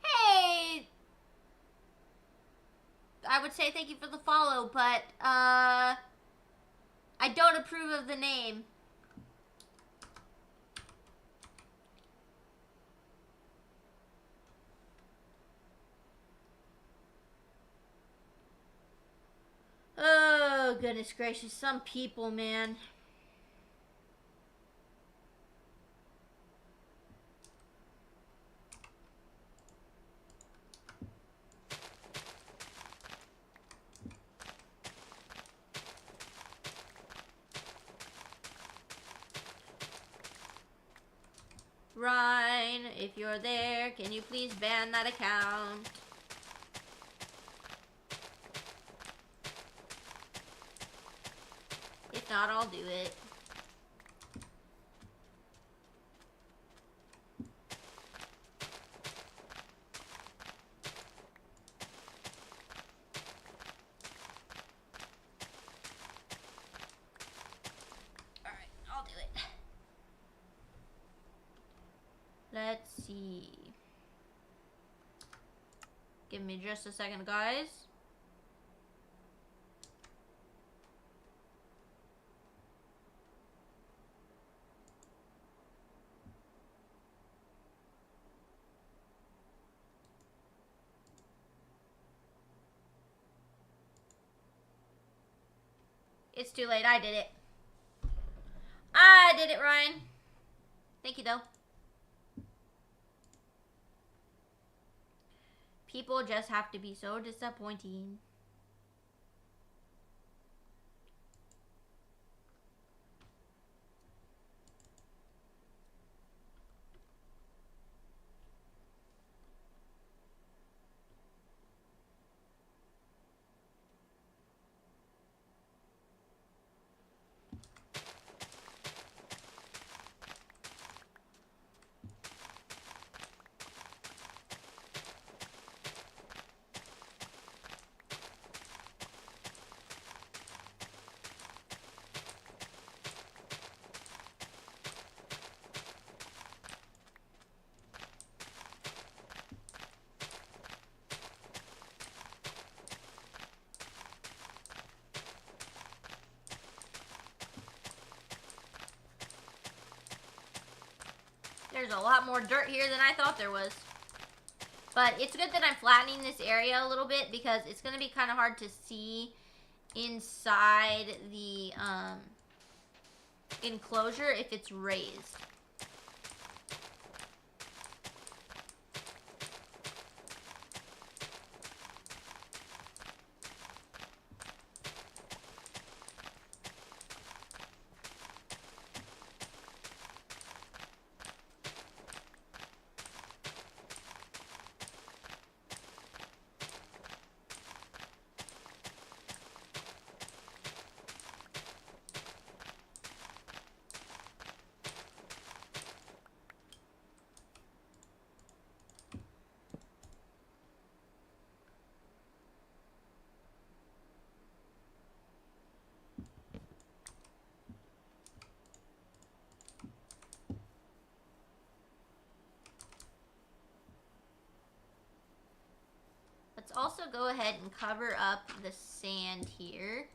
Hey! I would say thank you for the follow, but, I don't approve of the name. Oh, goodness gracious. Some people, man. Ryan, if you're there, can you please ban that account? If not, I'll do it. Alright, I'll do it. Let's see. Give me just a second, guys. It's too late. I did it. I did it, Ryan. Thank you, though. People just have to be so disappointing. There's a lot more dirt here than I thought there was. But it's good that I'm flattening this area a little bit because it's going to be kind of hard to see inside the enclosure if it's raised. Let's also go ahead and cover up the sand here.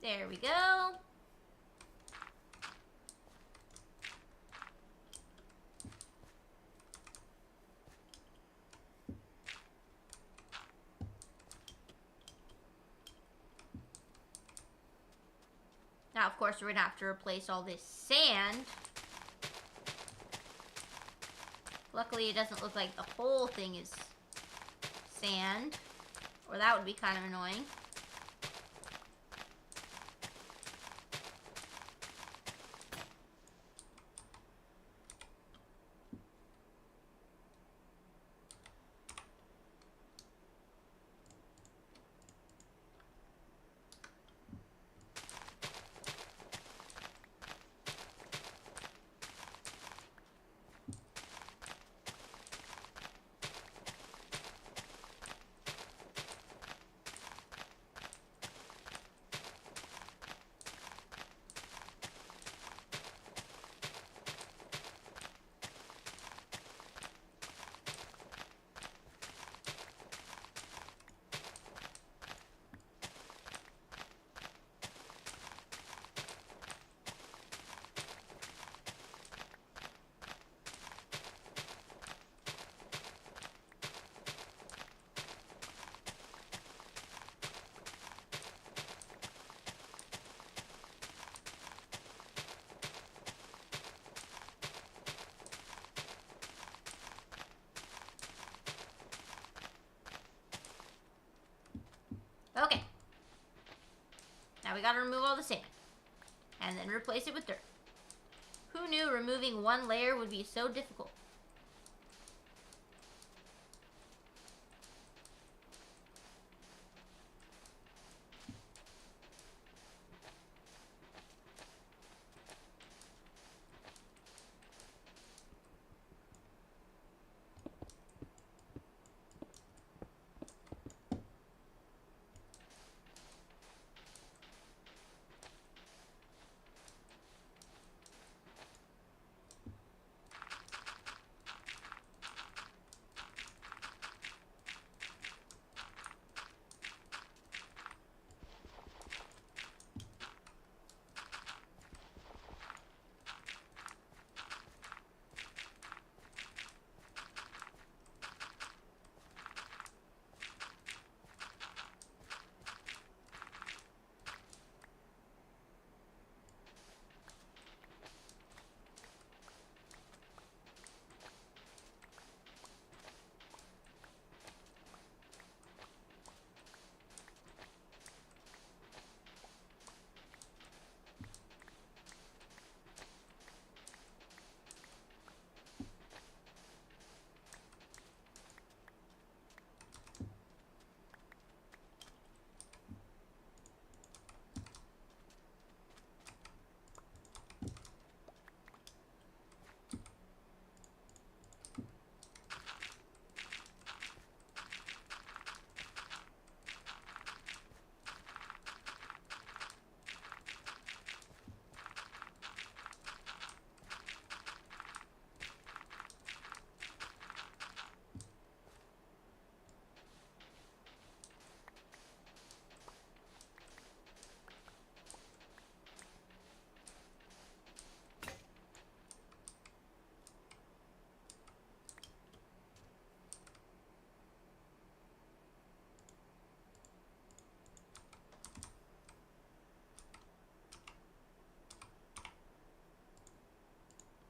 There we go. Now, of course, we're going to have to replace all this sand. Luckily, it doesn't look like the whole thing is sand, or that would be kind of annoying. gotta remove all the sand. And then replace it with dirt. Who knew removing one layer would be so difficult?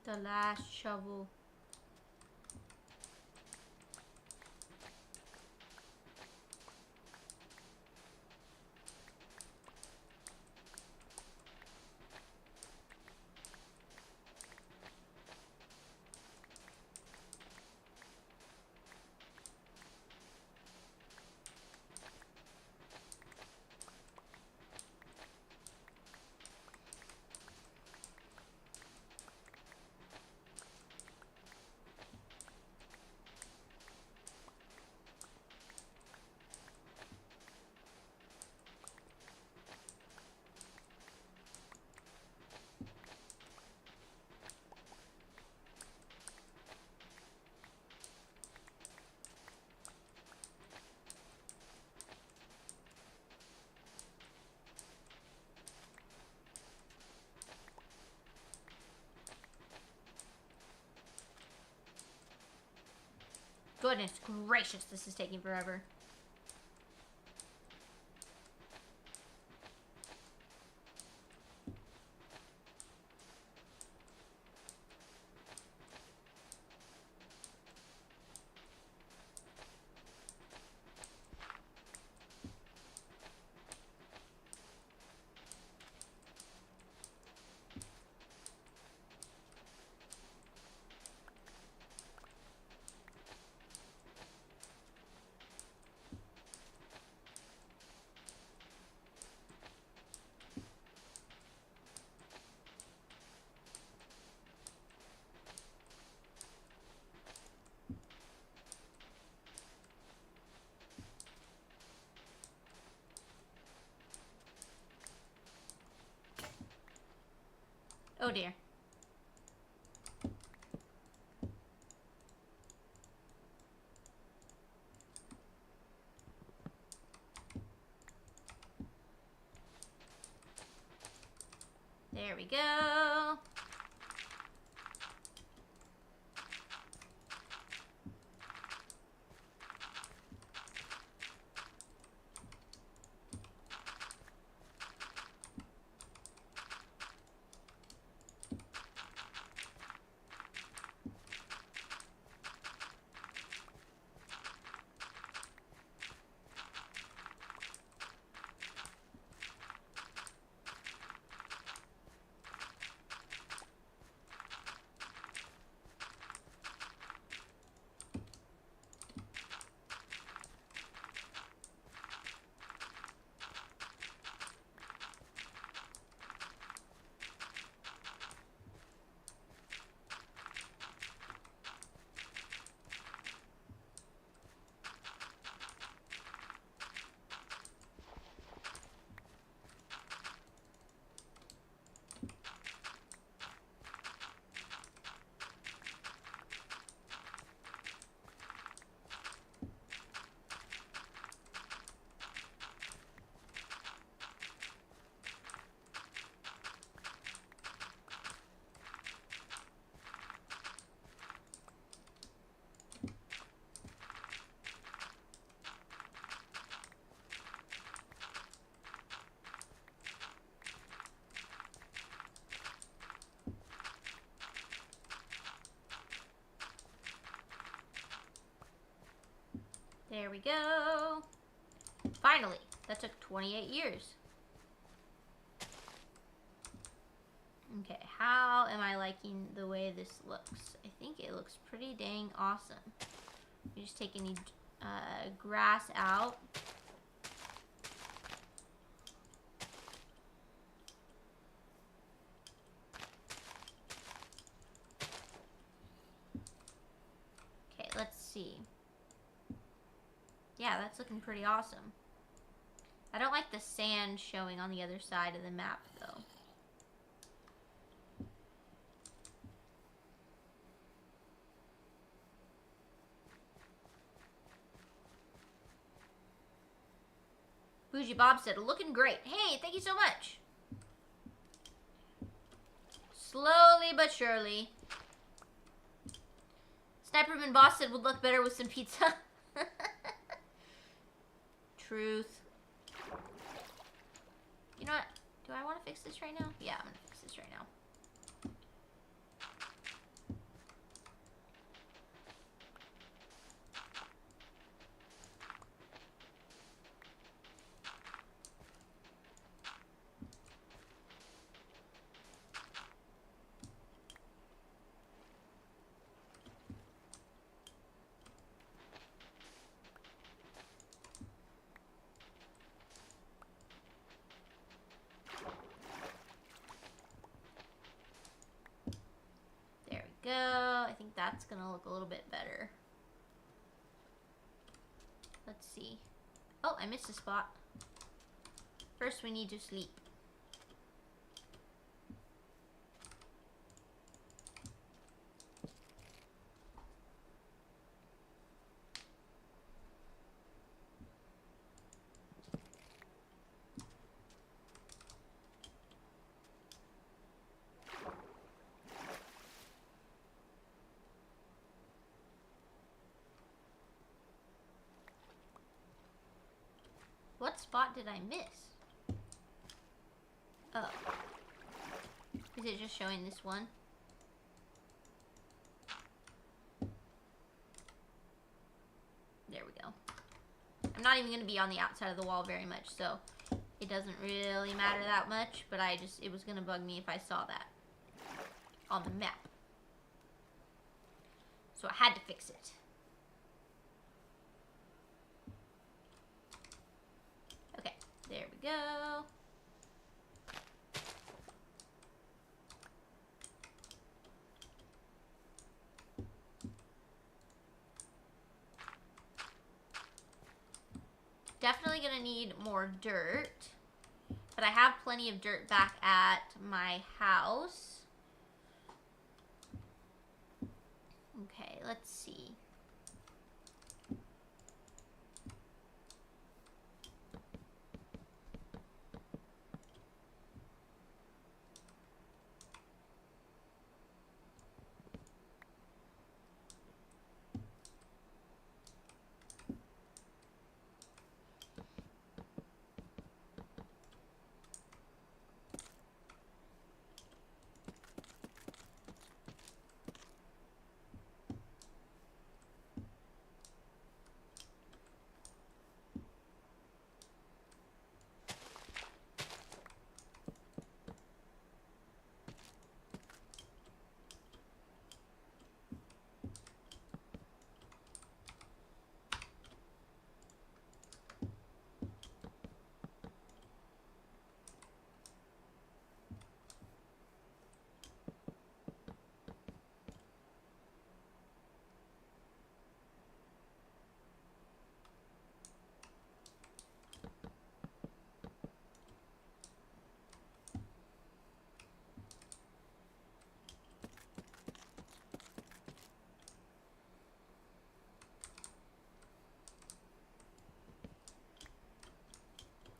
The last shovel. Goodness gracious, this is taking forever. Oh dear. There we go. There we go. Finally. That took 28 years. Okay, how am I liking the way this looks? I think it looks pretty dang awesome. You just take any grass out. Okay, let's see. Yeah, that's looking pretty awesome. I don't like the sand showing on the other side of the map, though. Bougie Bob said, looking great. Hey, thank you so much. Slowly but surely. Sniperman Boss said, would look better with some pizza. Truth. You know what? Do I want to fix this right now? Yeah, I'm going to fix this right now. Go. I think that's gonna look a little bit better. Let's see. Oh, I missed a spot. First, we need to sleep. What spot did I miss? Oh. Is it just showing this one? There we go. I'm not even going to be on the outside of the wall very much, so it doesn't really matter that much, but it was going to bug me if I saw that on the map. So I had to fix it. There we go. Definitely gonna need more dirt, but I have plenty of dirt back at my house. Okay, let's see.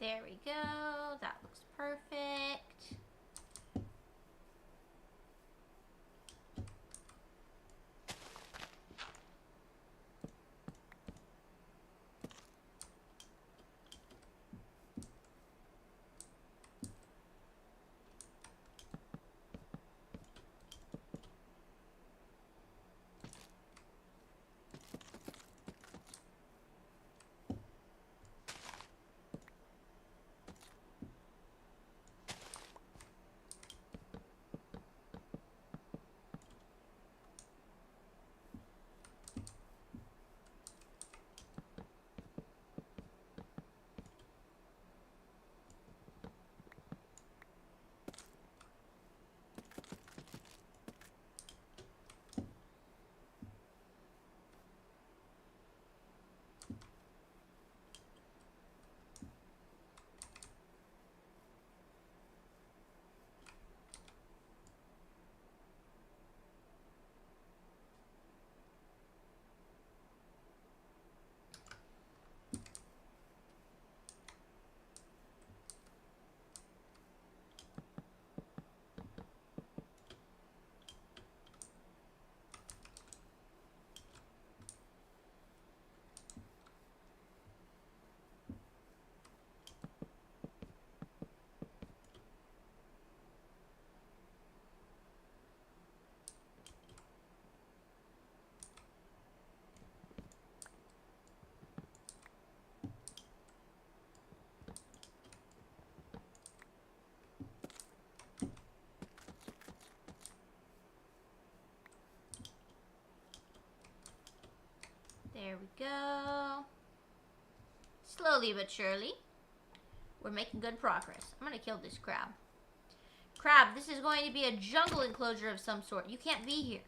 There we go. That looks perfect. There we go. Slowly but surely, we're making good progress. I'm gonna kill this crab. Crab, this is going to be a jungle enclosure of some sort. You can't be here.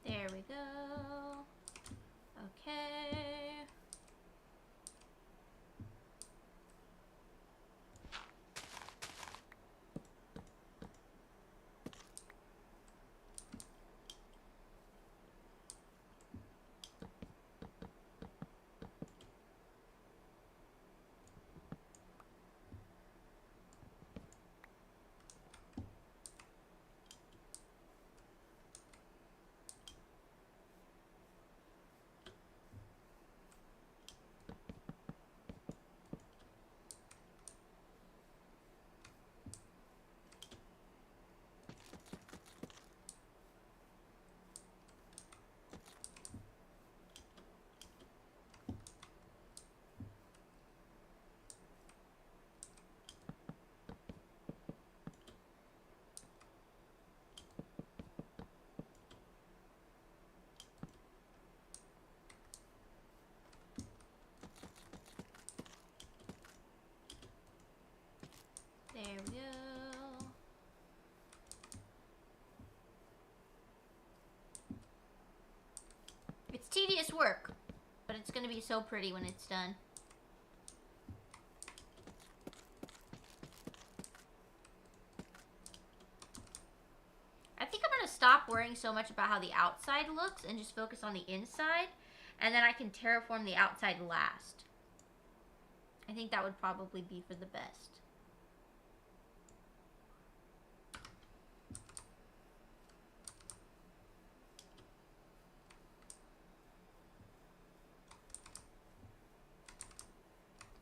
There we go. Okay. There we go. It's tedious work, but it's gonna be so pretty when it's done. I think I'm gonna stop worrying so much about how the outside looks and just focus on the inside, and then I can terraform the outside last. I think that would probably be for the best.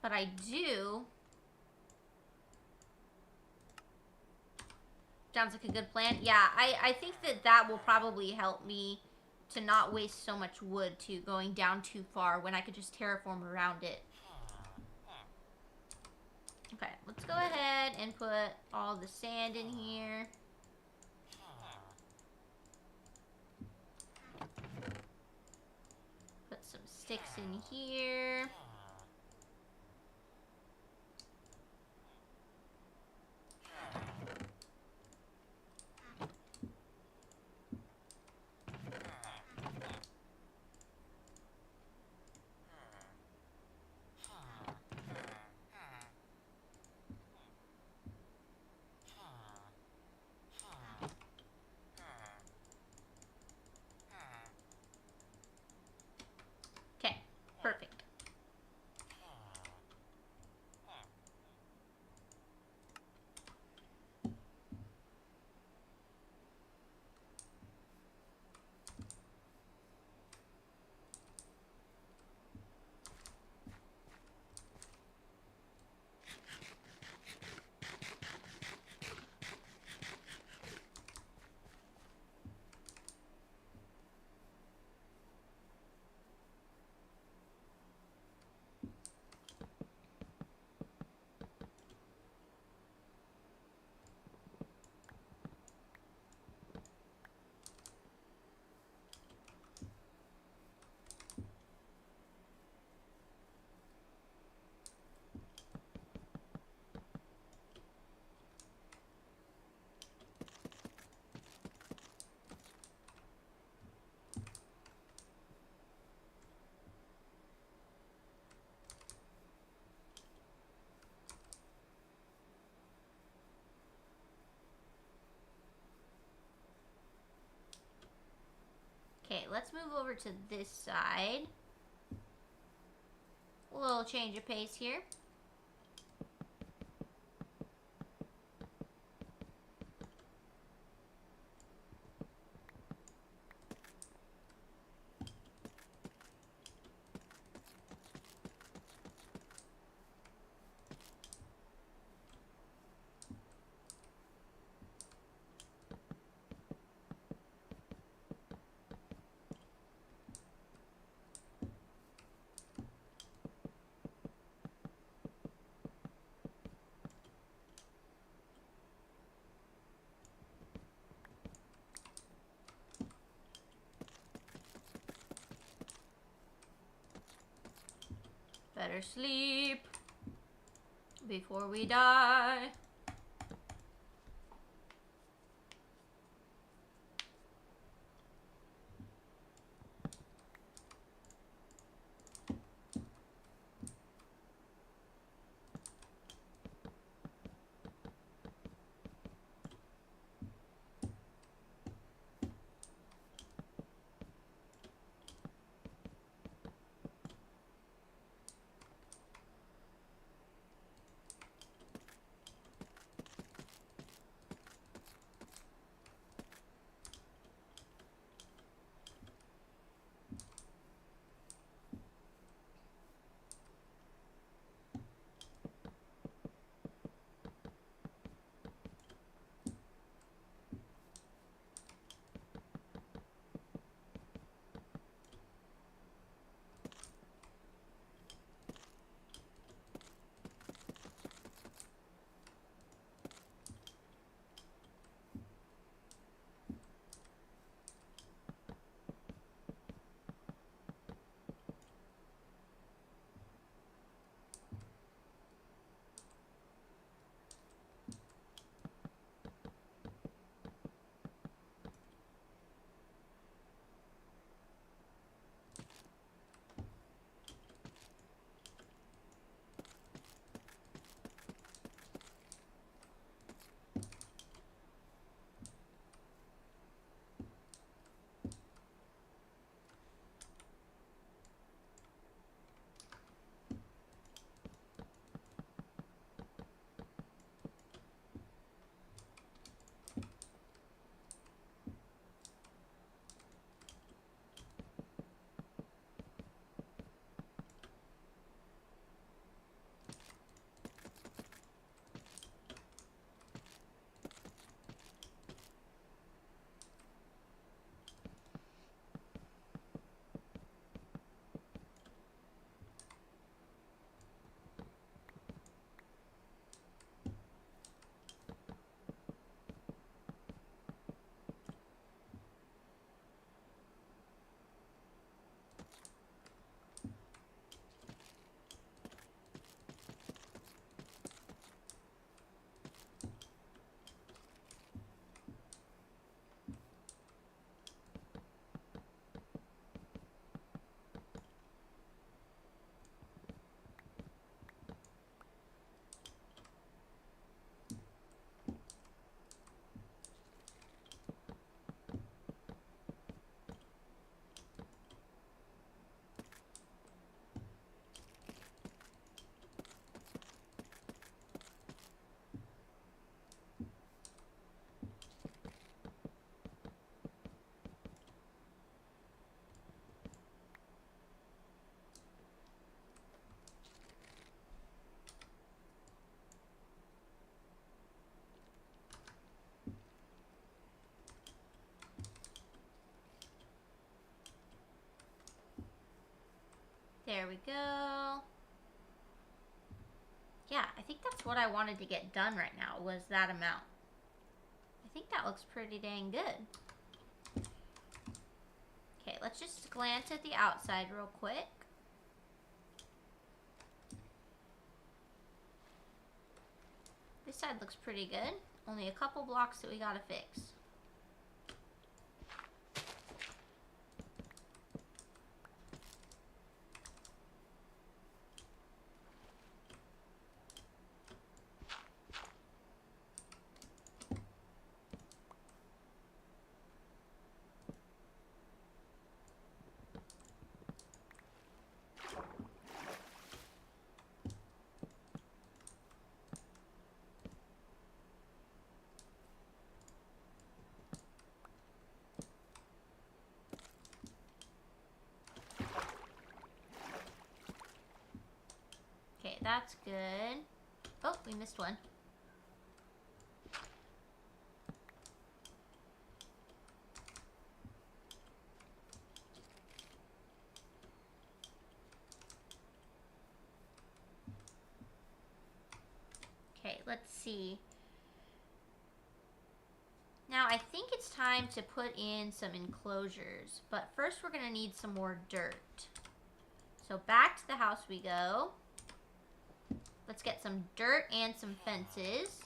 But I do. Sounds like a good plan. Yeah, I think that will probably help me to not waste so much wood too, going down too far when I could just terraform around it. Okay, let's go ahead and put all the sand in here. Put some sticks in here. Okay, perfect. Okay, let's move over to this side. A little change of pace here. Better sleep before we die. There we go. Yeah, I think that's what I wanted to get done right now, was that amount. I think that looks pretty dang good. Okay, let's just glance at the outside real quick. This side looks pretty good. Only a couple blocks that we gotta fix. that's good. Oh, we missed one. Okay, let's see. Now, I think it's time to put in some enclosures, but first we're gonna need some more dirt. So back to the house we go. Let's get some dirt and some fences.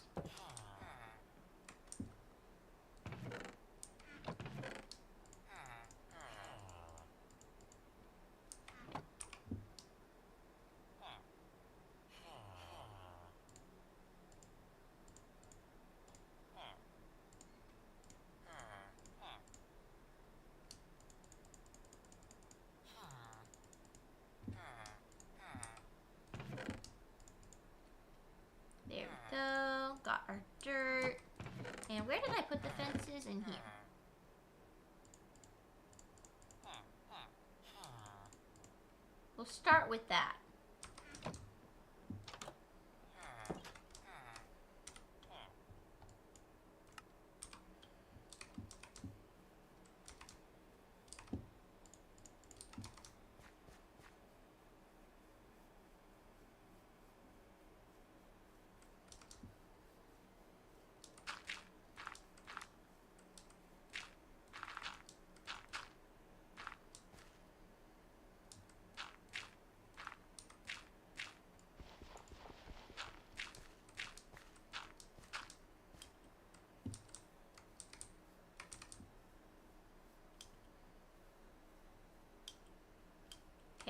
There we go. Got our dirt. And where did I put the fences? In here. We'll start with that.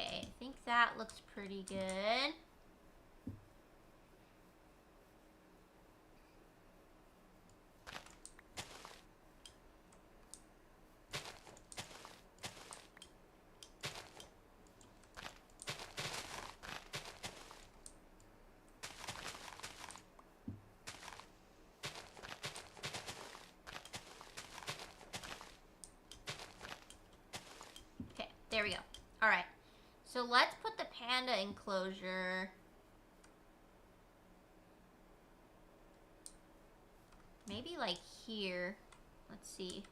Okay, I think that looks pretty good. Okay, there we go. All right. So let's put the panda enclosure maybe like here. Let's see.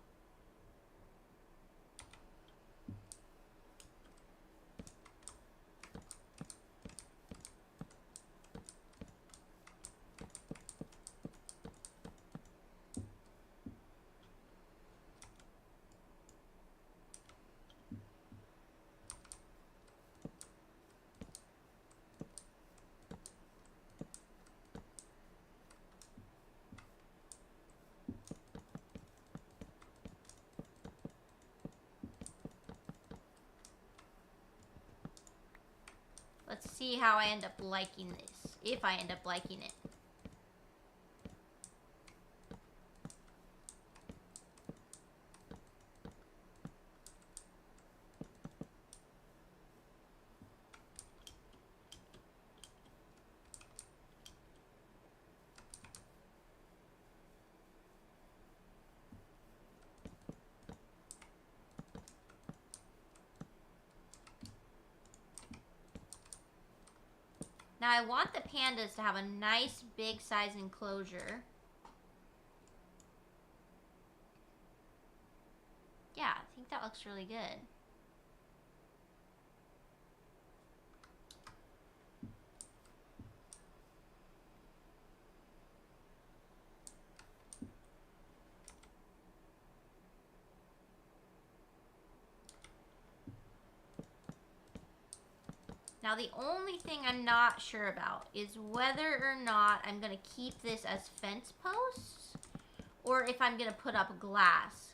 Let's see how I end up liking this. If I end up liking it. Now I want the pandas to have a nice big size enclosure. Yeah, I think that looks really good. Now the only thing I'm not sure about is whether or not I'm going to keep this as fence posts or if I'm going to put up glass.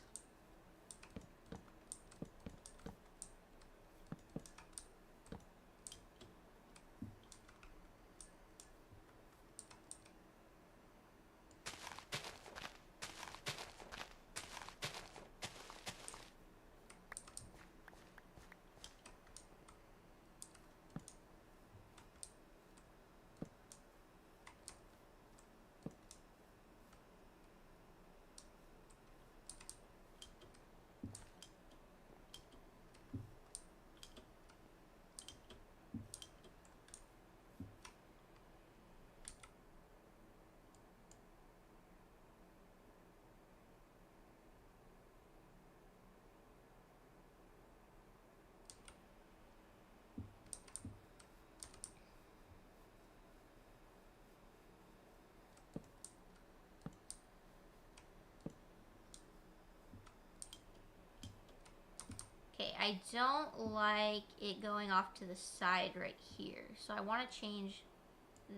I don't like it going off to the side right here. So I want to change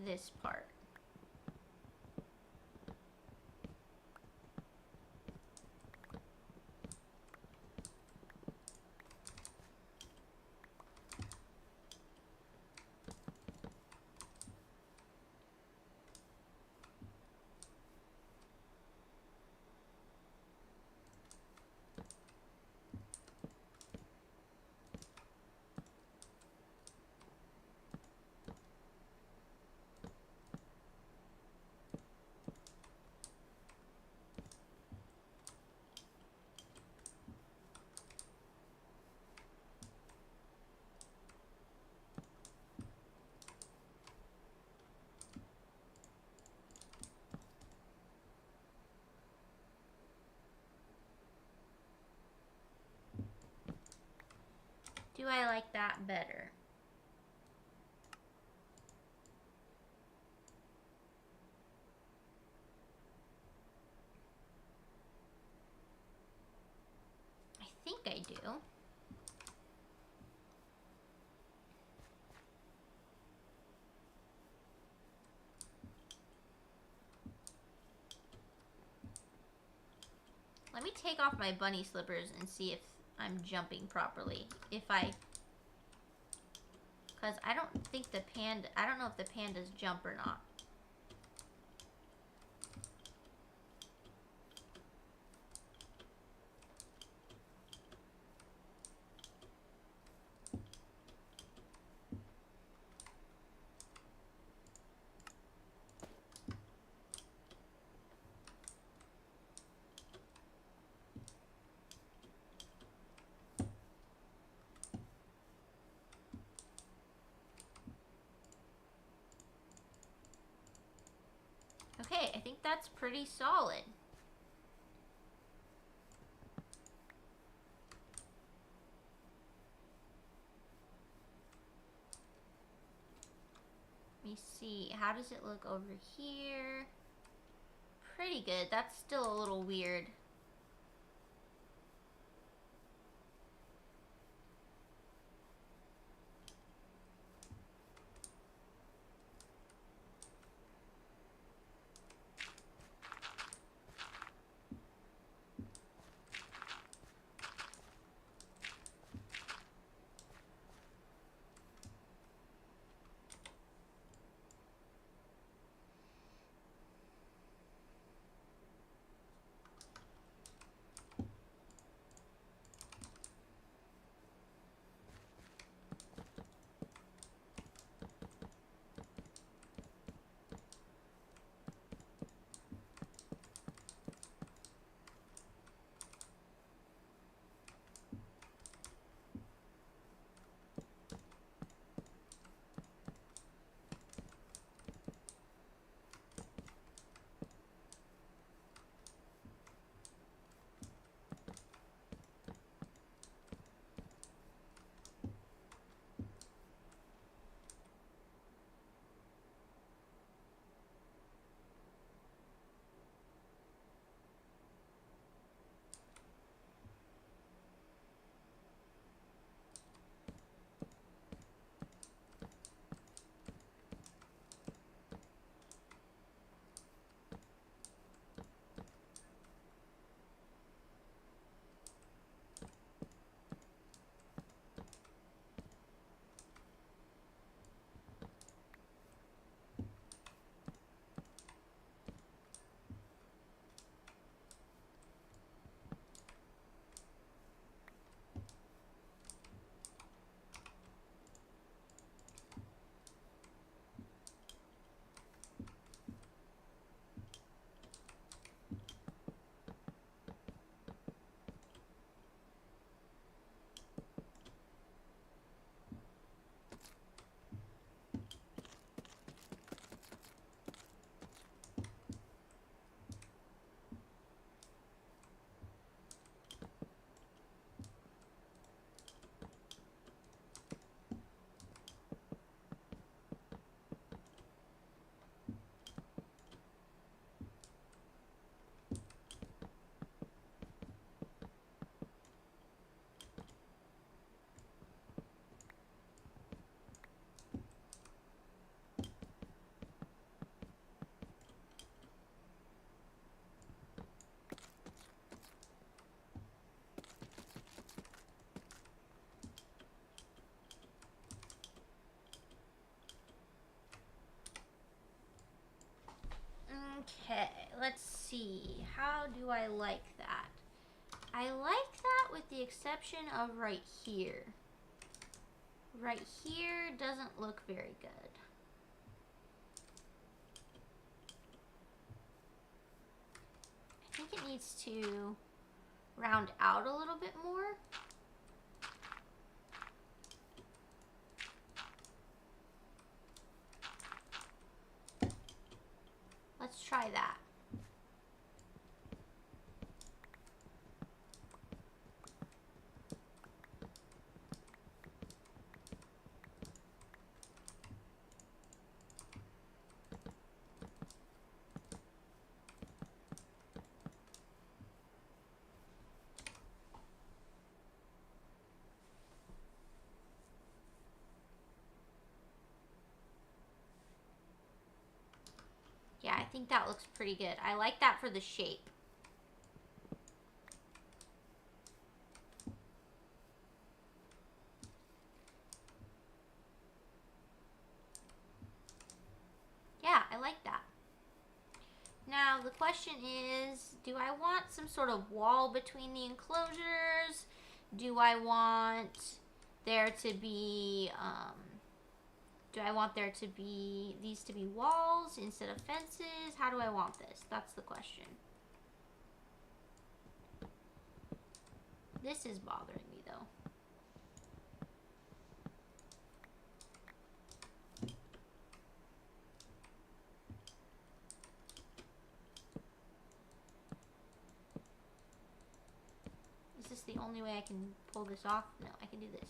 this part. Do I like that better? I think I do. Let me take off my bunny slippers and see if I'm jumping properly. Because I don't think the panda, I don't know if the pandas jump or not. Okay, I think that's pretty solid. Let me see, how does it look over here? Pretty good. That's still a little weird. Okay, let's see. How do I like that? I like that with the exception of right here. Right here doesn't look very good. I think it needs to round out a little bit more. Let's try that. Yeah, I think that looks pretty good. I like that for the shape. Yeah, I like that. Now, the question is, do I want some sort of wall between the enclosures? Do I want there to be, these to be walls instead of fences? How do I want this? That's the question. This is bothering me, though. Is this the only way I can pull this off? No, I can do this.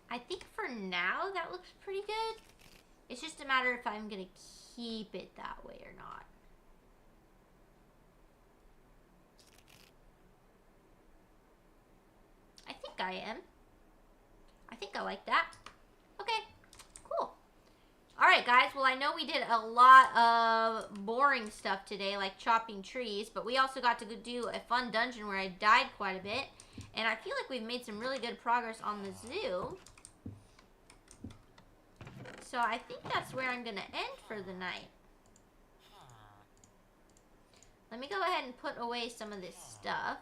I think for now that looks pretty good. It's just a matter if I'm gonna keep it that way or not. I think I am. I think I like that. Okay, cool. Alright guys, well I know we did a lot of boring stuff today, like chopping trees, but we also got to do a fun dungeon where I died quite a bit. And I feel like we've made some really good progress on the zoo. So I think that's where I'm going to end for the night. Let me go ahead and put away some of this stuff.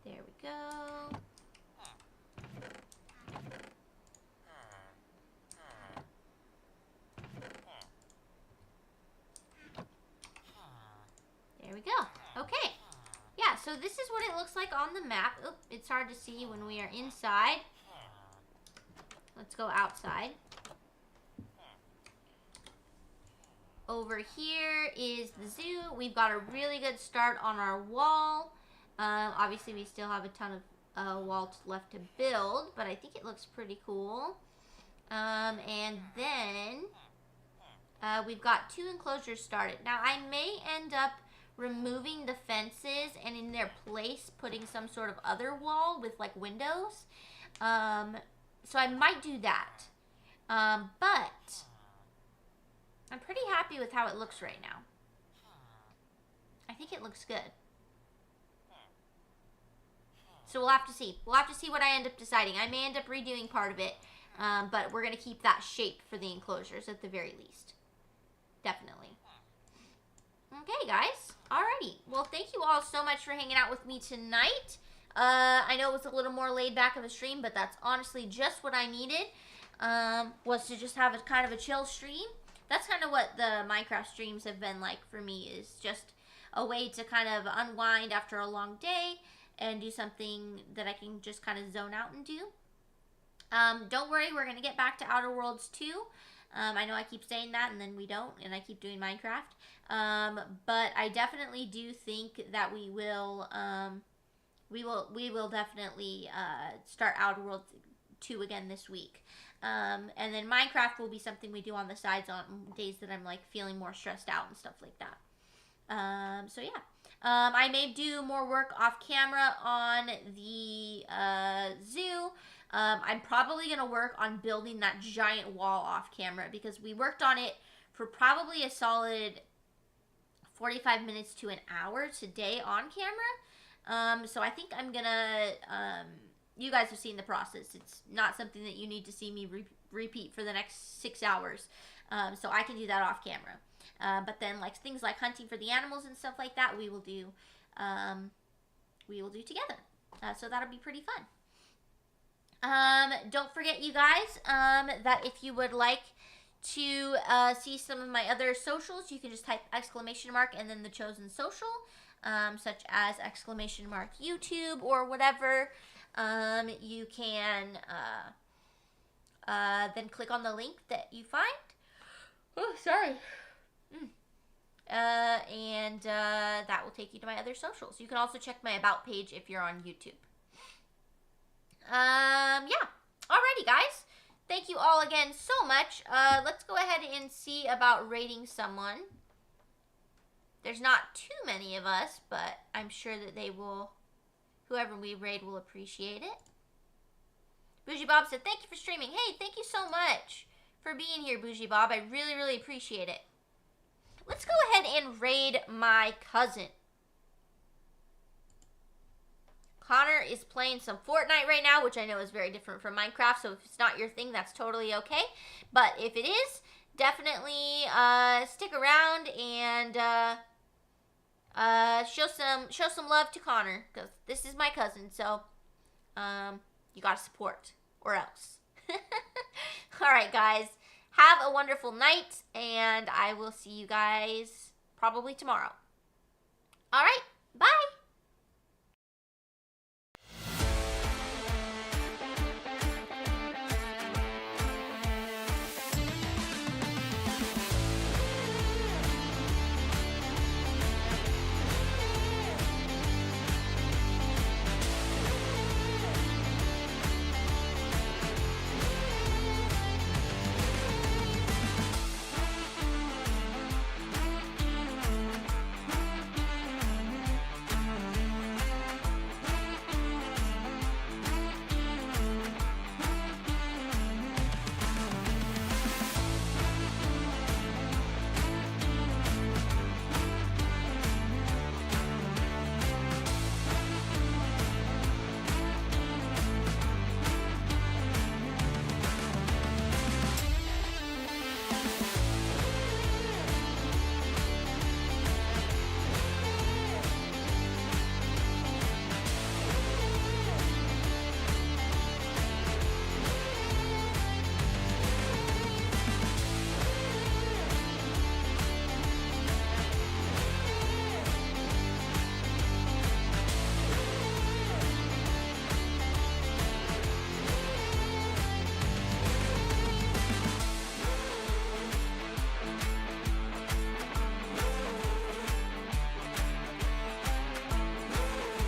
There we go. There we go. Okay. Yeah, so this is what it looks like on the map. Oop, it's hard to see when we are inside. Let's go outside. Over here is the zoo. We've got a really good start on our wall. Obviously, we still have a ton of walls left to build, but I think it looks pretty cool. And then we've got 2 enclosures started. Now, I may end up removing the fences and in their place putting some sort of other wall with like windows. So I might do that. But I'm pretty happy with how it looks right now. I think it looks good. So we'll have to see. We'll have to see what I end up deciding. I may end up redoing part of it, but we're going to keep that shape for the enclosures at the very least. Definitely. Okay, guys. Alrighty. Well, thank you all so much for hanging out with me tonight. I know it was a little more laid back of a stream, but that's honestly just what I needed, was to just have a kind of a chill stream. That's kind of what the Minecraft streams have been like for me, is just a way to kind of unwind after a long day and do something that I can just kind of zone out and do. Don't worry, we're going to get back to Outer Worlds 2. I know I keep saying that and then we don't, and I keep doing Minecraft. But I definitely do think that we will definitely start Outer Worlds 2 again this week. And then Minecraft will be something we do on the sides on days that I'm like feeling more stressed out and stuff like that. So yeah. I may do more work off camera on the zoo. I'm probably going to work on building that giant wall off camera because we worked on it for probably a solid 45 minutes to an hour today on camera. So I think I'm going to, you guys have seen the process. It's not something that you need to see me repeat for the next 6 hours. So I can do that off camera. But then like things like hunting for the animals and stuff like that, we will do together. So that'll be pretty fun. Don't forget, you guys, that if you would like to see some of my other socials, you can just type ! And then the chosen social, such as ! YouTube or whatever. You can then click on the link that you find. Oh, sorry. And that will take you to my other socials. You can also check my about page if you're on YouTube. Yeah. Alrighty, guys. Thank you all again so much. Let's go ahead and see about rating someone. There's not too many of us, but I'm sure that they will, whoever we raid will appreciate it. Bougie Bob said, thank you for streaming. Hey, thank you so much for being here, Bougie Bob. I really, really appreciate it. Let's go ahead and raid my cousin. Connor is playing some Fortnite right now, which I know is very different from Minecraft, so if it's not your thing, that's totally okay. But if it is, definitely stick around and show some love to Connor, because this is my cousin, so you gotta support, or else. Alright, guys. Have a wonderful night, and I will see you guys probably tomorrow. Alright, bye!